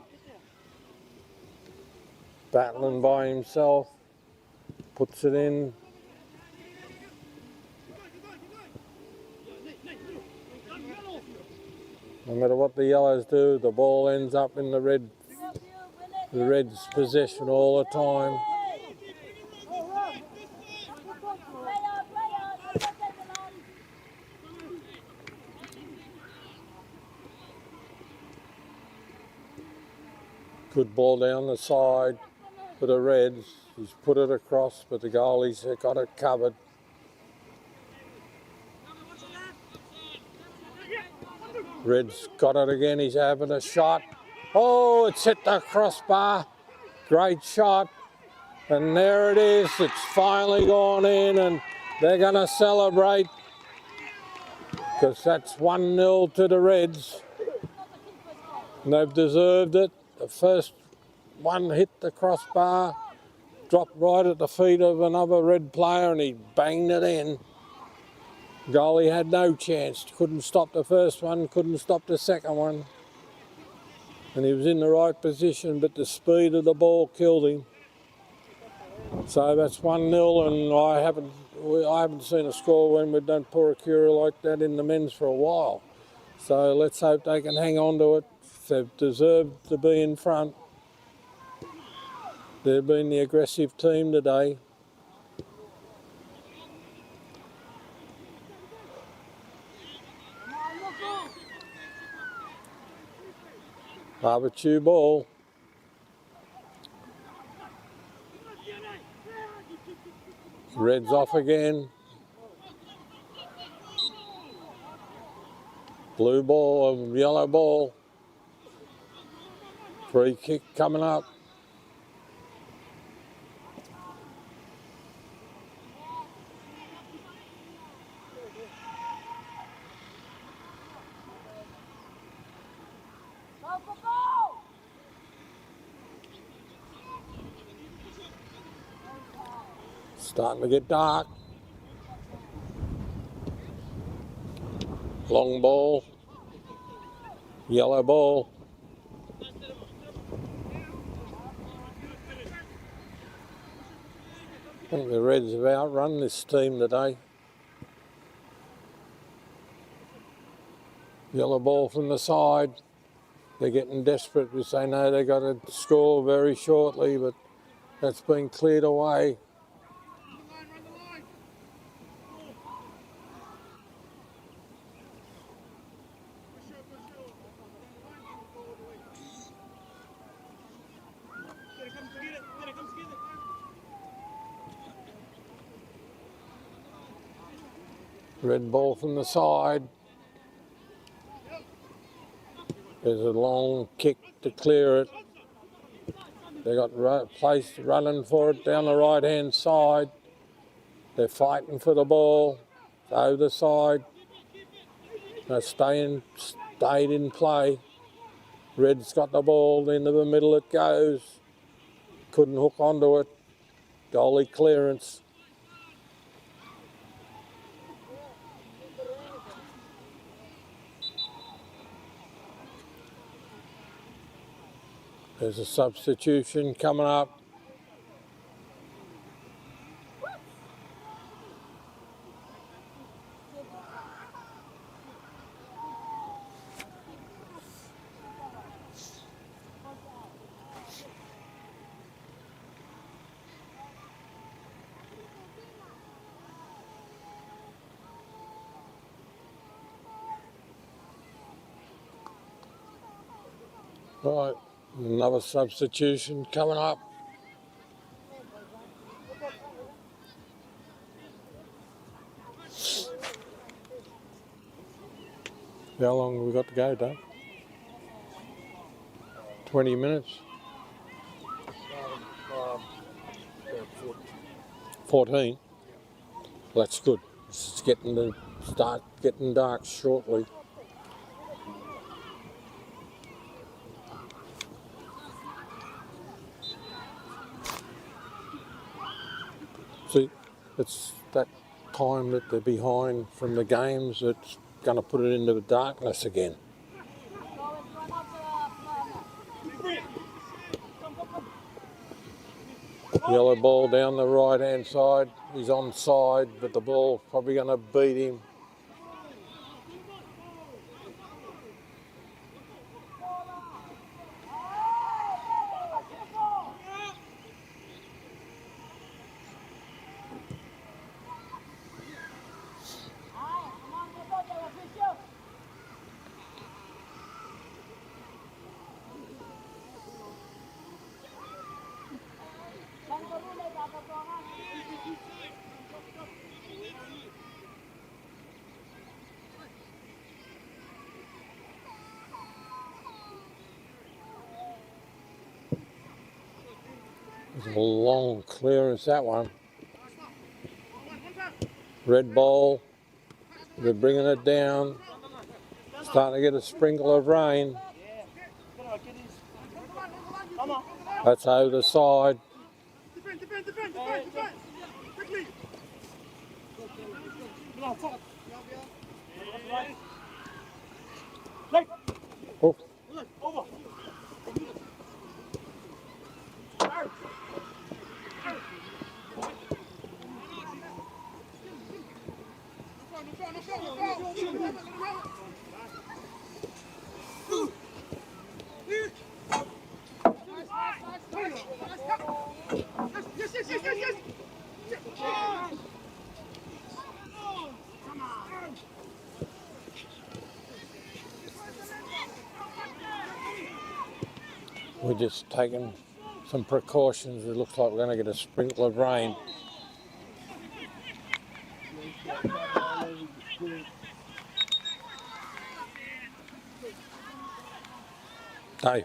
Speaker 1: battling by himself, puts it in. No matter what the yellows do, the ball ends up in the Reds' possession all the time. Good ball down the side for the Reds. He's put it across, but the goalie's got it covered. Reds got it again. He's having a shot. Oh, it's hit the crossbar. Great shot. And there it is. It's finally gone in, and they're going to celebrate because that's 1-0 to the Reds. And they've deserved it. The first one hit the crossbar, dropped right at the feet of another Red player, and he banged it in. Goalie had no chance. Couldn't stop the first one, couldn't stop the second one. And he was in the right position, but the speed of the ball killed him. So that's 1-0, and I haven't seen a score when we've done Puaikura like that in the men's for a while. So let's hope they can hang on to it. They've deserved to be in front. They've been the aggressive team today. Avatiu ball. Reds off again. Blue ball, yellow ball. Free kick coming up. Starting to get dark. Long ball. Yellow ball. think the Reds have outrun this team today. Yellow ball from the side. They're getting desperate because they know they've got to score very shortly, but that's been cleared away. Red ball from the side. There's a long kick to clear it. They got placed running for it down the right hand side. They're fighting for the ball. It's over the side. Stayed in play. Red's got the ball, into the middle it goes. Couldn't hook onto it. Goalie clearance. There's a substitution coming up. Right, another substitution coming up. How long have we got to go, Dave? 20 minutes? 14? Well, that's good. It's getting to start getting dark shortly. See, it's that time that they're behind from the games that's going to put it into the darkness again. Yellow ball down the right hand side. He's onside, but the ball's probably going to beat him. It's a long clearance, that one. Red ball. They're bringing it down. Starting to get a sprinkle of rain. That's over the side. Oh. We're just taking some precautions. It looks like we're going to get a sprinkle of rain. Dave.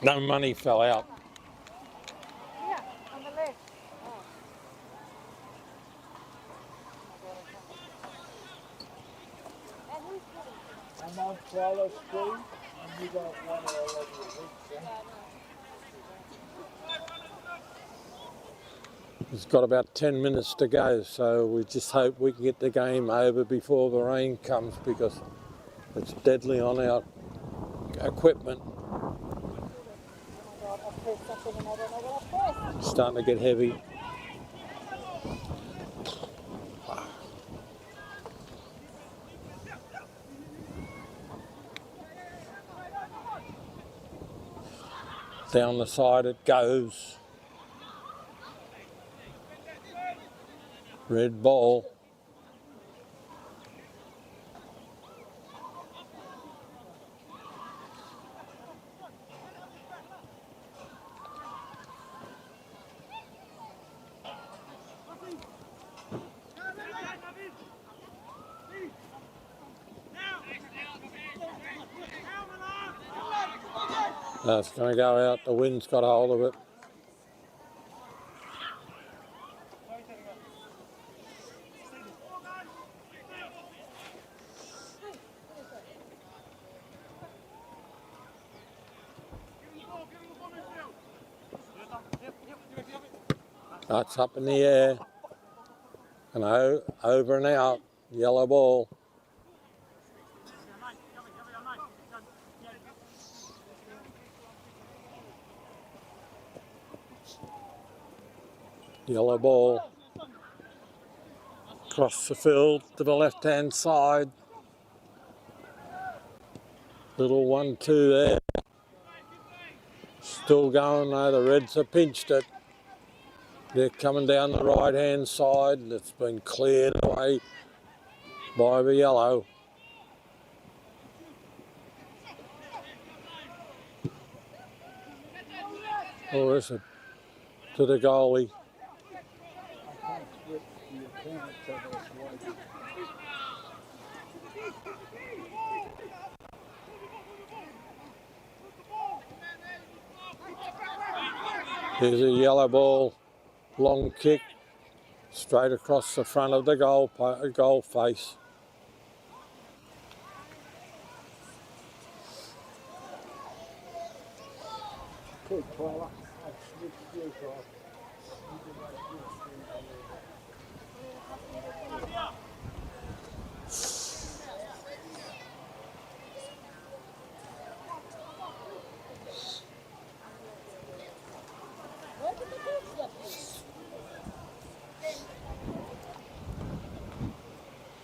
Speaker 1: No money fell out.
Speaker 2: Yeah, on the left.
Speaker 3: I'm on Follow Street, and you got one all over your week,
Speaker 1: It's got about 10 minutes to go, so we just hope we can get the game over before the rain comes, because it's deadly on our equipment.
Speaker 2: pressed something and I don't know what I pressed.
Speaker 1: Starting to get heavy. Down the side it goes. Red ball. That's going to go out. The wind's got hold of it. That's up in the air. And over and out. Yellow ball. Yellow ball. Across the field to the left-hand side. Little 1-2 there. Still going though, the Reds have pinched it. They're coming down the right-hand side. It's been cleared away by the yellow. Oh, is it to the goalie? Here's a yellow ball, long kick, straight across the front of the goal face.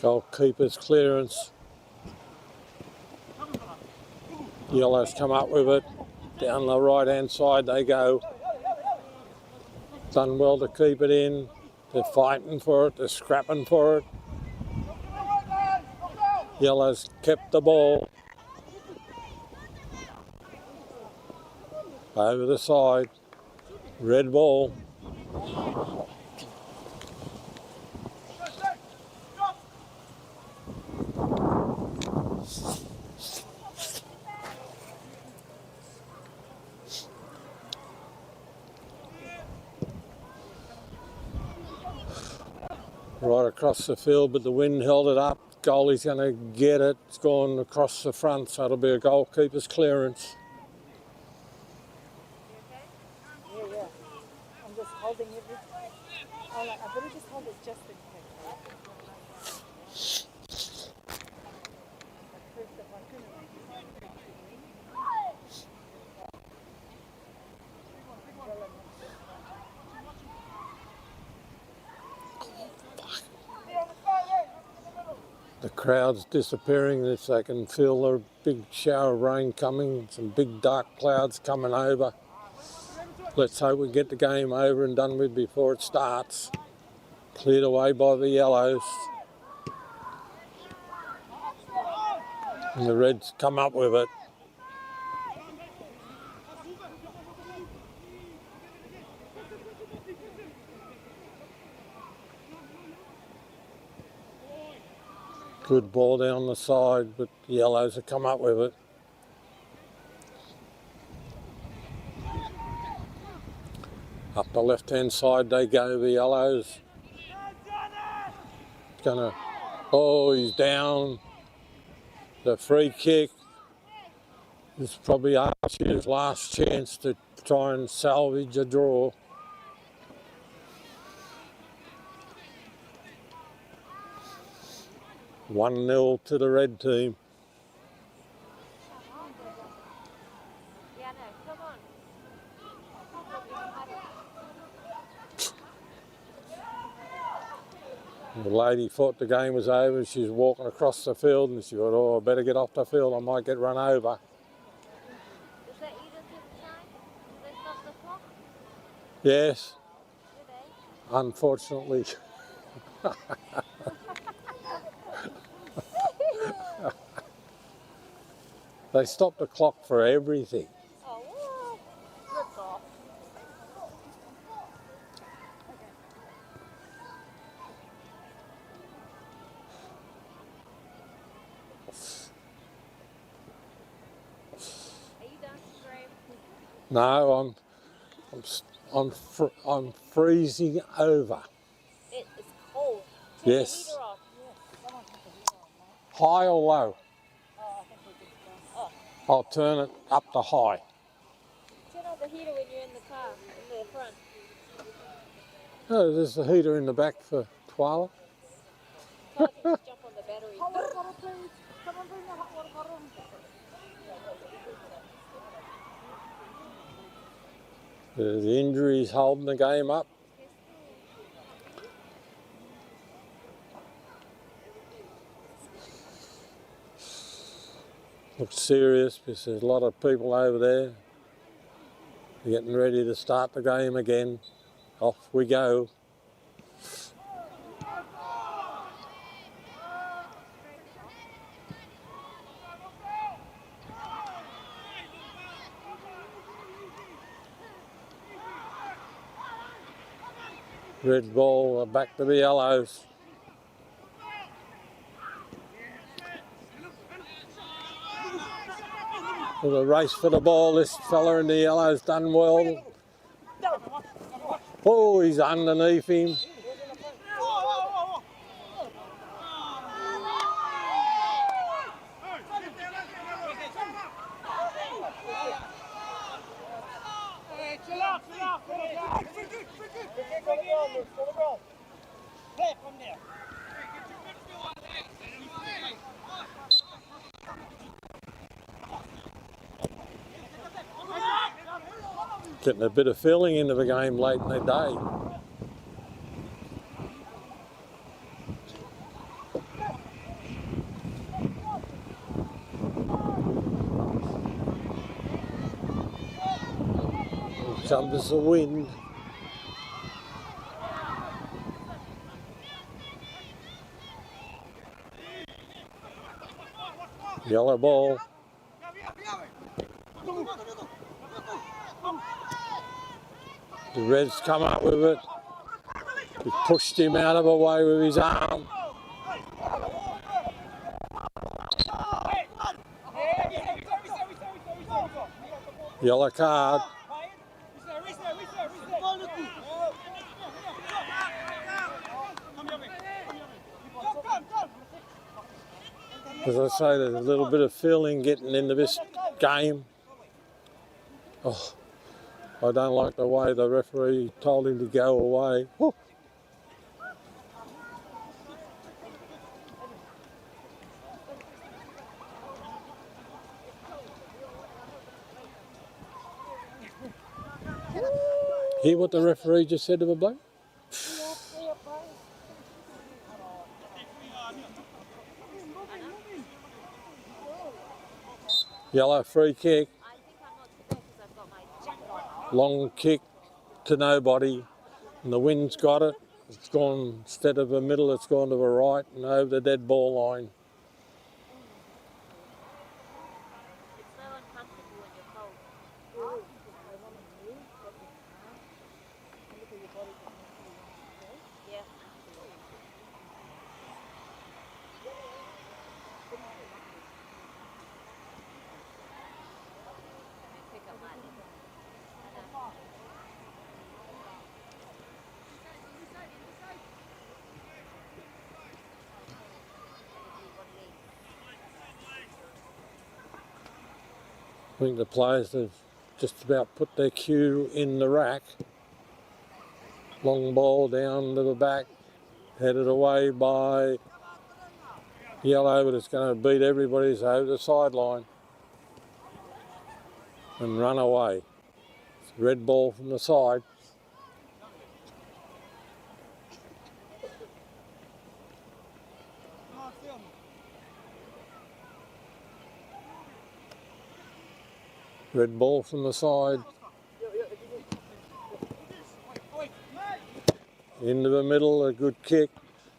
Speaker 1: Goalkeeper's clearance. Yellow's come up with it. Down the right hand side they go. Done well to keep it in. They're fighting for it, they're scrapping for it. Yellow's kept the ball. Over the side. Red ball. Right across the field, but the wind held it up. Goalie's going to get it. It's gone across the front, so it'll be a goalkeeper's clearance.
Speaker 2: Yeah. I'm just holding everything. I better just hold it just in case.
Speaker 1: The crowd's disappearing. If they can feel a big shower of rain coming, some big dark clouds coming over. Let's hope we get the game over and done with before it starts. Cleared away by the yellows. And the Reds come up with it. Good ball down the side, but the yellows have come up with it. Up the left-hand side they go, the yellows. He's down. The free kick is probably Avatiu's last chance to try and salvage a draw. One 0 to the red team.
Speaker 4: Yeah, no, come on.
Speaker 1: lady thought the game was over and she was walking across the field and she thought, oh, I better get off the field, I might get run over.
Speaker 4: Does that eat until the time? Do they stop the clock?
Speaker 1: Yes,
Speaker 4: Do they?
Speaker 1: unfortunately. They stopped the clock for everything.
Speaker 4: Oh, what? Rip off. Are you done, Graham?
Speaker 1: No, I'm freezing over.
Speaker 4: It is cold. Turn
Speaker 1: Yes.
Speaker 4: the heater off.
Speaker 1: High or low?
Speaker 4: Oh,
Speaker 1: I'll turn it up to high.
Speaker 4: turn on the heater when you're in the car, in the front.
Speaker 1: Oh, there's the heater in the back for Twyla.
Speaker 4: Tell him to just jump on the battery.
Speaker 2: Hot water bottle, please. Someone bring the hot water bottle.
Speaker 1: The injury's holding the game up. Looks serious because there's a lot of people over there. They're getting ready to start the game again. Off we go. Red ball, back to the yellows. There's a race for the ball. This fella in the yellow's done well. Oh, he's underneath him. Getting a bit of feeling into the game late in the day. Here comes the wind. Yellow ball. The Reds come up with it. He pushed him out of the way with his arm. Yellow card. As I say, there's a little bit of feeling getting into this game. Oh, I don't like the way the referee told him to go away. Woo. Hear what the referee just said to the bloke? Yellow free kick.
Speaker 4: I think I'm not to go because I've got my jacket on.
Speaker 1: Long kick to nobody. And the wind's got it. It's gone, instead of the middle, it's gone to the right and over the dead ball line.
Speaker 4: It's so uncomfortable when you're cold. Yeah. Pick up my
Speaker 1: I think the players have just about put their cue in the rack. Long ball down to the back, headed away by yellow, but it's going to beat everybody's over the sideline and run away. It's red ball from the side. Red ball from the side. Into the middle, a good kick.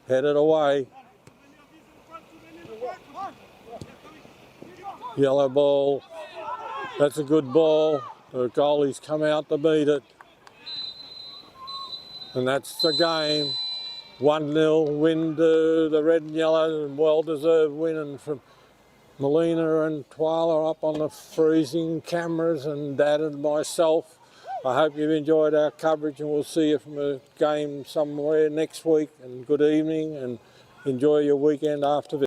Speaker 1: Headed away. Yellow ball. That's a good ball. The goalie's come out to beat it. And that's the game. 1-0 win to the red and yellow, and well-deserved win from Melina and Twyla up on the freezing cameras, and Dad and myself. I hope you've enjoyed our coverage, and we'll see you from a game somewhere next week. And good evening, and enjoy your weekend after this.